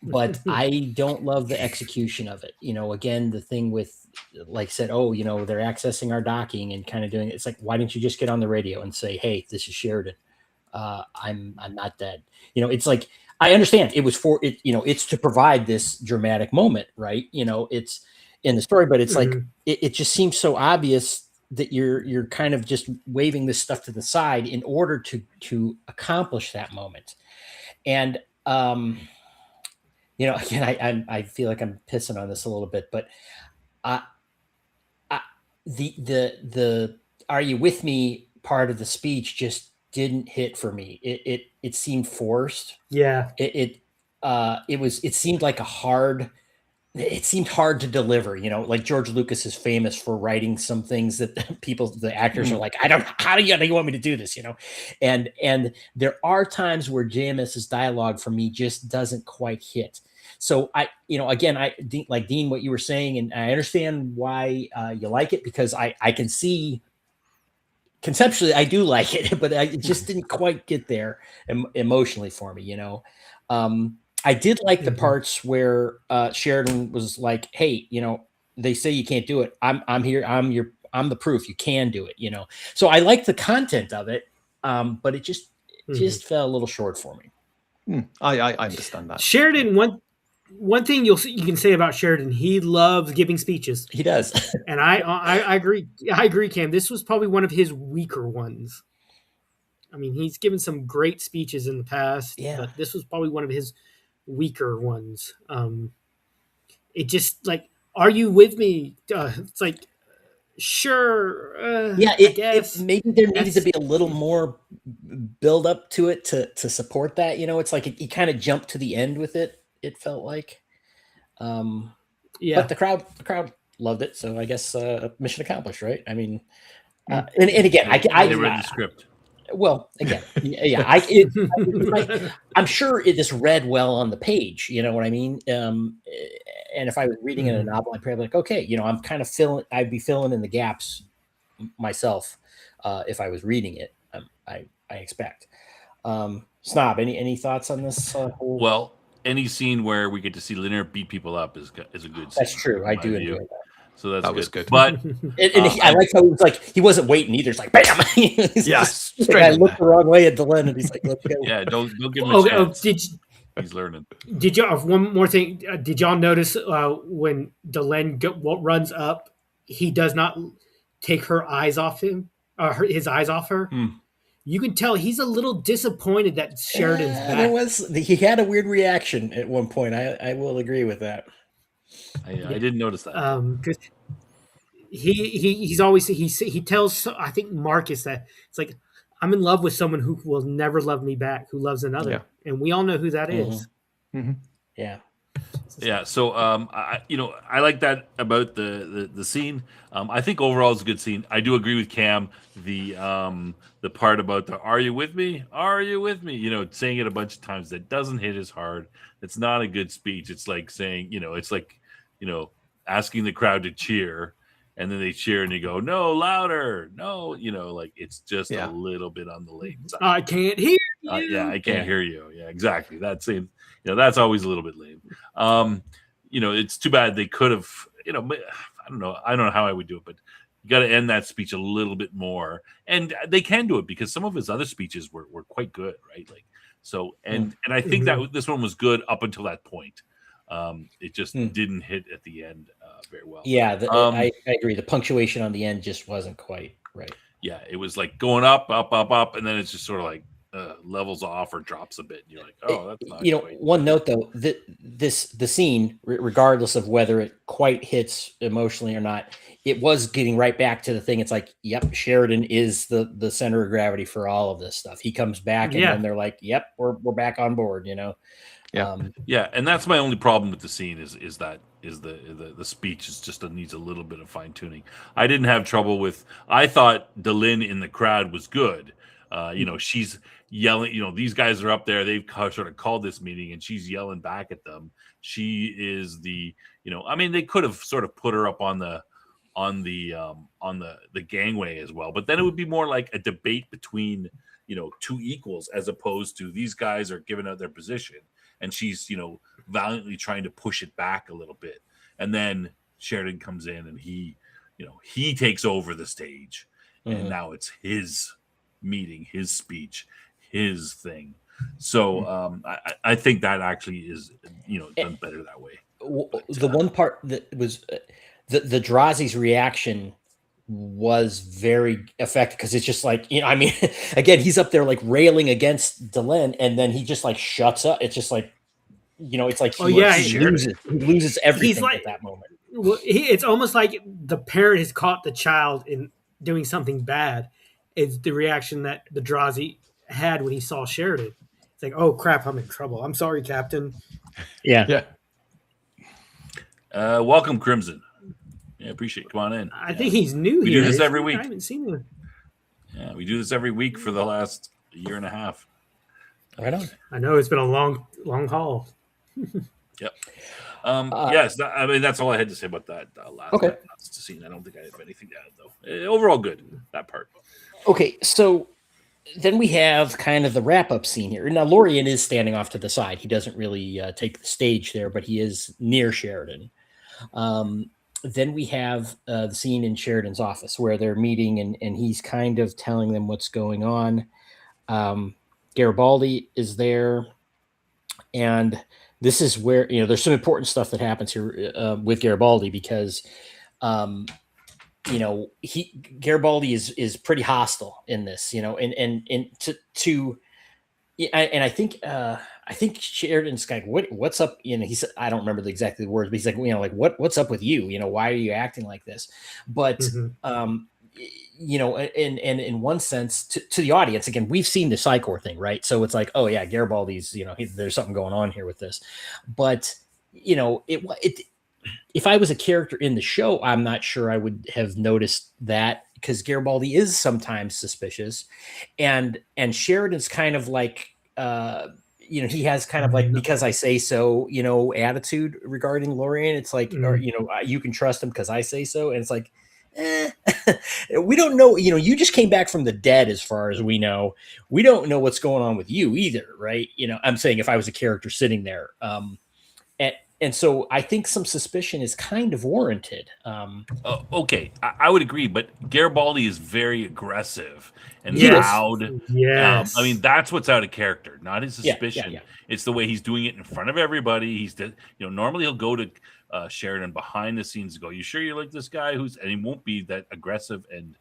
But I don't love the execution of it. You know, again, the thing with, like I said, they're accessing our docking and kind of doing it. It's like, why didn't you just get on the radio and say, "Hey, this is Sheridan. I'm not dead." You know, it's like, I understand it was for it. You know, it's to provide this dramatic moment, right? You know, it's in the story, but it's like it just seems so obvious that you're kind of just waving this stuff to the side in order to accomplish that moment. And you know, again, I feel like I'm pissing on this a little bit, but the "Are you with me?" part of the speech just didn't hit for me. It seemed forced. Yeah. It seemed like it seemed hard to deliver, you know, like George Lucas is famous for writing some things that the actors are like, how do you want me to do this? You know? And there are times where JMS's dialogue for me just doesn't quite hit. So again, like Dean, what you were saying, and I understand why you like it, because I can see conceptually, I do like it, but it just didn't quite get there emotionally for me, you know? I did like the parts where Sheridan was like, "Hey, you know, they say you can't do it. I'm here. I'm the proof. You can do it." You know, so I like the content of it, but it just fell a little short for me. I understand that. Sheridan, one thing you can say about Sheridan, he loves giving speeches. He does, and I agree. I agree, Cam. This was probably one of his weaker ones. I mean, he's given some great speeches in the past, but this was probably one of his weaker ones. It just like, "Are you with me?" It's like, sure. I guess maybe there needed to be a little more build up to it to support that. You know, it's like he kind of jumped to the end with it. It felt like, but the crowd loved it, so I guess mission accomplished, right? I mean, and again, they read the script. Well, again, I'm sure this read well on the page. You know what I mean? And if I was reading in a novel, I'd probably be like, okay, you know, I'd be filling in the gaps myself if I was reading it. I expect. Snob, any thoughts on this? Well, any scene where we get to see Linear beat people up is a good scene. That's true. I do enjoy that. So that was good. But I like how he was like, he wasn't waiting either. It's like, bam! Yes. I looked the wrong way at Delenn, and he's like, let's go. Yeah, don't give him a chance. He's learning. Did y'all, one more thing, did y'all notice when Delenn runs up, he does not take her eyes off him, his eyes off her? You can tell he's a little disappointed that Sheridan's back. He had a weird reaction at one point. I will agree with that. I didn't notice that. Because he's always he tells, I think, Marcus that it's like, I'm in love with someone who will never love me back, who loves another, Yeah. and we all know who that is. Mm-hmm. Yeah. Yeah, so I like that about the scene. I think overall it's a good scene. I do agree with Cam. The part about the "Are you with me? Are you with me?" Saying it a bunch of times that doesn't hit as hard. It's not a good speech. It's like saying, it's like, asking the crowd to cheer, and then they cheer and you go, "No, louder, no," like it's just a little bit on the late side. I can't hear you. Yeah, I can't hear you. Yeah, exactly. That scene. That's always a little bit lame. It's too bad they could have, I don't know how I would do it, but you got to end that speech a little bit more. And they can do it because some of his other speeches were quite good, right? Like, so, and I think that this one was good up until that point. It just didn't hit at the end very well. Yeah, I agree. The punctuation on the end just wasn't quite right. Yeah, it was like going up, up, up, up, and then it's just sort of like levels off or drops a bit. And you're like, oh, that's not quite. One note though, the scene, regardless of whether it quite hits emotionally or not, it was getting right back to the thing. It's like, yep, Sheridan is the center of gravity for all of this stuff. He comes back, and then they're like, yep, we're back on board. Yeah, and that's my only problem with the scene is the speech is just needs a little bit of fine tuning. I didn't have trouble with. I thought Delynn in the crowd was good. She's yelling. These guys are up there. They've sort of called this meeting, and she's yelling back at them. She is the. They could have sort of put her up on the gangway as well, but then it would be more like a debate between two equals as opposed to these guys are giving out their position. And she's, valiantly trying to push it back a little bit. And then Sheridan comes in and he takes over the stage. And now it's his meeting, his speech, his thing. So I think that actually is, done better that way. The one part that was the Drazi's reaction was very effective because it's just like, again, he's up there like railing against Delynn, and then he just like shuts up. It's just like, it's like he loses everything at that moment. Well, it's almost like the parent has caught the child in doing something bad. Is the reaction that the Drazi had when he saw Sheridan. It's like, oh crap, I'm in trouble. I'm sorry, Captain. Yeah. Welcome, Crimson. Yeah, appreciate it. Come on in. I think he's new we here. We do this every week. I haven't seen him. Yeah, we do this every week for the last year and a half. Right on. I know it's been a long haul. Yep. Yes, that's all I had to say about that last scene. I don't think I have anything to add, though. Overall, good, that part. Okay, so then we have kind of the wrap-up scene here. Now, Lorien is standing off to the side. He doesn't really take the stage there, but he is near Sheridan. Then we have the scene in Sheridan's office where they're meeting, and he's kind of telling them what's going on. Garibaldi is there, and this is where there's some important stuff that happens here with Garibaldi because Garibaldi is pretty hostile in this, and I think Sheridan's like, what's up? He said, I don't remember the exactly the words, but he's like, what's up with you? Why are you acting like this? But, and in one sense to the audience, again, we've seen the Psychor thing, right? So it's like, oh yeah, Garibaldi's, there's something going on here with this. But, if I was a character in the show, I'm not sure I would have noticed that because Garibaldi is sometimes suspicious and Sheridan's kind of like, he has kind of like, because I say so, attitude regarding Lorien. It's like, or, you can trust him because I say so. And it's like, we don't know, you just came back from the dead as far as we know. We don't know what's going on with you either, right? I'm saying if I was a character sitting there, and so I think some suspicion is kind of warranted. Okay, I would agree, but Garibaldi is very aggressive and loud. Yes. That's what's out of character, not his suspicion. Yeah. It's the way he's doing it in front of everybody. He's, normally he'll go to Sheridan behind the scenes and go, "You sure you like this guy?" And he won't be that aggressive and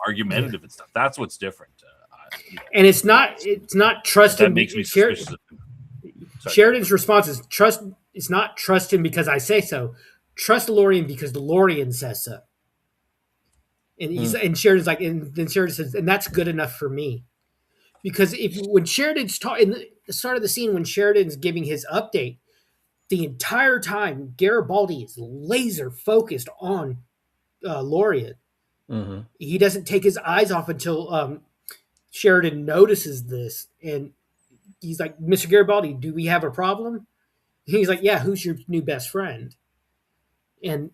argumentative and stuff. That's what's different. And it's not trust That him. makes me suspicious of him. Sorry. Sheridan's response is trust. It's not trust him because I say so. Trust Lorian because Lorian says so. And and Sheridan's like, and then Sheridan says, and that's good enough for me. Because when Sheridan's in the start of the scene, when Sheridan's giving his update, the entire time Garibaldi is laser focused on Lorian. Mm-hmm. He doesn't take his eyes off until Sheridan notices this, and he's like, "Mr. Garibaldi, do we have a problem?" And he's like, "Yeah, who's your new best friend?" And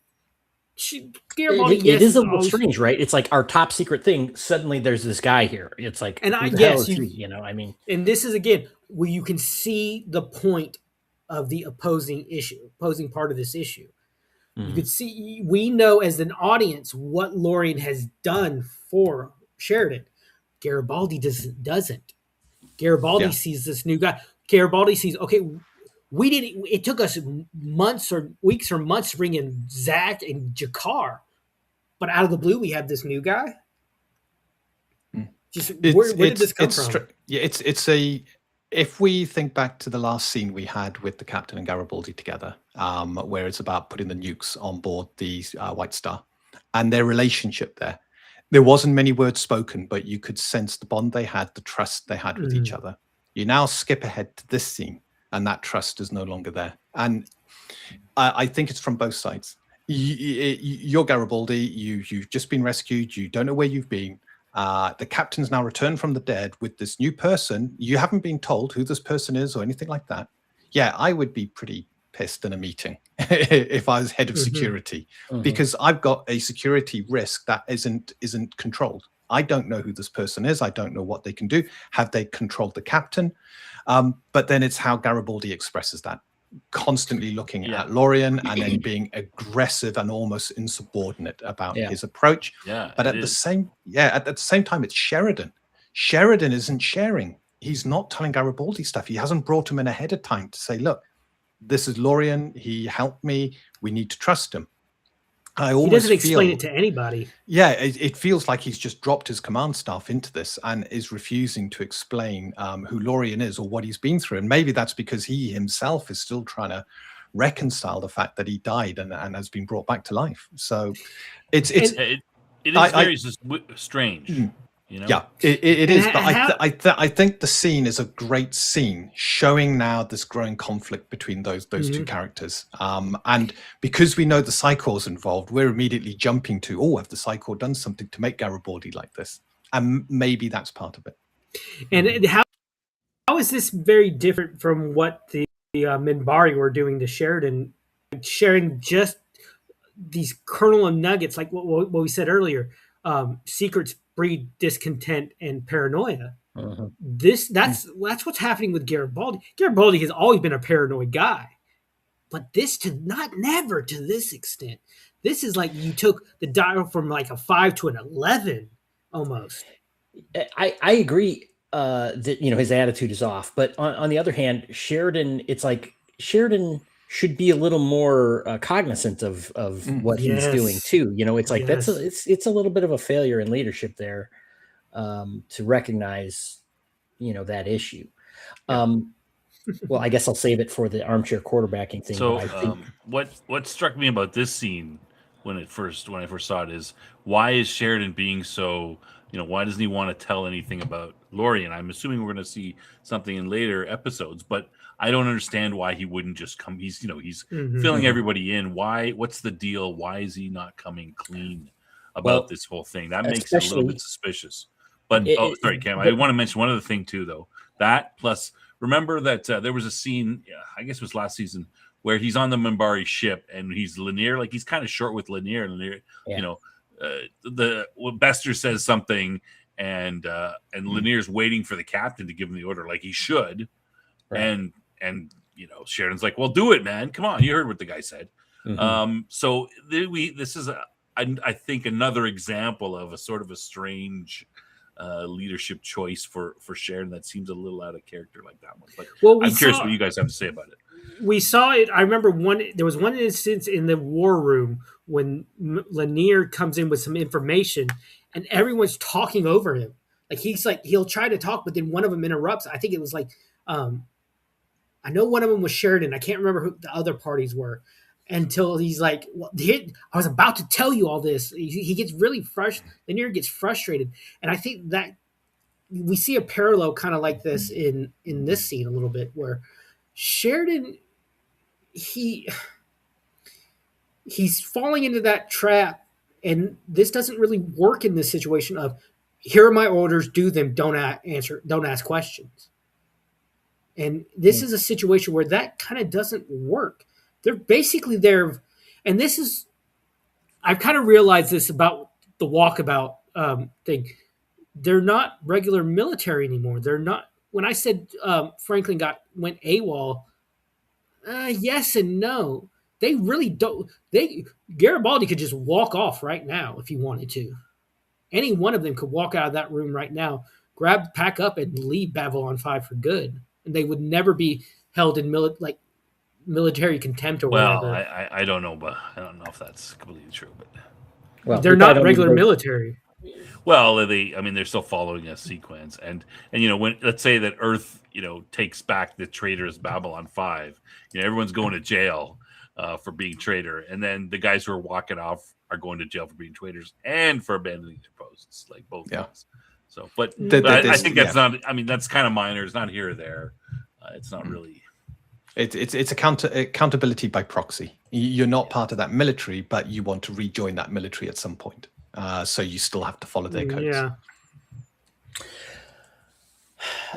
Garibaldi, it is a little strange, right? It's like our top secret thing. Suddenly, there's this guy here. It's like, and I mean, and this is again where you can see the point of the opposing part of this issue. Mm-hmm. You could see, we know as an audience what Lorian has done for Sheridan. Garibaldi doesn't. Garibaldi sees this new guy. Garibaldi sees, okay, it took us months or weeks or months to bring in Zach and Jakar, but out of the blue, we have this new guy. Where did this come from? If we think back to the last scene we had with the Captain and Garibaldi together, where it's about putting the nukes on board the White Star and their relationship there wasn't many words spoken, but you could sense the bond they had, the trust they had with each other. You now skip ahead to this scene, and that trust is no longer there. And I think it's from both sides. You're Garibaldi, you've just been rescued, you don't know where you've been. The captain's now returned from the dead with this new person. You haven't been told who this person is or anything like that. Yeah, I would be pretty pissed in a meeting if I was head of security, because I've got a security risk that isn't controlled. I don't know who this person is. I don't know what they can do. Have they controlled the captain? But then it's how Garibaldi expresses that, constantly looking at Lorian and then being aggressive and almost insubordinate about his approach. But at the same time, it's Sheridan. Sheridan isn't sharing. He's not telling Garibaldi stuff. He hasn't brought him in ahead of time to say, look, this is Lorian. He helped me. We need to trust him. He doesn't explain it to anybody. Yeah, it feels like he's just dropped his command staff into this and is refusing to explain who Lorian is or what he's been through. And maybe that's because he himself is still trying to reconcile the fact that he died and has been brought back to life. So it is very strange. You know? Yeah, it is. But I think the scene is a great scene, showing now this growing conflict between those two characters. And because we know the Psychor's involved, we're immediately jumping to, have the Psychor done something to make Garibaldi like this? And maybe that's part of it. And how is this very different from what the Minbari were doing to Sheridan, sharing just these kernel of nuggets, like what we said earlier, secrets breed discontent and paranoia. That's what's happening with Garibaldi. Garibaldi has always been a paranoid guy, but never to this extent. This is like you took the dial from like a 5 to an 11 almost. I agree that his attitude is off, but on the other hand, Sheridan, it's like Sheridan should be a little more cognizant of what he's doing too. It's like it's a little bit of a failure in leadership there to recognize, that issue. Well, I guess I'll save it for the armchair quarterbacking thing. So what struck me about this scene when I first saw it is, why is Sheridan being so, why doesn't he want to tell anything about Lorian? I'm assuming we're going to see something in later episodes, but I don't understand why he wouldn't just come. He's filling everybody in. Why? What's the deal? Why is he not coming clean about this whole thing? That makes it a little bit suspicious. But sorry, Cam. I want to mention one other thing too, though. That plus, remember that there was a scene, I guess it was last season, where he's on the Minbari ship and he's Lanier, like he's kind of short with Lanier. Lanier, Bester says something, and Lanier's waiting for the captain to give him the order, like he should, right. And Sheridan's like, well, do it, man. Come on. You heard what the guy said. So this is, I think, another example of a sort of a strange leadership choice for Sheridan that seems a little out of character like that one. But I'm curious what you guys have to say about it. We saw it. I remember there was one instance in the war room when Lanier comes in with some information and everyone's talking over him. Like he'll try to talk, but then one of them interrupts. I think it was like I know one of them was Sheridan. I can't remember who the other parties were until he's like, well, I was about to tell you all this. He gets really frustrated. Lanier gets frustrated. And I think that we see a parallel kind of like this in this scene a little bit where Sheridan, he's falling into that trap. And this doesn't really work in this situation of, here are my orders, do them, don't ask questions. And this is a situation where that kind of doesn't work. They're basically there. And this is, I've kind of realized this about the walkabout thing. They're not regular military anymore. They're not, when I said Franklin went AWOL, yes and no. They really don't. Garibaldi could just walk off right now if he wanted to. Any one of them could walk out of that room right now, pack up, and leave Babylon 5 for good. And they would never be held in military contempt or whatever. I don't know, but I don't know if that's completely true. But they're not regular military. Well, they're still following a sequence, and when, let's say that Earth, takes back the traitors Babylon 5, everyone's going to jail for being traitor, and then the guys who are walking off are going to jail for being traitors and for abandoning their posts, like both things. So, but I think that's not. I mean, that's kind of minor. It's not here or there. It's not really. It's accountability by proxy. You're not part of that military, but you want to rejoin that military at some point. So you still have to follow their codes. Yeah.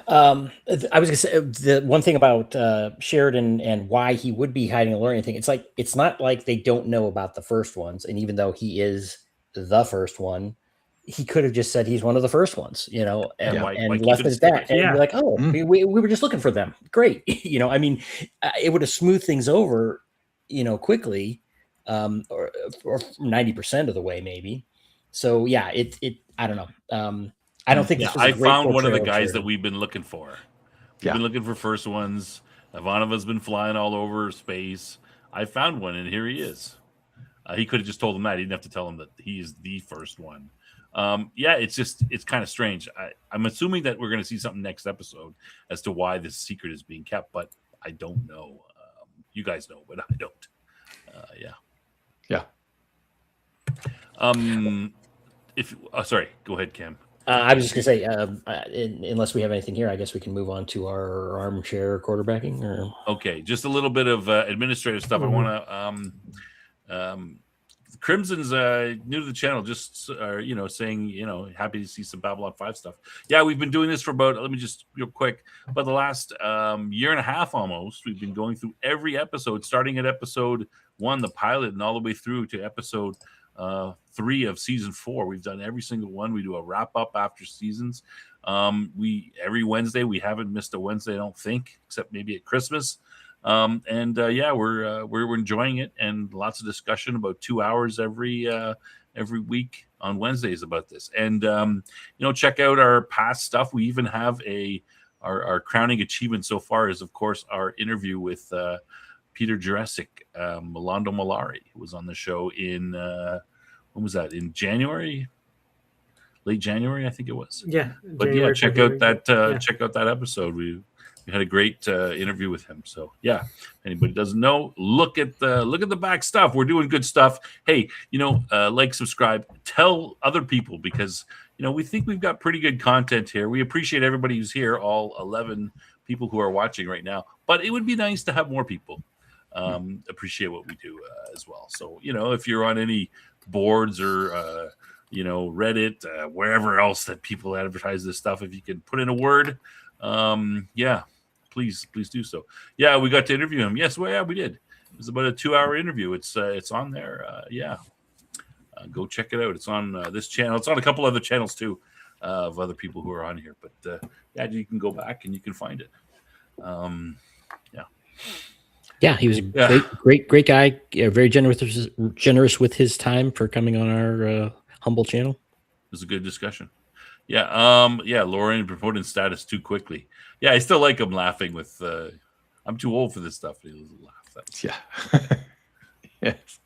I was gonna say the one thing about Sheridan and why he would be hiding or anything. It's not like they don't know about the first ones, and even though he is the first one, he could have just said he's one of the first ones, and left it at that. And be like, oh, we were just looking for them. Great, it would have smoothed things over, quickly, or 90% of the way, maybe. So yeah, I don't know. I don't think this was I found one of the guys that we've been looking for. We've been looking for first ones. Ivanova's been flying all over space. I found one, and here he is. He could have just told him that. He didn't have to tell him that he is the first one. It's kind of strange. I'm assuming that we're going to see something next episode as to why this secret is being kept, but I don't know. You guys know, but I don't. Sorry, go ahead, Cam. I was just going to say, unless we have anything here, I guess we can move on to our armchair quarterbacking. Okay, just a little bit of administrative stuff. I want to. Crimson's new to the channel, just saying, happy to see some Babylon 5 stuff. Yeah, we've been doing this for let me just real quick, but the last year and a half almost, we've been going through every episode, starting at episode 1, the pilot, and all the way through to episode 3 of season 4. We've done every single one. We do a wrap up after seasons. Every Wednesday, we haven't missed a Wednesday, I don't think, except maybe at Christmas. We're enjoying it, and lots of discussion, about 2 hours every week on Wednesdays about this. And check out our past stuff. We even have our crowning achievement so far is, of course, our interview with Peter Jurassic, Milando Malari, who was on the show in when was that? In January, late January, I think it was. Yeah, but January, check out that episode. We had a great interview with him. So yeah, anybody doesn't know, look at the back stuff. We're doing good stuff. Hey, like, subscribe, tell other people, because we think we've got pretty good content here. We appreciate everybody who's here, all 11 people who are watching right now. But it would be nice to have more people appreciate what we do as well. So if you're on any boards or Reddit, wherever else that people advertise this stuff, if you can put in a word, please do so. Yeah, we got to interview him. Yes, we did. It was about a 2-hour interview. It's on there. Go check it out. It's on this channel. It's on a couple other channels too, of other people who are on here. But you can go back and you can find it. Yeah, he was a great guy. Very generous with his time for coming on our humble channel. It was a good discussion. Lauren promoting status too quickly. Yeah, I still like him laughing with. I'm too old for this stuff. He laugh. Yes.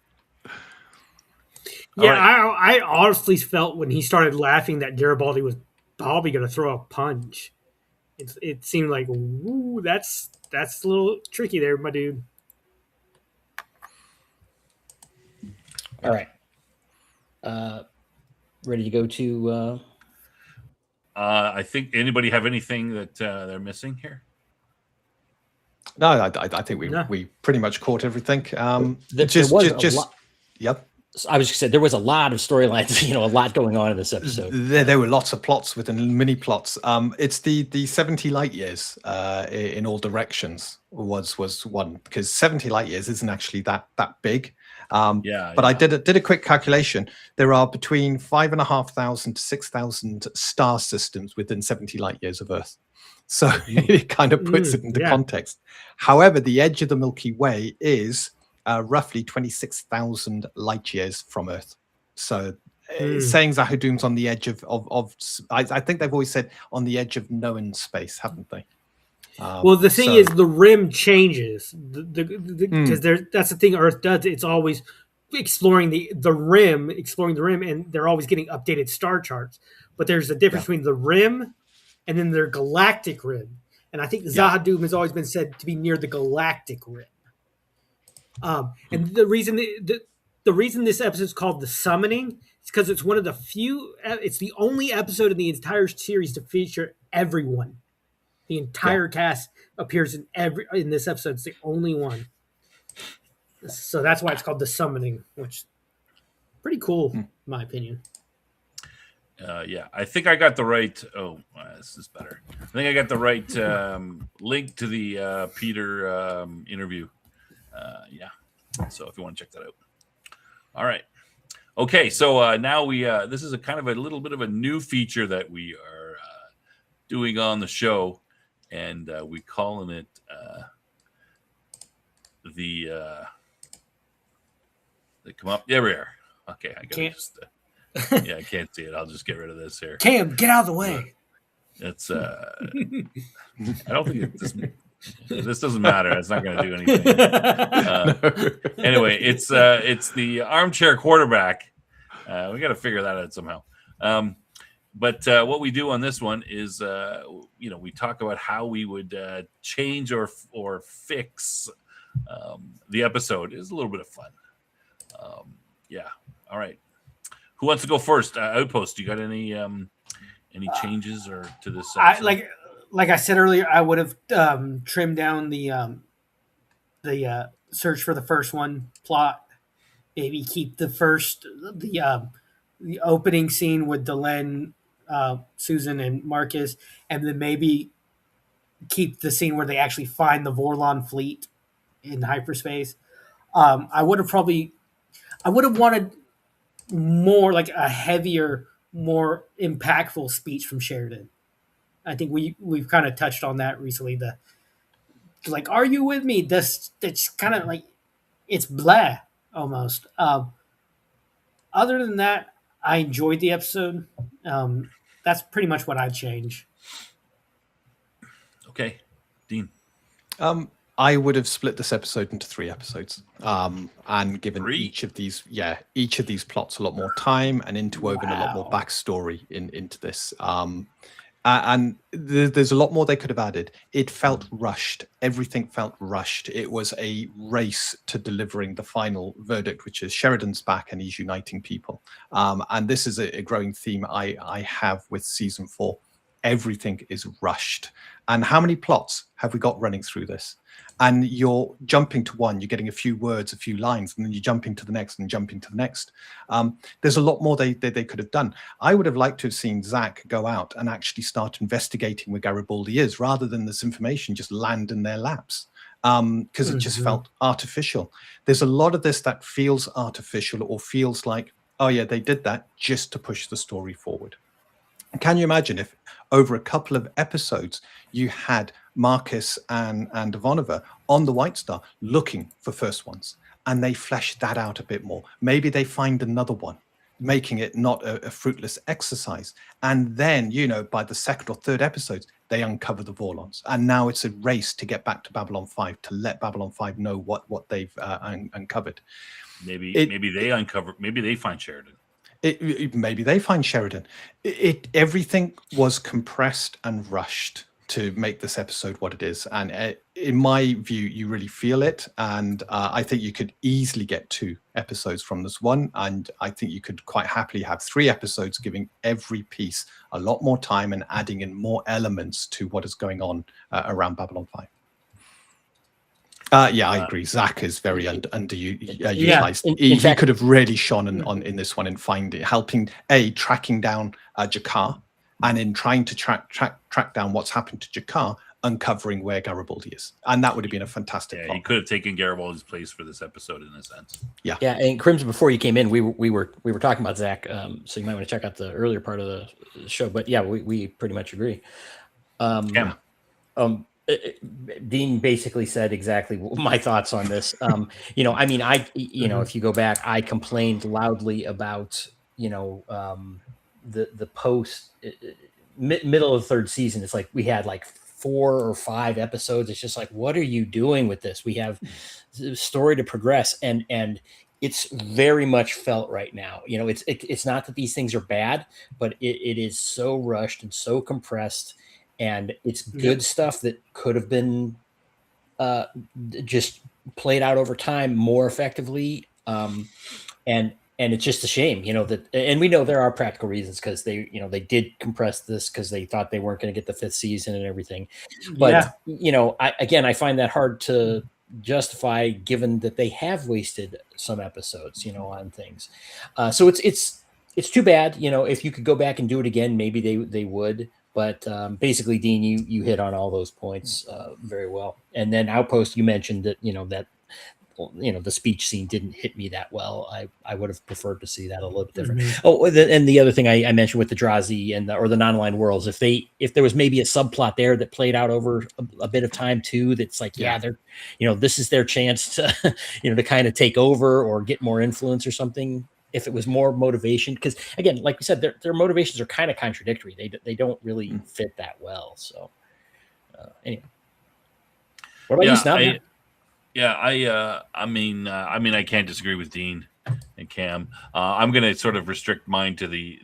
Yeah, right. I honestly felt when he started laughing that Garibaldi was Bobby going to throw a punch? It seemed like, ooh, that's a little tricky there, my dude. All right. Ready to go to I think anybody have anything that they're missing here? No, I think we pretty much caught everything. Yep. I was just saying there was a lot of storylines, a lot going on in this episode. There were lots of plots within mini plots. It's the 70 light years in all directions was one, because 70 light years isn't actually that big. But I did a quick calculation. There are between 5,500 to 6,000 star systems within 70 light years of Earth. So it kind of puts it into context. However, the edge of the Milky Way is roughly 26,000 light years from Earth. So saying Zahadoom's on the edge of I think they've always said on the edge of known space, haven't they? Well, the thing is, the rim changes because that's the thing Earth does. It's always exploring the rim, and they're always getting updated star charts. But there's a difference between the rim and then their galactic rim. And I think Zahadoom has always been said to be near the galactic rim. And the reason this episode is called The Summoning is because it's one of the few. It's the only episode in the entire series to feature everyone. The entire cast appears in this episode. It's the only one. So that's why it's called The Summoning, which is pretty cool, in my opinion. I think I got the right. Oh, this is better. I think I got the right link to the Peter interview. So if you want to check that out. All right. Okay. So now this is a kind of a little bit of a new feature that we are doing on the show, and we calling it the they come up. There we are. Okay. I gotta just. I can't see it. I'll just get rid of this here. Cam, get out of the way. It's I don't think this doesn't matter. It's not going to do anything. Anyway, it's the armchair quarterback. We got to figure that out somehow. But what we do on this one is, we talk about how we would change or fix the episode. It's a little bit of fun. All right. Who wants to go first? Outpost, you got any changes or to this? Like I said earlier, I would have trimmed down the search for the first one plot. Maybe keep the opening scene with Delenn, Susan, and Marcus, and then maybe keep the scene where they actually find the Vorlon fleet in hyperspace. I would have wanted more like a heavier, more impactful speech from Sheridan. I think we've kind of touched on that recently. Are you with me? That's kind of like, it's blah almost. Other than that, I enjoyed the episode. That's pretty much what I'd change. Okay, Dean. I would have split this episode into 3 episodes, and given each of these plots a lot more time and interwoven a lot more backstory into this. And there's a lot more they could have added. It felt rushed. Everything felt rushed. It was a race to delivering the final verdict, which is Sheridan's back and he's uniting people. And this is a growing theme I have with season 4. Everything is rushed. And how many plots have we got running through this? And you're jumping to one, you're getting a few words, a few lines, and then you're jumping to the next and jumping to the next. There's a lot more they could have done. I would have liked to have seen Zach go out and actually start investigating where Garibaldi is, rather than this information just land in their laps, because it just felt artificial. There's a lot of this that feels artificial, or feels like, oh yeah, they did that just to push the story forward. Can you imagine if over a couple of episodes you had Marcus and Ivanova on the White Star looking for first ones, and they flesh that out a bit more? Maybe they find another one, making it not a fruitless exercise. And then, by the second or third episodes, they uncover the Vorlons. And now it's a race to get back to Babylon 5, to let Babylon 5 know what they've uncovered. Maybe they find Sheridan. Maybe they find Sheridan. Everything was compressed and rushed to make this episode what it is, and in my view, you really feel it. And I think you could easily get 2 episodes from this one, and I think you could quite happily have 3 episodes, giving every piece a lot more time and adding in more elements to what is going on around Babylon 5. Yeah, I agree. Zach is very underutilized. He fact, could have really shone in this one and helping tracking down Jakar, and in trying to track down what's happened to Jakar, uncovering where Garibaldi is, and that would have been a fantastic. Yeah, he could have taken Garibaldi's place for this episode in a sense. Yeah. And Crimson, before you came in, we were talking about Zach, so you might want to check out the earlier part of the show. But yeah, we pretty much agree. Dean basically said exactly my thoughts on this. If you go back, I complained loudly about, the post middle of the 3rd season. It's like we had like 4 or 5 episodes. It's just like, what are you doing with this? We have the story to progress, and it's very much felt right now. It's not that these things are bad, but it is so rushed and so compressed. And it's good stuff that could have been just played out over time more effectively. And it's just a shame, and we know there are practical reasons, because they did compress this because they thought they weren't going to get the 5th season and everything. But, I find that hard to justify, given that they have wasted some episodes, on things. So it's too bad, if you could go back and do it again, maybe they would. But basically, Dean, you hit on all those points very well. And then Outpost, you mentioned that the speech scene didn't hit me that well. I would have preferred to see that a little bit different. Mm-hmm. Oh, and the other thing I mentioned with the Drazi and or the non-aligned worlds, if there was maybe a subplot there that played out over a bit of time too, that's like, they're, this is their chance to, to kind of take over or get more influence or something. If it was more motivation, because again, like we said, their motivations are kind of contradictory. They don't really fit that well. So anyway, what about you, Snob? I can't disagree with Dean and Cam. I'm going to sort of restrict mine to the.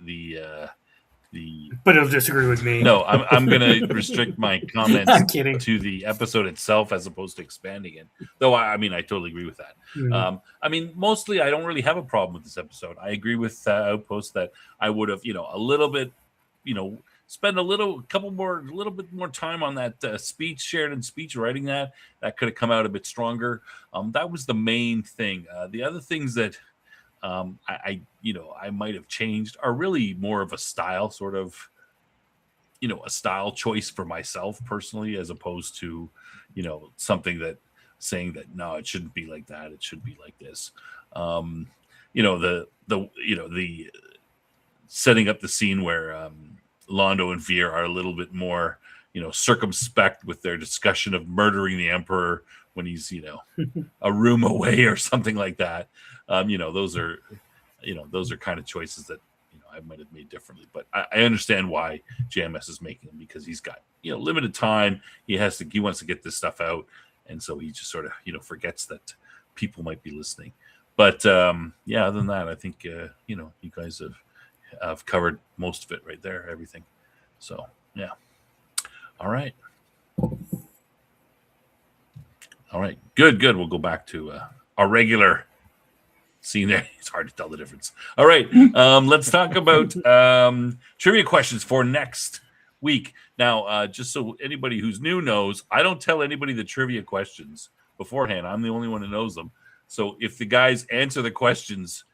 But he'll disagree with me. No, I'm going to restrict my comments to the episode itself as opposed to expanding it. Though I totally agree with that. Mm-hmm. Mostly I don't really have a problem with this episode. I agree with Outpost that I would have, a little bit, spend a little bit more time on that speech, Sheridan speech, writing that could have come out a bit stronger. That was the main thing. The other things that I might have changed are really more of a style sort of, a style choice for myself personally, as opposed to, something that saying that, no, it shouldn't be like that. It should be like this. The setting up the scene where Londo and Veer are a little bit more, circumspect with their discussion of murdering the Emperor when he's, a room away or something like that. Those are kind of choices that, I might have made differently, but I understand why JMS is making them, because he's got, limited time. He wants to get this stuff out. And so he just sort of, forgets that people might be listening. But other than that, I think, you guys have covered most of it right there, everything. So, yeah. All right. Good. We'll go back to our regular scene there. It's hard to tell the difference. All right. Let's talk about trivia questions for next week. Now, just so anybody who's new knows, I don't tell anybody the trivia questions beforehand. I'm the only one who knows them. So if the guys answer the questions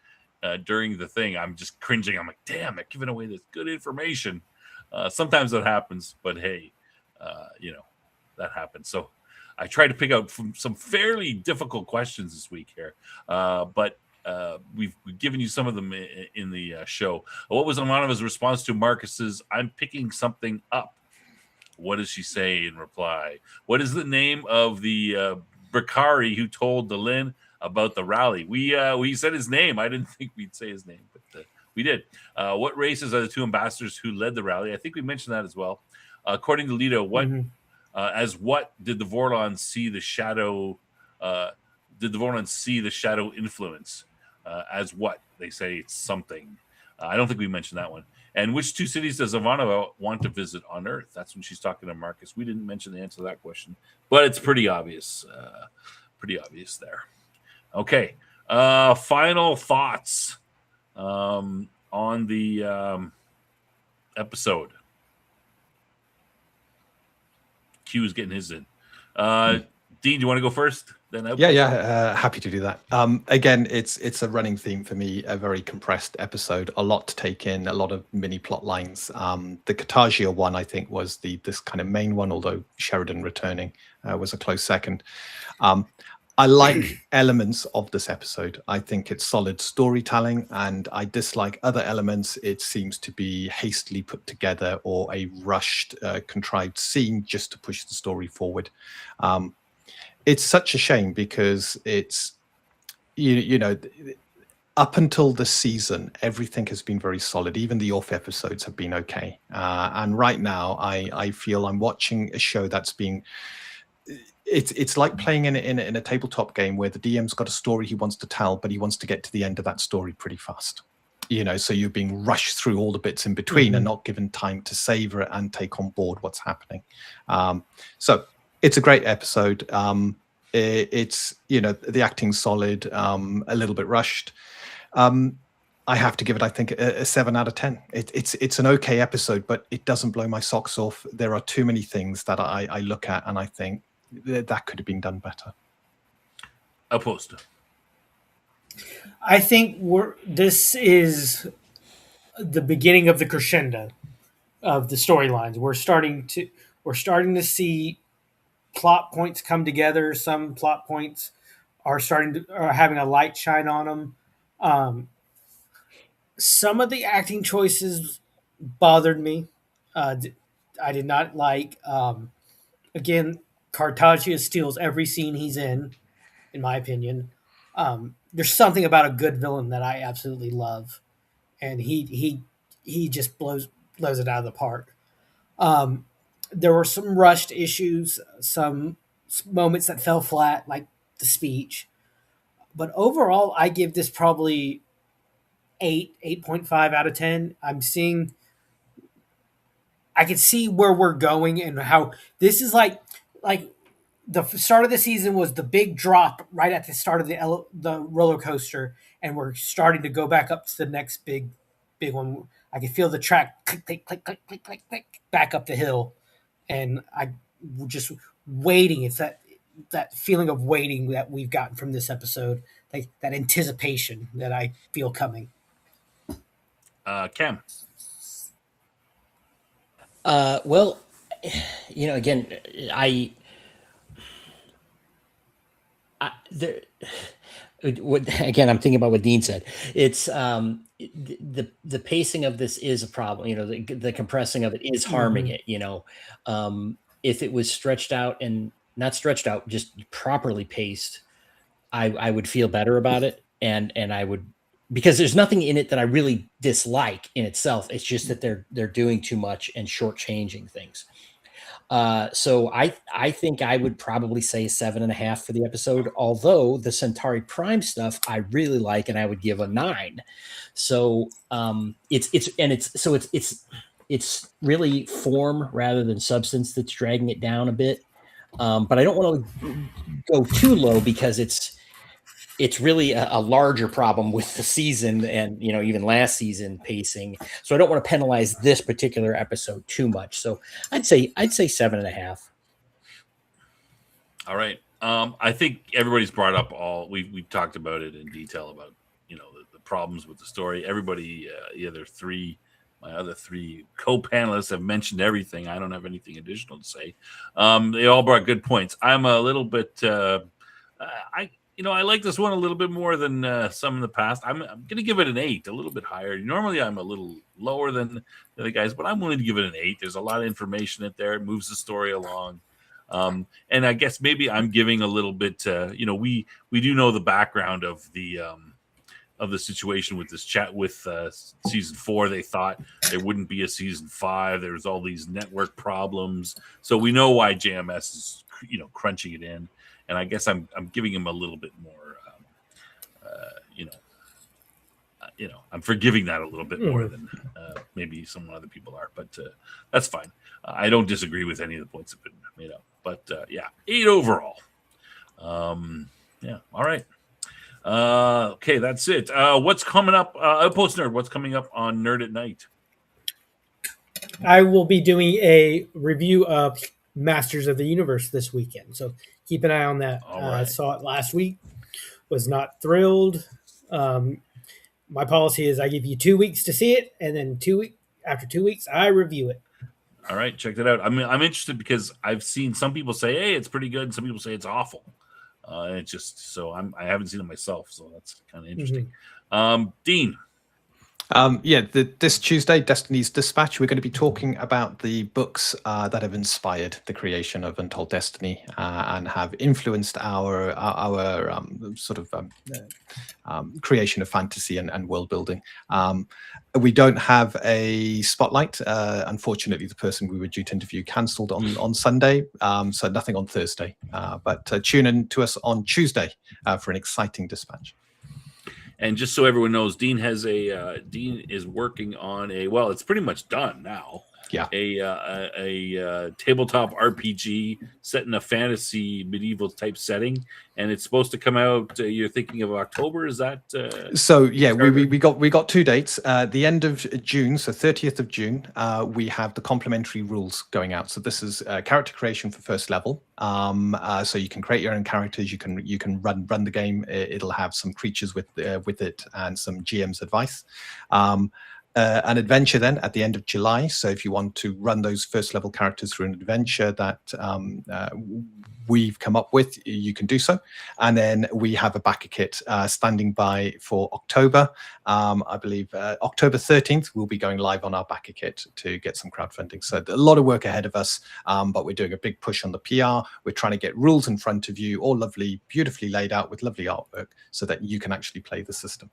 during the thing, I'm just cringing. I'm like, damn, they're giving away this good information. Sometimes that happens, but hey, that happens. So I tried to pick out some fairly difficult questions this week here, but we've given you some of them in the show. What was Amanova's response to Marcus's "I'm picking something up"? What does she say in reply? What is the name of the Bakari who told Delin about the rally? We said his name. I didn't think we'd say his name, but we did. What races are the 2 ambassadors who led the rally? I think we mentioned that as well. According to Lito, what did the Vorlons see the shadow? Did the Vorlons see the shadow influence? As what? They say it's something. I don't think we mentioned that one. And which two cities does Ivana want to visit on Earth? That's when she's talking to Marcus. We didn't mention the answer to that question, but it's pretty obvious. Pretty obvious there. Okay. Final thoughts on the episode. Q's getting his in. Dean, do you want to go first? Then happy to do that. Again, it's a running theme for me, a very compressed episode, a lot to take in, a lot of mini plot lines. The Cartagia one, I think, was this kind of main one, although Sheridan returning was a close second. I like elements of this episode. I think it's solid storytelling, and I dislike other elements. It seems to be hastily put together or a rushed, contrived scene just to push the story forward. It's such a shame because it's, you know, up until this season, everything has been very solid. Even the off episodes have been okay. And right now, I feel I'm watching a show that's been. It's like playing in a tabletop game where the DM's got a story he wants to tell, but he wants to get to the end of that story pretty fast. You know, so you're being rushed through all the bits in between and not given time to savor it and take on board what's happening. So it's a great episode. It's, you know, the acting's solid, a little bit rushed. I have to give it, I think, a 7 out of 10. It's an okay episode, but it doesn't blow my socks off. There are too many things that I look at and I think that could have been done better. Opposed. I think this is the beginning of the crescendo of the storylines. We're starting to see plot points come together. Some plot points are having a light shine on them. Some of the acting choices bothered me. I did not like. Again, Cartagia steals every scene he's in my opinion. There's something about a good villain that I absolutely love, and he just blows it out of the park. There were some rushed issues, some moments that fell flat, like the speech. But overall, I give this probably 8.5 out of 10. I can see where we're going and how this is like the start of the season was the big drop right at the start of the roller coaster, and we're starting to go back up to the next big one. I can feel the track click, click, click, click, click, click, click, back up the hill, and I just waiting. It's that feeling of waiting that we've gotten from this episode, like that anticipation that I feel coming. Cam. Well, you know, again, again, I'm thinking about what Dean said. It's the pacing of this is a problem. You know, the compressing of it is harming it. You know, if it was stretched out and not stretched out, just properly paced, I would feel better about it, and I would, because there's nothing in it that I really dislike in itself. It's just that they're doing too much and shortchanging things. So I think I would probably say 7.5 for the episode, although the Centauri Prime stuff I really like, and I would give a 9. So it's really form rather than substance that's dragging it down a bit. But I don't want to go too low because it's really a larger problem with the season and, you know, even last season pacing. So I don't want to penalize this particular episode too much. So I'd say 7.5. All right. I think everybody's brought up we've talked about it in detail about, you know, the problems with the story. Everybody, my other three co-panelists have mentioned everything. I don't have anything additional to say. They all brought good points. I'm a little bit, I like this one a little bit more than some in the past. I'm going to give it an 8, a little bit higher. Normally, I'm a little lower than the other guys, but I'm willing to give it an 8. There's a lot of information in there. It moves the story along. And I guess maybe I'm giving a little bit, we do know the background of the situation with this chat with season 4. They thought there wouldn't be a season 5. There was all these network problems. So we know why JMS is, crunching it in. And I guess I'm giving him a little bit more, I'm forgiving that a little bit more than maybe some other people are, but that's fine. I don't disagree with any of the points that have been made up, but 8 overall. All right. Okay, that's it. What's coming up? Outpost Nerd, what's coming up on Nerd at Night? I will be doing a review of Masters of the Universe this weekend, so keep an eye on that. I saw it last week, was not thrilled. My policy is I give you 2 weeks to see it, and then after 2 weeks, I review it. All right, check that out. I'm interested because I've seen some people say, "Hey, it's pretty good," and some people say it's awful. It's just so I haven't seen it myself, so that's kind of interesting. Dean. This Tuesday, Destiny's Dispatch, we're going to be talking about the books that have inspired the creation of Untold Destiny and have influenced our creation of fantasy and world building. We don't have a spotlight. Unfortunately, the person we were due to interview cancelled on Sunday, so nothing on Thursday. But tune in to us on Tuesday for an exciting dispatch. And just so everyone knows, Dean is working on it's pretty much done now. Yeah. A tabletop RPG set in a fantasy medieval type setting, and it's supposed to come out. You're thinking of October? Is that? We got 2 dates. The end of June, so 30th of June, we have the complimentary rules going out. So this is character creation for first level. So you can create your own characters. You can run the game. It'll have some creatures with it and some GM's advice. An adventure then at the end of July. So if you want to run those first level characters through an adventure that we've come up with, you can do so. And then we have a backer kit standing by for October. I believe October 13th, we'll be going live on our backer kit to get some crowdfunding. So a lot of work ahead of us, but we're doing a big push on the PR. We're trying to get rules in front of you, all lovely, beautifully laid out with lovely artwork so that you can actually play the system.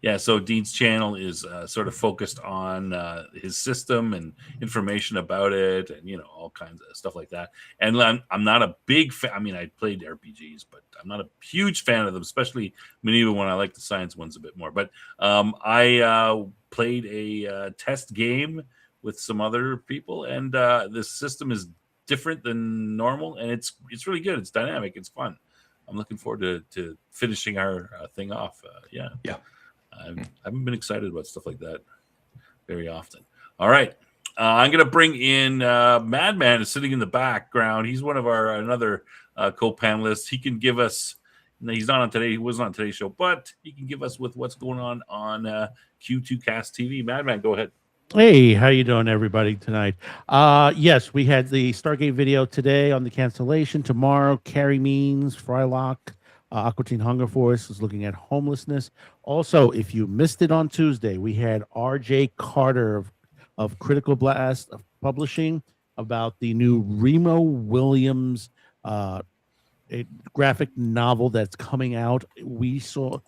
Yeah, so Dean's channel is sort of focused on his system and information about it, and all kinds of stuff like that. And I'm not a big fan. I mean, I played RPGs, but I'm not a huge fan of them, especially medieval one. I like the science ones a bit more. But I played a test game with some other people, and this system is different than normal, and it's really good. It's dynamic. It's fun. I'm looking forward to finishing our thing off. Yeah. I haven't been excited about stuff like that very often. All right. I'm going to bring in Madman is sitting in the background. He's one of another co-panelists. He can give us, he's not on today. He wasn't on today's show, but he can give us with what's going on Q2 Cast TV. Madman, go ahead. Hey, how you doing, everybody, tonight? Yes, we had the Stargate video today on the cancellation. Tomorrow, Carrie Means, Frylock, Aqua Teen Hunger Force is looking at homelessness. Also, if you missed it on Tuesday, we had R.J. Carter of Critical Blast of Publishing about the new Remo Williams a graphic novel that's coming out. We saw,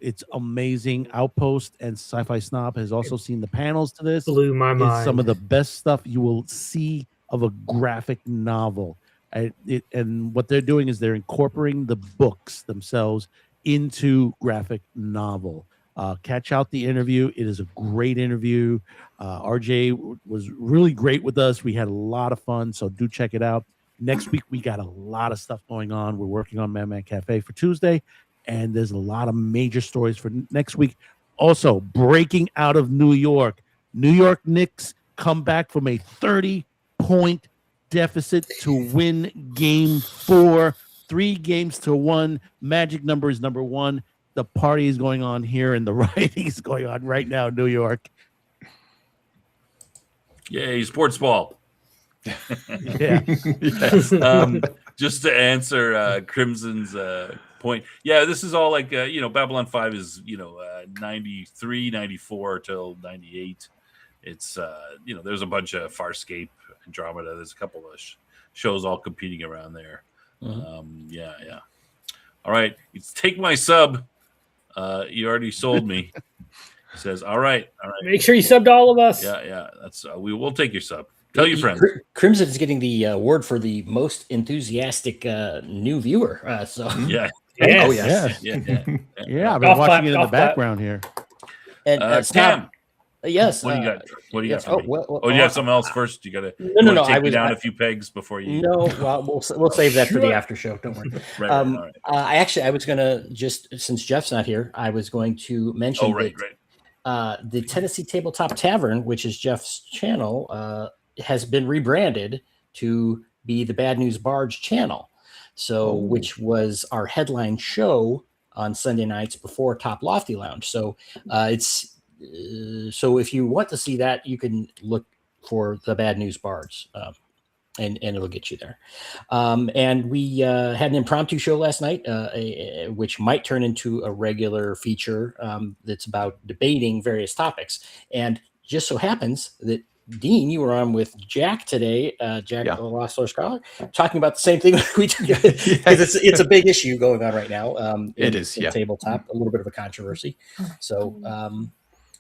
it's amazing. Outpost and Sci-Fi Snob has also seen the panels to this. Blew my mind. It's some of the best stuff you will see of a graphic novel. And what they're doing is they're incorporating the books themselves into graphic novel. Catch out the interview. It is a great interview. RJ was really great with us. We had a lot of fun, so do check it out. Next week, we got a lot of stuff going on. We're working on Madman Cafe for Tuesday, and there's a lot of major stories for next week. Also, breaking out of New York Knicks come back from a 30-point deficit to win game 4, 3-1. Magic number is number 1. The party is going on here, and the rioting is going on right now in New York. Yay, sports ball. Yeah. Yes. Just to answer Crimson's point. Yeah, this is all like, Babylon 5 is, 93, 94 till 98. It's, there's a bunch of Farscape, Andromeda. There's a couple of shows all competing around there. Mm-hmm. Yeah. All right. It's Take My Sub. You already sold me. He says, all right. Make sure you sub to all of us. Yeah. That's we will take your sub. Tell your friends. Crimson is getting the award for the most enthusiastic new viewer. So yeah. Yes. Oh yes. Yeah. I've been watching it in the background here. And Cam, yes. what do you got? What do you got yes. for me? Well, Oh, do you have something else first? You gotta no. take me down a few pegs before you. No, well, we'll save that for the after show. Don't worry. Right, all right. I was gonna just, since Jeff's not here, I was going to mention right. The Tennessee Tabletop Tavern, which is Jeff's channel, has been rebranded to be the Bad News Barge channel. So, which was our headline show on Sunday nights before Top Lofty Lounge. So, so if you want to see that, you can look for the Bad News Bards, and it'll get you there. And we had an impromptu show last night, which might turn into a regular feature that's about debating various topics. And just so happens that Dean, you were on with Jack today, Jack the Lost Source Scholar, talking about the same thing we do, because it's a big issue going on right now. It is, in tabletop, a little bit of a controversy. So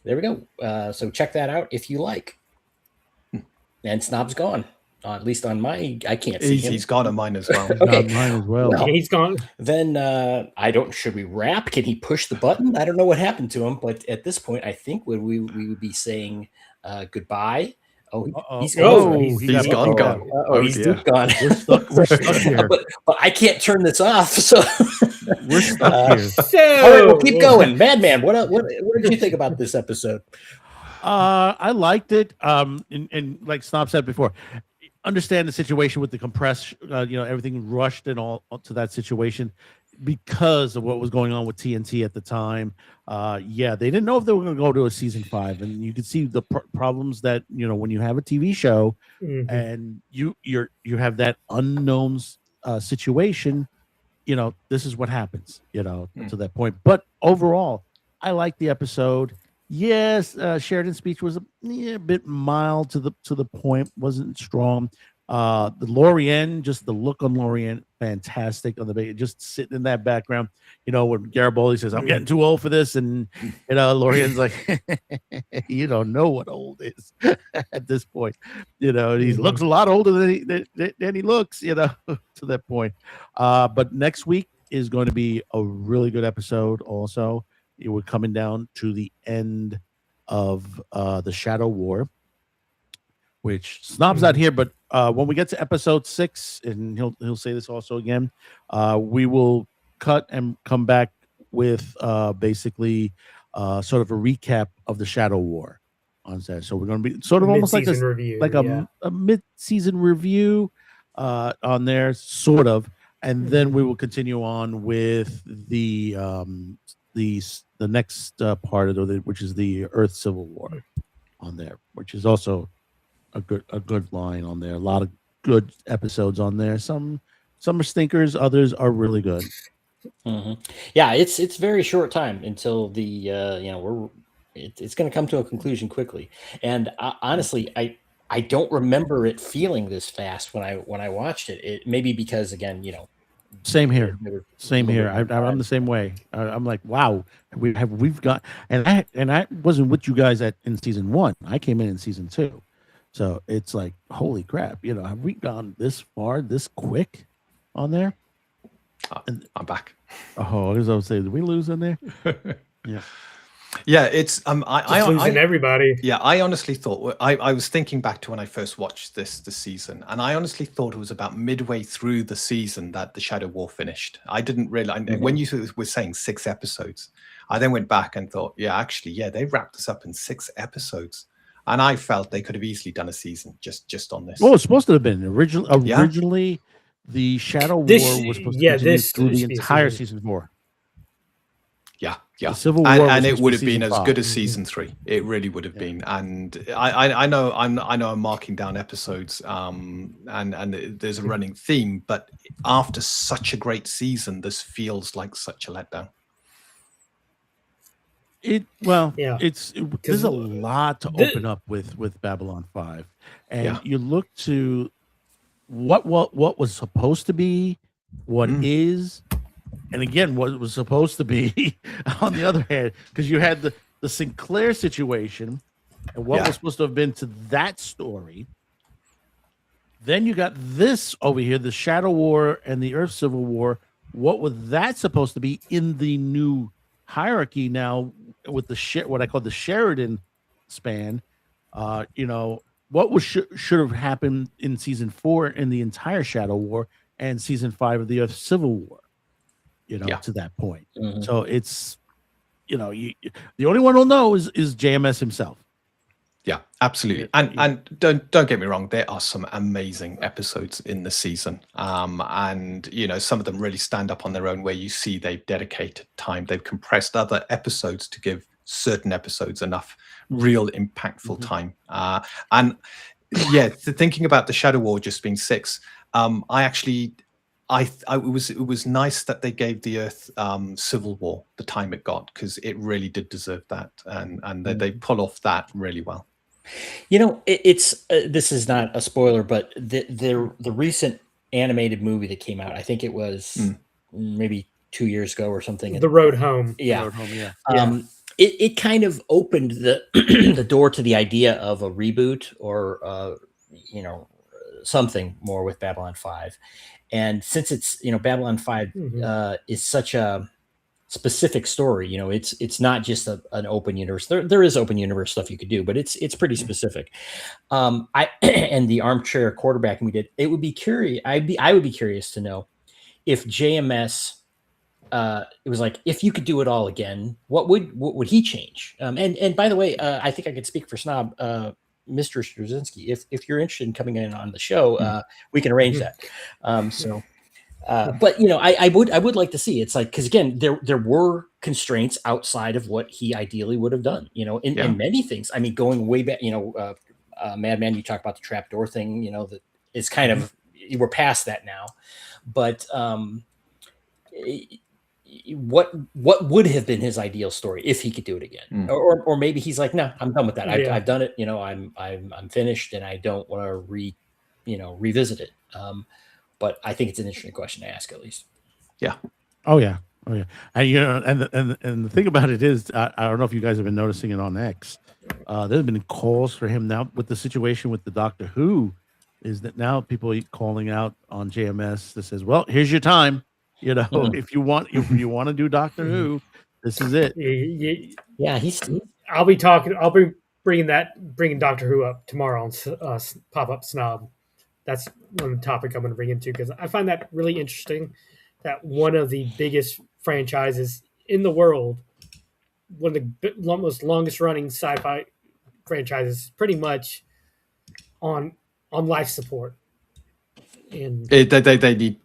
there we go. So check that out if you like. And Snob's gone. At least on my, I can't see him. He's gone on mine as well. Okay. Mine as well. Yeah, he's gone. Then I don't. Should we wrap? Can he push the button? I don't know what happened to him, but at this point, I think we would be saying goodbye. Oh, he's gone. He's gone. He's deep gone. We're stuck here. but I can't turn this off. So We're stuck here. So, all right, we'll keep going. Madman, what did you think about this episode? I liked it. And like Snob said before, understand the situation with the compressed, everything rushed and all to that situation because of what was going on with TNT at the time. They didn't know if they were going to go to a season 5, and you could see the problems that when you have a TV show and you have that unknown situation. This is what happens. To that point. But overall, I liked the episode. Yes, Sheridan's speech was a bit mild to the point, wasn't strong. The Lorianne, just the look on Lorianne, fantastic on the baby, just sitting in that background. When Garibaldi says, "I'm getting too old for this," and Lorianne's like, "You don't know what old is at this point." He looks a lot older than he looks. To that point. But next week is going to be a really good episode. Also. We're coming down to the end of the Shadow War, which Snob's not here, but when we get to episode 6, and he'll say this also again, we will cut and come back with basically sort of a recap of the Shadow War on that. So we're going to be sort of almost like a mid-season review on there, sort of, and then we will continue on with the next part of it, which is the Earth Civil War on there, which is also a good line on there. A lot of good episodes on there. Some are stinkers, others are really good. Yeah, it's very short time until the it's going to come to a conclusion quickly. And honestly, I don't remember it feeling this fast when I watched it. It maybe because again, Same here. I'm the same way. I'm like, wow, we've got, and I wasn't with you guys in season 1. I came in season 2, so it's like, holy crap, have we gone this far, this quick on there? And I'm back. Oh, as I was saying, did we lose on there? Yeah. Yeah, it's I losing everybody. Yeah, I honestly thought I was thinking back to when I first watched this season, and I honestly thought it was about midway through the season that the Shadow War finished. I didn't realize when you were saying 6 episodes. I then went back and thought, they wrapped this up in 6 episodes, and I felt they could have easily done a season just on this. Well, it's supposed to have been originally the Shadow War was supposed to continue through the entire season 4. Yeah, the Civil War, and it would have been season as 5. good as season 3. It really would have been. And I know I'm marking down episodes, and there's a running theme. But after such a great season, this feels like such a letdown. There's a lot to open up with Babylon 5, and you look to what was supposed to be, what is. And again, what was supposed to be, on the other hand, because you had the Sinclair situation and what was supposed to have been to that story. Then you got this over here, the Shadow War and the Earth Civil War. What was that supposed to be in the new hierarchy now with what I call the Sheridan span, what was should have happened in season 4 in the entire Shadow War and season 5 of the Earth Civil War, Yeah. to that point. Mhm. So it's, the only one who'll know is JMS himself. Yeah, absolutely. And don't get me wrong, there are some amazing episodes in the season. And some of them really stand up on their own, where you see they've dedicated time, they've compressed other episodes to give certain episodes enough real impactful time. And yeah, thinking about the Shadow War just being 6, it was nice that they gave the Earth Civil War the time it got, because it really did deserve that, and they pull off that really well. It's this is not a spoiler, but the recent animated movie that came out, I think it was maybe 2 years ago or something. The Road Home. Yeah. Road Home, yeah. It kind of opened the the door to the idea of a reboot, or something more with Babylon 5. And since it's Babylon 5 is such a specific story, it's not just an open universe. There is open universe stuff you could do, but it's pretty specific. And the armchair quarterbacking we did, I would be curious to know if JMS, it was like, if you could do it all again, what would he change? And by the way, I think I could speak for Snob, Mr. Straczynski. If you're interested in coming in on the show, we can arrange that. But I would like to see. It's like, because again, there were constraints outside of what he ideally would have done. In many things. I mean, going way back. Madman, you talk about the trapdoor thing. That is kind of, we're past that now. But what would have been his ideal story if he could do it again? Or maybe he's like, no, I'm done with that. I've done it. I'm finished, and I don't want to revisit it. But I think it's an interesting question to ask, at least. Yeah. Oh yeah. And and the thing about it is, I don't know if you guys have been noticing it on X. There's been calls for him now with the situation with the Doctor Who. Is that now people are calling out on JMS that says, "Well, here's your time. If you want to do Doctor Who, this is it." Yeah, I'll be bringing Doctor Who up tomorrow on Pop Up Snob. That's one topic I'm going to bring into, because I find that really interesting, that one of the biggest franchises in the world, one of the most longest running sci-fi franchises, pretty much on life support. And they need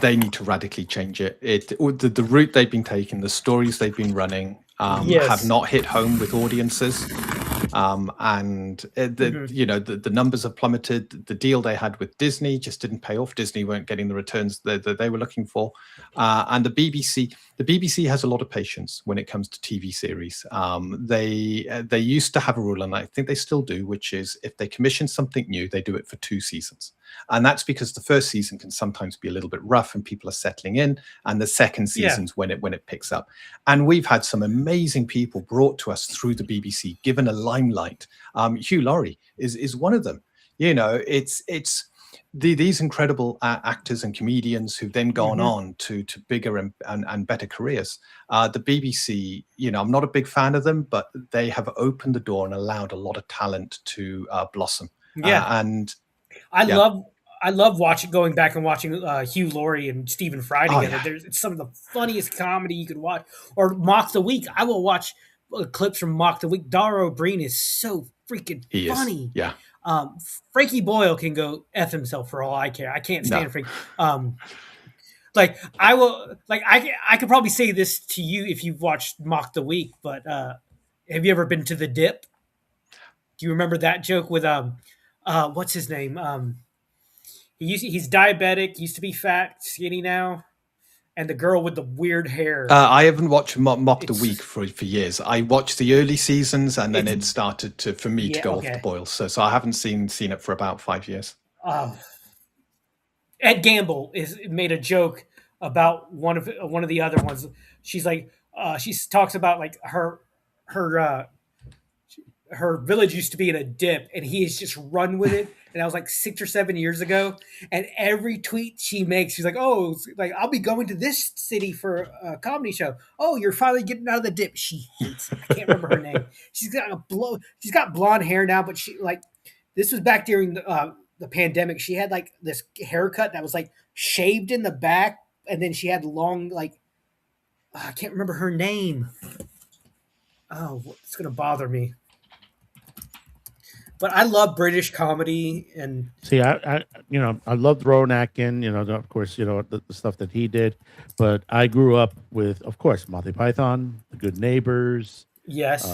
they need to radically change it. The route they've been taking, the stories they've been running, have not hit home with audiences. And the numbers have plummeted. The deal they had with Disney just didn't pay off. Disney weren't getting the returns that they were looking for. And the BBC has a lot of patience when it comes to TV series. They used to have a rule, and I think they still do, which is, if they commission something new, they do it for 2 seasons. And that's because the first season can sometimes be a little bit rough and people are settling in, and the second season's when it picks up. And we've had some amazing people brought to us through the BBC, given a limelight. Hugh Laurie is one of them. It's these incredible actors and comedians who've then gone on to bigger and better careers. The BBC, I'm not a big fan of them, but they have opened the door and allowed a lot of talent to blossom. I love going back and watching Hugh Laurie and Stephen Fry together. It's some of the funniest comedy you could watch. Or Mock the Week. I will watch clips from Mock the Week. Dara O'Brien is so freaking funny. Yeah. Frankie Boyle can go F himself for all I care. I can't stand Frankie. I could probably say this to you if you've watched Mock the Week, but have you ever been to the Dip? Do you remember that joke with what's his name? He's diabetic, used to be fat, skinny now, and the girl with the weird hair. I haven't watched Mock the Week for years. I watched the early seasons, and then it started to go off the boil. So I haven't seen it for about 5 years. Ed Gamble made a joke about one of the other ones. She's like, she talks about like her her village used to be in a dip, and he has just run with it. And that was like 6 or 7 years ago. And every tweet she makes, she's like, "Oh, like I'll be going to this city for a comedy show. Oh, you're finally getting out of the dip." She hates it. I can't remember her name. She's got blonde hair now, but she like this was back during the pandemic. She had like this haircut that was like shaved in the back, and then she had long like I can't remember her name. Oh, it's gonna bother me. But I love British comedy, and See, I loved Rowan Atkin. Of course, the stuff that he did. But I grew up with, of course, Monty Python, The Good Neighbors. yes,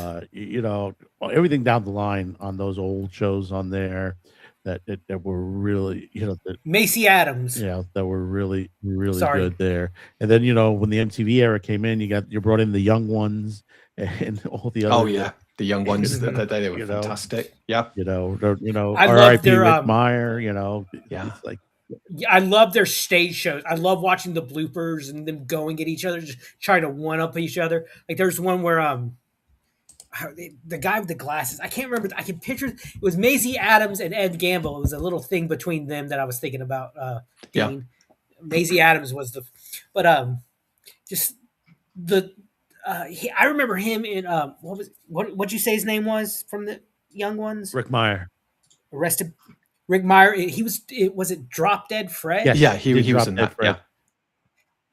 Everything down the line on those old shows on there that were really, Macy Adams. that were really, really Sorry. good there. And then, when the MTV era came in, you brought in the young ones and all the other. Oh yeah, the young ones they were fantastic. Yeah, I love R.I.P. their, Rick Meyer. yeah. It's like Yeah, I love their stage shows. I love watching the bloopers and them going at each other, just trying to one up each other. Like there's one where the guy with the glasses, I can't remember. I can picture it was Maisie Adams and Ed Gamble. It was a little thing between them that I was thinking about. Dean. Maisie Adams was just the. I remember him in what'd you say his name was from the young ones? Rick Meyer. Arrested. Rick Meyer. Was it Drop Dead Fred? Yes. Yeah, he was Drop in Dead that. Fred. Yeah.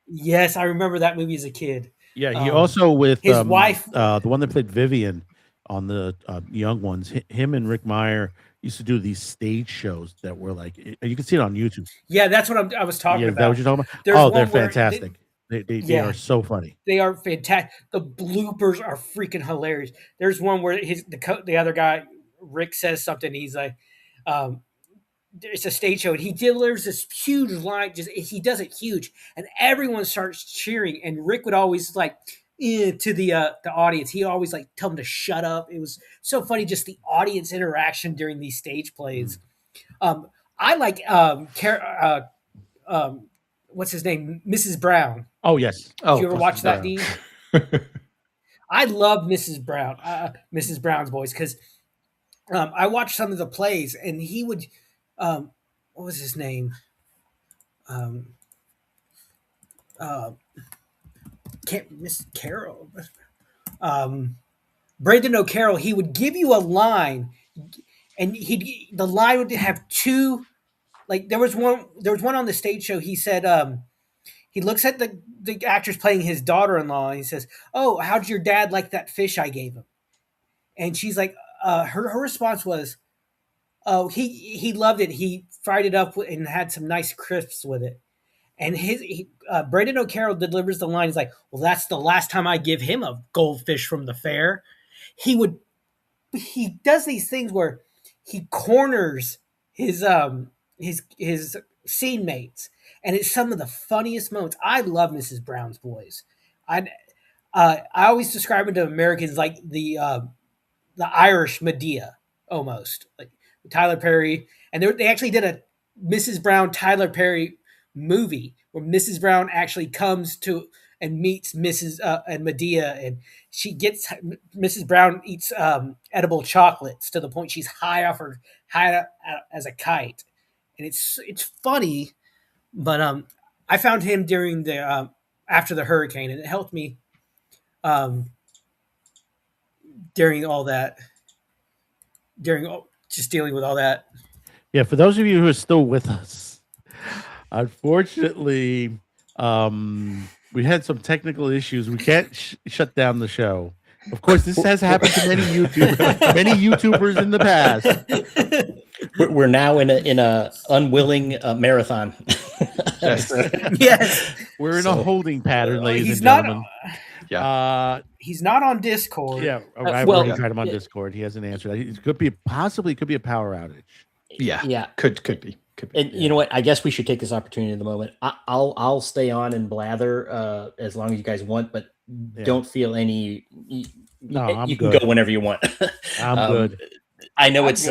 Yes, I remember that movie as a kid. Yeah, he also with his wife, the one that played Vivian on the young ones. Him and Rick Meyer used to do these stage shows that were like you can see it on YouTube. Yeah, that's what I was talking about. Is that what you're talking about? There's They're one where fantastic. They are so funny. They are fantastic. The bloopers are freaking hilarious. There's one where the other guy, Rick, says something. He's like, it's a stage show, and he delivers this huge line. He does it huge, and everyone starts cheering. And Rick would always like to the audience. He always like tell them to shut up. It was so funny, just the audience interaction during these stage plays. I like what's his name, Mrs. Brown. Oh yes. Did you ever watch that, Dean? I love Mrs. Brown, Mrs. Brown's Boys, because I watched some of the plays, and he would, what was his name? Miss Carroll. Brandon O'Carroll. He would give you a line, and the line would have two. Like there was one on the stage show. He said, he looks at the actress playing his daughter-in-law, and he says, "Oh, how'd your dad like that fish I gave him?" And she's like, her response was, "Oh, he loved it. He fried it up and had some nice crisps with it." And Brandon O'Carroll delivers the line. He's like, "Well, that's the last time I give him a goldfish from the fair." He does these things where he corners his scene mates, and it's some of the funniest moments. I love Mrs. Brown's Boys. I always describe it to Americans like the Irish Medea, almost like Tyler Perry, and they actually did a Mrs. Brown Tyler Perry movie where Mrs. Brown actually comes to and meets Mrs. And Medea, and Mrs. Brown eats edible chocolates to the point she's high as a kite, and it's funny, but I found him during the after the hurricane, and it helped me during all that, just dealing with all that. Yeah, for those of you who are still with us, unfortunately, we had some technical issues. We can't shut down the show. Of course, this has happened to many YouTubers in the past. We're now in a unwilling marathon. Yes. Yes, We're in a holding pattern, ladies he's and not. gentlemen. He's not on Discord. Yeah, I've well, already tried him on Discord. He hasn't answered. It could be a power outage. Yeah. Could be. And you know what? I guess we should take this opportunity at the moment. I'll stay on and blather as long as you guys want, but don't feel any. No, I'm you good. can go whenever you want. I'm good. I know it's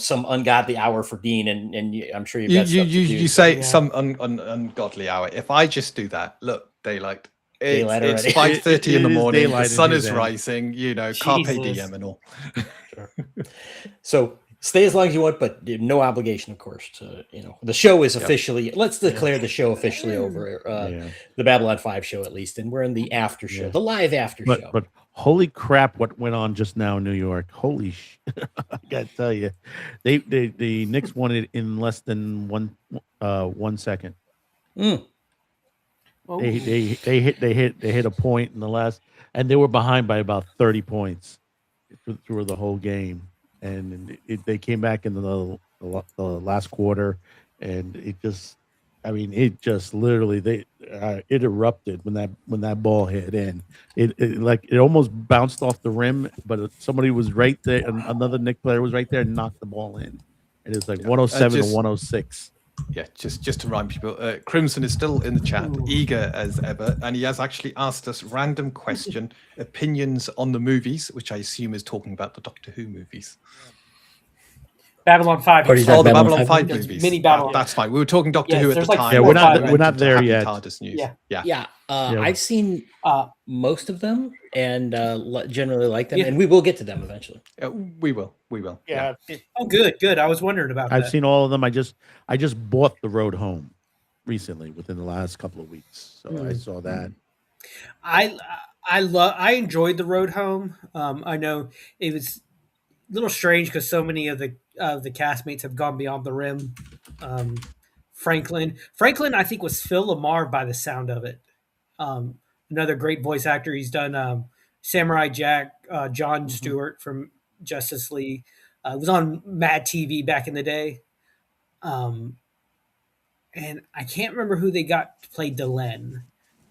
some ungodly hour for Dean, and I'm sure you've got stuff to do. You say some ungodly hour. If I just do that, look, daylight. It's 5:30 in the morning. The sun is rising. Carpe diem and all. Sure. So stay as long as you want, but no obligation, of course. To the show is officially. Let's declare the show officially over. The Babylon 5 show, at least, and we're in the after show, the live after show. But holy crap, what went on just now in New York? Holy I gotta tell you, the Knicks won it in less than 1 second. Mm. They hit a point in the last, and they were behind by about 30 points through the whole game, and they came back in the last quarter, and it just literally it erupted when that ball hit in. It almost bounced off the rim, but somebody was right there, and another Knick player was right there and knocked the ball in. And it's like 107 to 106. Yeah, just to remind people, Crimson is still in the chat, eager as ever, and he has actually asked us random question, opinions on the movies, which I assume is talking about the Doctor Who movies. Babylon 5. The Babylon 5 movies. Mini Babylon. That's fine. We were talking Doctor Who at the time. Yeah, we're not there yet. TARDIS news. Yeah. I've seen most of them and generally like them, Yeah. and we will get to them eventually. We will. Yeah. Oh, good. I was wondering about that. I've seen all of them. I just bought The Road Home recently within the last couple of weeks, so I saw that. I enjoyed The Road Home. I know it was a little strange because so many of the castmates have gone beyond the rim. Franklin, I think, was Phil Lamar by the sound of it. Another great voice actor. He's done Samurai Jack, Jon Stewart from Justice League. Was on Mad TV back in the day. And I can't remember who they got to play Delenn,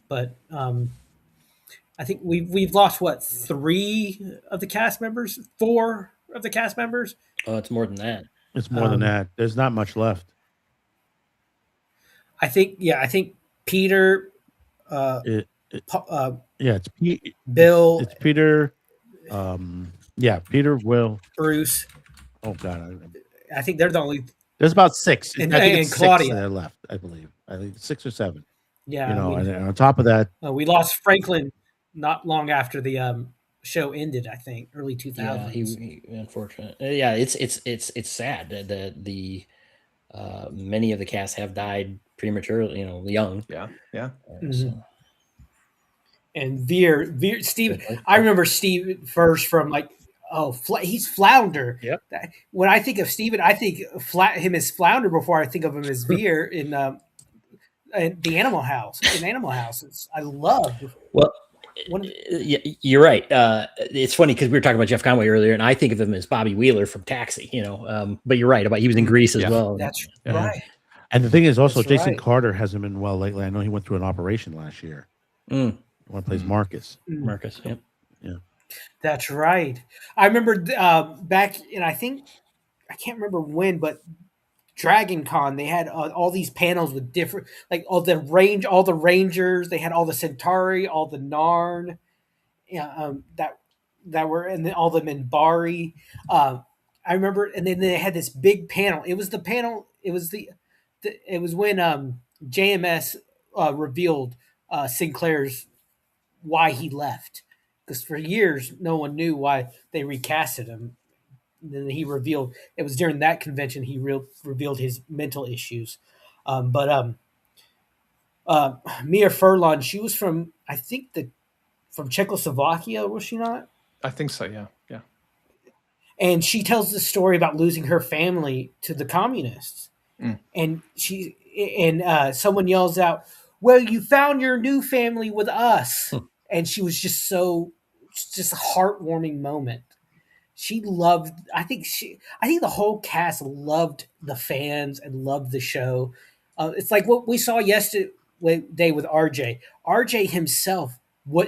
but I think we've lost 3 of the cast members, 4 of the cast members. Oh, it's more than that. It's more than that. There's not much left. I think Peter. It's Bill. It's Peter. Peter, Will, Bruce. Oh God, I think they're the only. There's about 6. And I think it's Claudia. 6 that are left. I believe. I think 6 or 7. Yeah, and on top of that, we lost Franklin not long after the show ended. I think early 2000s. Yeah, he unfortunate. Yeah, it's sad that the many of the cast have died prematurely. Young. Yeah. So. And Veer, Steve. I remember Steve first from he's Flounder. Yep. When I think of Steven, I think him as Flounder before I think of him as Veer in the Animal House. In Animal House, I loved. Well, you're right. It's funny because we were talking about Jeff Conway earlier, and I think of him as Bobby Wheeler from Taxi. But you're right about he was in Grease as well. That's right. And the thing is also That's Jason right. Carter hasn't been well lately. I know he went through an operation last year. Mm. One plays Marcus. Marcus. Yep. Yeah. That's right. I remember back in, I can't remember when, but Dragon Con, they had all these panels with different, all the Rangers. They had all the Centauri, all the Narn, that were, and then all the Minbari. I remember, and then they had this big panel. It was the panel. It was it was when JMS revealed Sinclair's why he left, because for years no one knew why they recasted him. And then he revealed it was during that convention he revealed his mental issues. Mia Furlan, she was from from Czechoslovakia, was she not? I think so. Yeah. And she tells the story about losing her family to the communists. And someone yells out, "Well, you found your new family with us." And she was just a heartwarming moment. She loved, I think the whole cast loved the fans and loved the show. It's like what we saw yesterday with RJ. RJ himself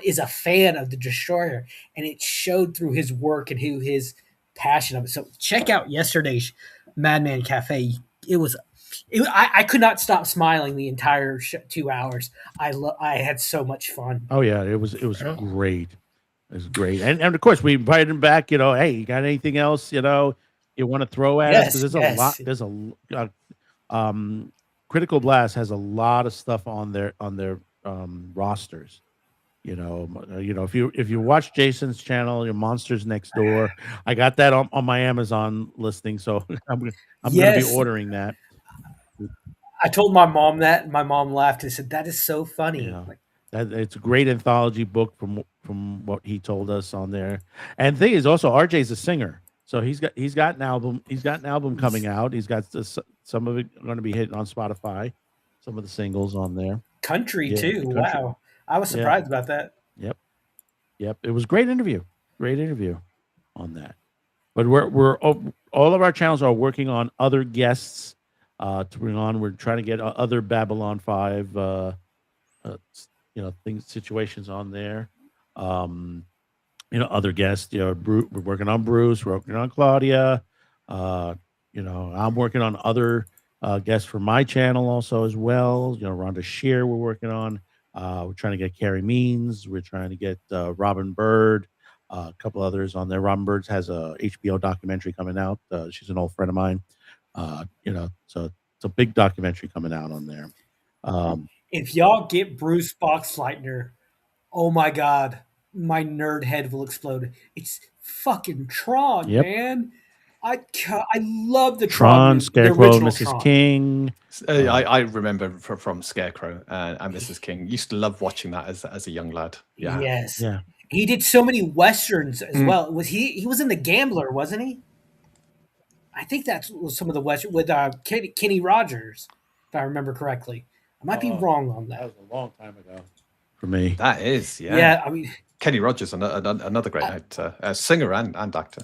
is a fan of the Destroyer, and it showed through his work and his passion of it. So check out yesterday's Madman Cafe. I could not stop smiling the entire 2 hours. I had so much fun. Oh yeah, it was great. It was great, and of course we invited him back. Hey, you got anything else? You want to throw at us? Because there's a lot. There's Critical Blast has a lot of stuff on their rosters. If you watch Jason's channel, your Monsters Next Door, I got that on my Amazon listing, so I'm going to be Yes. ordering that. I told my mom that, and my mom laughed and said, "That is so funny." Yeah. Like, It's a great anthology book from what he told us on there. And the thing is, also RJ's a singer, so he's got an album coming out. He's got some of it going to be hitting on Spotify, some of the singles on there. country Yeah, too. the country. Wow, I was Yeah. surprised about that. Yep. It was great interview on that. But we're all of our channels are working on other guests to bring on. We're trying to get other Babylon 5 situations on there. Other guests. We're working on Bruce. We're working on Claudia. I'm working on other guests for my channel also as well. Rhonda Shear we're working on. We're trying to get Carrie Means. We're trying to get Robin Bird. A couple others on there. Robin Bird has a HBO documentary coming out. She's an old friend of mine. So it's a big documentary coming out on there. If y'all get Bruce Boxleitner, oh my god, my nerd head will explode. It's fucking Tron, Yep. man. I love the Tron, the Scarecrow, original Mrs. Tron. King. I remember from Scarecrow and Mrs. King. Used to love watching that as a young lad. Yeah. Yes. Yeah. He did so many westerns as well. Was he was in The Gambler, wasn't he? I think that was some of the western with Kenny Rogers, if I remember correctly. I might be wrong on that. That was a long time ago for me. That is, yeah. Yeah, I mean, Kenny Rogers, another great actor, singer and actor.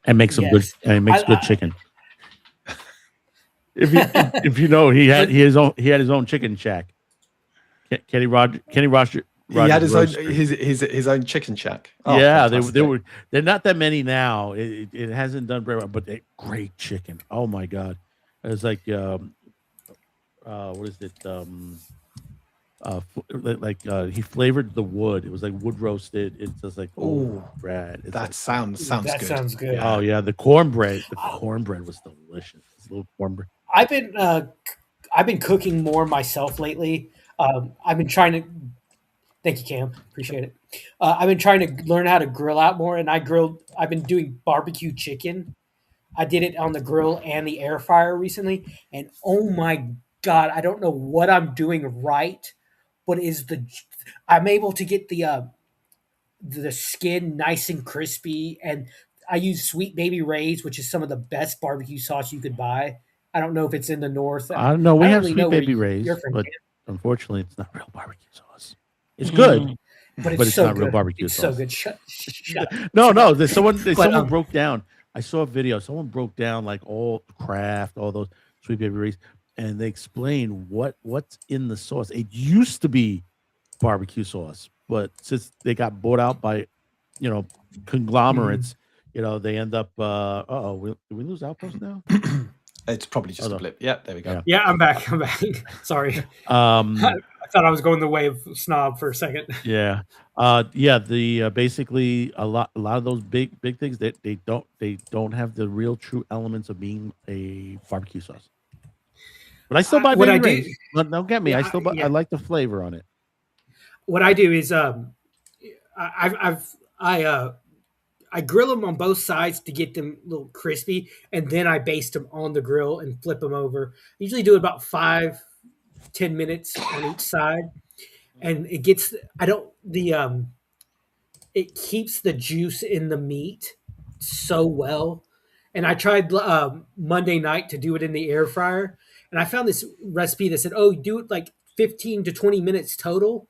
And makes some Yes. good. And he makes good chicken. If you know, he had his own chicken shack. Kenny Rogers. He had his Roaster. his own chicken shack. Oh, Yeah, fantastic. they're not that many now. It hasn't done very well, but they're great chicken. Oh my god, it's like what is it? He flavored the wood. It was like wood roasted. It's just like bread. That sounds that good. sounds good. Yeah. Oh yeah, the cornbread. The cornbread was delicious. This little cornbread. I've been cooking more myself lately. I've been trying to. Thank you, Cam. Appreciate it. I've been trying to learn how to grill out more, and I've been doing barbecue chicken. I did it on the grill and the air fryer recently, and oh my god, I don't know what I'm doing right, but I'm able to get the skin nice and crispy, and I use Sweet Baby Ray's, which is some of the best barbecue sauce you could buy. I don't know if it's in the north. I don't know. We I don't have really Sweet know where Baby Ray's, you're from, but Cam. unfortunately, it's not real barbecue sauce. It's good, but it's so not real good. barbecue It's sauce. so good. Shut No. There's someone But, broke down. I saw a video. Someone broke down like all Kraft, all those Sweet Baby Ray's, and they explain what's in the sauce. It used to be barbecue sauce, but since they got bought out by, conglomerates, they end up. Did we lose Outpost now? It's probably just a blip. Yeah, there we go. Yeah, I'm back. Sorry. I thought I was going the way of snob for a second. Yeah. The basically a lot of those big things that they don't have the real true elements of being a barbecue sauce. But I still buy What Baby I do- Ray's. Don't get me. Yeah, I still buy. yeah. I like the flavor on it. What I do is I grill them on both sides to get them a little crispy, and then I baste them on the grill and flip them over. I usually do it about 5-10 minutes on each side, and it gets it keeps the juice in the meat so well. And I tried Monday night to do it in the air fryer, and I found this recipe that said, "Oh, do it like 15 to 20 minutes total."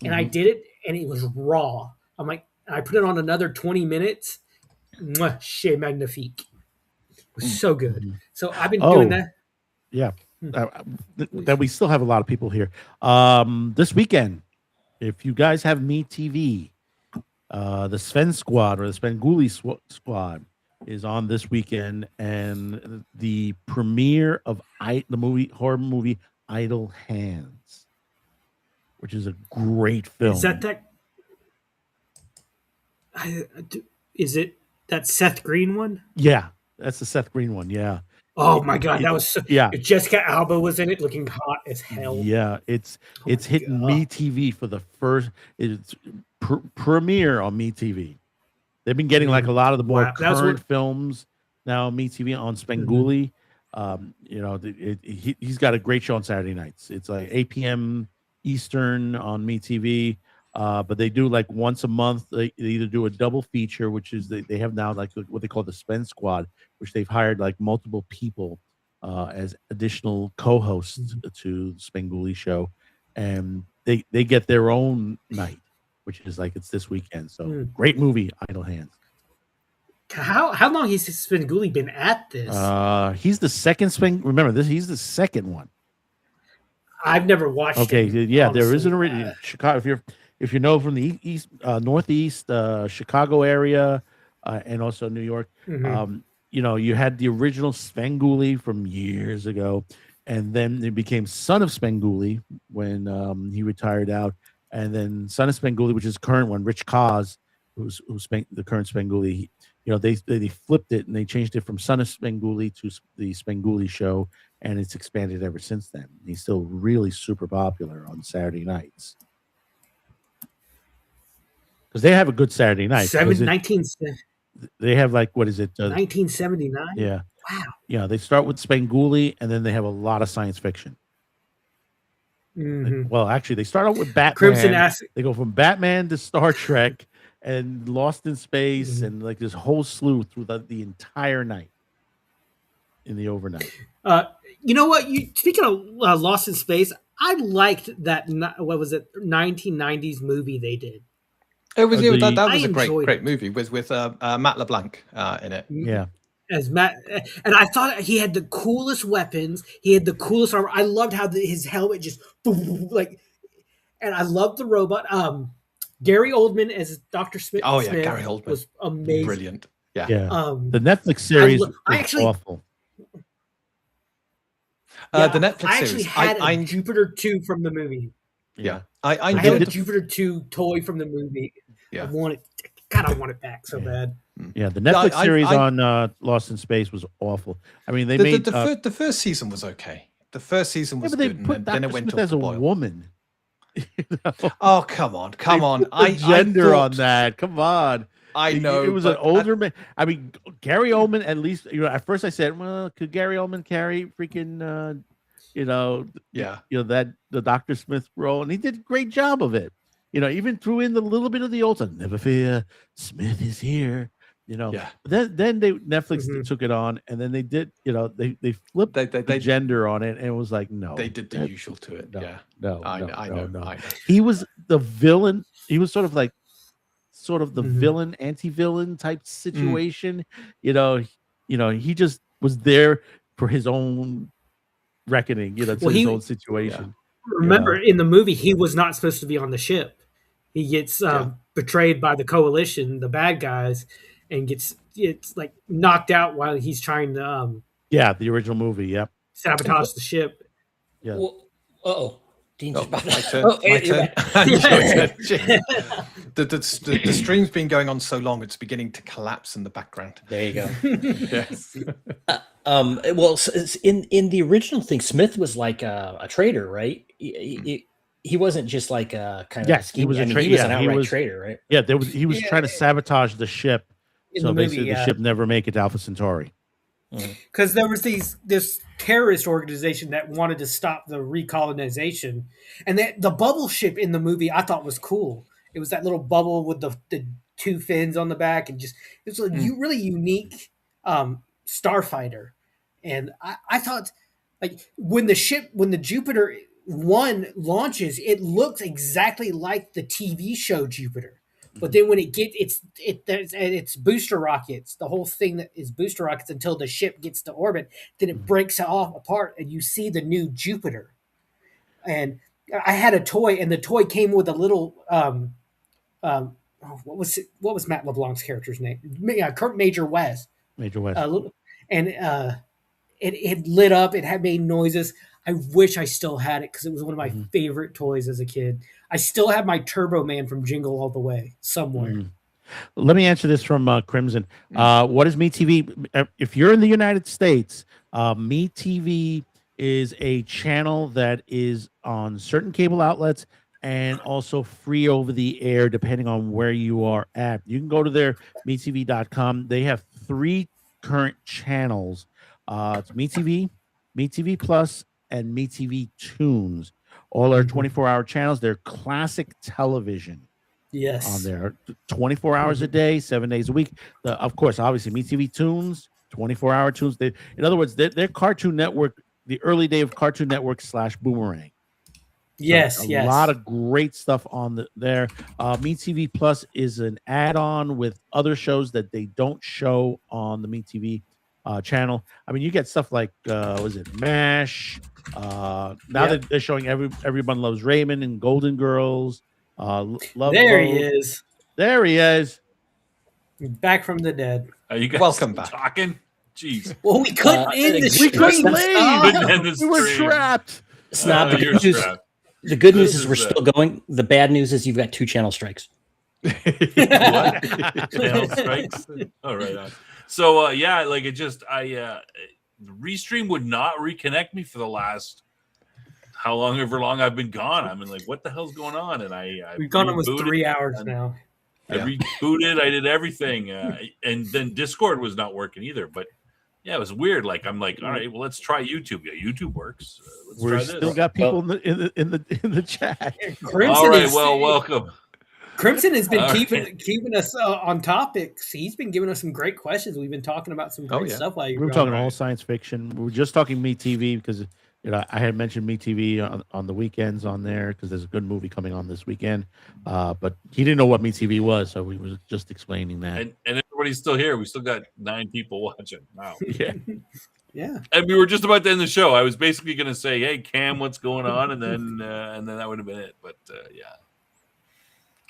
And I did it, and it was raw. I'm like, I put it on another 20 minutes. Mwah, chez magnifique. It was so good. So I've been doing that. Yeah. That we still have a lot of people here. This weekend, if you guys have Me TV, the Sven Squad or the Svengoolie Squad is on this weekend, and the premiere of the horror movie Idle Hands, which is a great film. Is is it that Seth Green one? Yeah, That's the Seth Green one. Yeah. Oh my god, that was so, yeah. Jessica Alba was in it, looking hot as hell. Yeah, it's my hitting God. MeTV for the first. It's premiere on MeTV. They've been getting like a lot of the more Wow, that was current films now on MeTV on Spenguli. You know, he's got a great show on Saturday nights. It's like 8 p.m. Eastern on MeTV. But they do like once a month. They either do a double feature, which is they have now like what they call the Spend Squad, which they've hired like multiple people as additional co-hosts to the Spenguli show, and they get their own night, which is like it's this weekend. So great movie, Idle Hands. How long has Spenguli been at this? He's the second Remember this? He's the second one. I've never watched. Okay, it, yeah, honestly. there is an original Chicago. If you know from the east, northeast, Chicago area, and also New York. You know, you had the original Spenguli from years ago, and then it became Son of Spenguli when he retired out, and then Son of Spenguli, which is the current one, Rich Kaz, who's the current Spenguli. You know, they flipped it and they changed it from Son of Spenguli to the Spenguli Show, and it's expanded ever since then. He's still really super popular on Saturday nights because they have a good Saturday night. They have like, what is it? 1979. Yeah. Wow. Yeah, they start with Spenguli, and then they have a lot of science fiction. Well, actually, they start out with Batman. Crimson Acid. They go from Batman to Star Trek and Lost in Space, and like this whole slew through the entire night in the overnight. You know what? Speaking of Lost in Space, I liked that. What was it? 1990s movie they did. It was that was a great movie with Matt LeBlanc in it. Yeah. As Matt, and I thought he had the coolest weapons. He had the coolest armor. I loved how his helmet just like, and I loved the robot. Gary Oldman as Dr. Smith. Oh yeah, Gary Oldman was amazing, brilliant. Yeah. The Netflix series was awful. The Netflix I actually series. had a Jupiter 2 from the movie. Yeah, I had a Jupiter 2 toy from the movie. Yeah, I want it. God, I want it back so bad. Yeah, the Netflix series on Lost in Space was awful. I mean, they made the first season was okay. The first season was good, and then it went as a boil. woman. You know? Oh come on! Gender on that. Come on. I know it was an older man. I mean, Gary Oldman. At least at first I said, well, could Gary Oldman carry freaking, the Dr. Smith role, and he did a great job of it. You know, even threw in the little bit of the old time. Never fear, Smith is here. You know, then Netflix took it on, and then they did. You know, they flipped the gender on it, and it was like, no, they did the usual to it. No, I know. He was the villain. He was sort of the villain, anti-villain type situation. You know, he just was there for his own reckoning. You know, his own situation. Yeah. Remember, in the movie, he was not supposed to be on the ship. He gets betrayed by the coalition, the bad guys, and gets like knocked out while he's trying to the original movie, sabotage the ship. Yeah. Well, Dean's about my turn. The stream's been going on so long, it's beginning to collapse in the background. There you go. Yes. Well, in the original thing, Smith was like a traitor, right? He wasn't just like a kind of scheme. He was he was an outright traitor, right? Yeah, he was trying to sabotage the ship, so basically the ship never make it to Alpha Centauri. Because there was this terrorist organization that wanted to stop the recolonization, and the bubble ship in the movie I thought was cool. It was that little bubble with the two fins on the back, and just it was a really unique starfighter. And I thought, like, when the Jupiter 1 launches, it looks exactly like the TV show Jupiter. But then when it gets it's booster rockets, the whole thing that is booster rockets until the ship gets to orbit, then it breaks off apart and you see the new Jupiter. And I had a toy, and the toy came with a little what was Matt LeBlanc's character's name? Major West. Major West. It lit up. It had made noises. I wish I still had it because it was one of my favorite toys as a kid. I still have my Turbo Man from Jingle All the Way somewhere. Let me answer this from Crimson. What is MeTV? If you're in the United States, MeTV is a channel that is on certain cable outlets and also free over the air, depending on where you are at. You can go to their MeTV.com. They have 3 current channels. It's MeTV, MeTV Plus, and MeTV Tunes. All are 24-hour channels. They're classic television. Yes. On there 24 hours a day, 7 days a week. Of course, obviously, MeTV Tunes, 24-hour tunes. In other words, they're Cartoon Network, the early day of Cartoon Network / Boomerang. Yes, a lot of great stuff on there. MeTV Plus is an add-on with other shows that they don't show on the MeTV channel. I mean, you get stuff like was it MASH? Now that they're showing Everyone Loves Raymond and Golden Girls. Love there he is. There he is. Back from the dead. Are you guys Welcome back. talking? Jeez. Well, we couldn't end the We couldn't end leave. the We were stream. trapped. Snob, You're trapped. the good news This is we're is, still going. The bad news is you've got 2 channel strikes. What? Channel strikes? All right. So yeah, like it just Restream would not reconnect me for the last however long I've been gone. I mean, like, what the hell's going on? And We've gone almost rebooted 3 hours now. I rebooted. I did everything, and then Discord was not working either. But yeah, it was weird. Like I'm like, all right, well, let's try YouTube. Yeah, YouTube works. Let's We're try this. still got people in the chat. Crimson All right, is- well, welcome. Crimson has been All keeping us on topics. He's been giving us some great questions. We've been talking about some great stuff while We were talking all science fiction. We were just talking MeTV because I had mentioned MeTV on the weekends on there because there's a good movie coming on this weekend. But he didn't know what MeTV was, so we were just explaining that. And everybody's still here. We still got 9 people watching. Wow. Yeah. Yeah. And we were just about to end the show. I was basically going to say, "Hey, Cam, what's going on?" And then that would have been it. But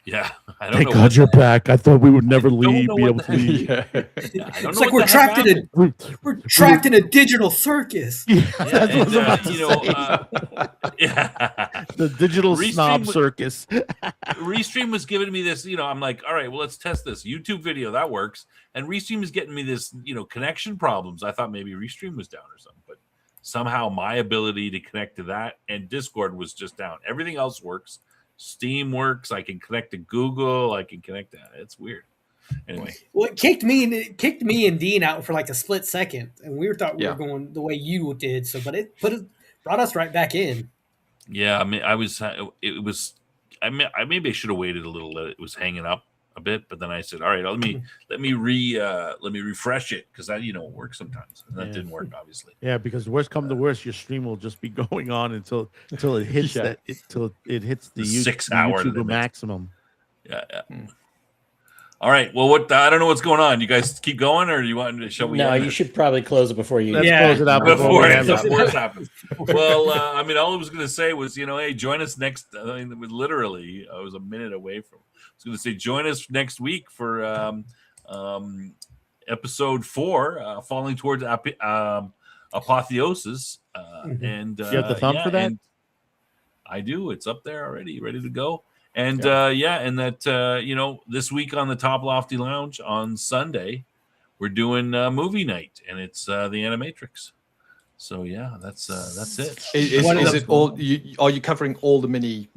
yeah, I don't Thank know. God you're back. I thought we would never leave. know Be what able the to leave. I don't It's know like what we're trapped in a digital circus. That's what I was about to say. yeah. The digital Restream snob was- circus. Restream was giving me this, I'm like, all right, well, let's test this YouTube video. That works. And Restream is getting me this, connection problems. I thought maybe Restream was down or something, but somehow my ability to connect to that and Discord was just down. Everything else works. Steam works. I can connect to Google. I can connect to it's weird. Anyway. Well, it kicked me and Dean out for like a split second, and we thought we were going the way you did. So, but it brought us right back in. Yeah, I mean, maybe I should have waited a little. It was hanging up a bit, but then I said, all right, let me refresh it because that it works sometimes, and that didn't work, obviously. Yeah, because worst come to worst, your stream will just be going on until it hits until it hits the 6 hour YouTube limit. maximum. Yeah. All right. Well, I don't know what's going on. You guys keep going, or do you want to? Shall we? No, you should probably close it before you. Let's close it out before we worse happens. Well, I mean, all I was going to say was, hey, join us next. I mean, literally, I was a minute away from. I was going to say, join us next week for episode 4, falling towards apotheosis. And you have the thumb for that? I do. It's up there already, ready to go. And and that this week on the Top Lofty Lounge on Sunday, we're doing movie night, and it's the Animatrix. So yeah, that's it. Is it all? Are you covering all the mini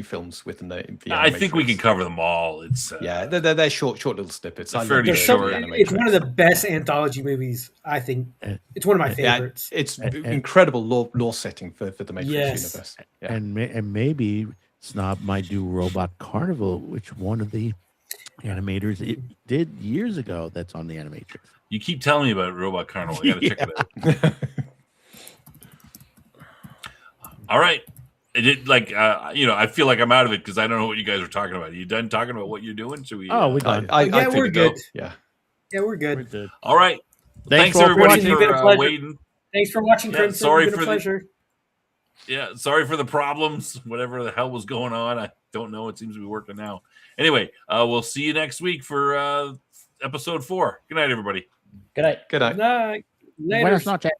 films within the I think we can cover them all. It's they're short little snippets. They're fairly short. It's one of the best anthology movies. I think it's one of my favorites. It's incredible lore setting for the Matrix universe. Yeah. And maybe Snob might do Robot Carnival, which one of the animators it did years ago. That's on the Animatrix. You keep telling me about Robot Carnival. I got to check it out. All right. It did I feel like I'm out of it because I don't know what you guys are talking about. Are you done talking about what you're doing? Should we? We're done. We're good. Yeah, we're good. All right. Thanks for everybody watching. for waiting. Thanks for watching, Crimson. Sorry it's been for a pleasure. sorry for the problems. Whatever the hell was going on, I don't know. It seems to be working now. Anyway, we'll see you next week for episode 4. Good night, everybody. Good night. Good night. Good night. Later. Buenas noches.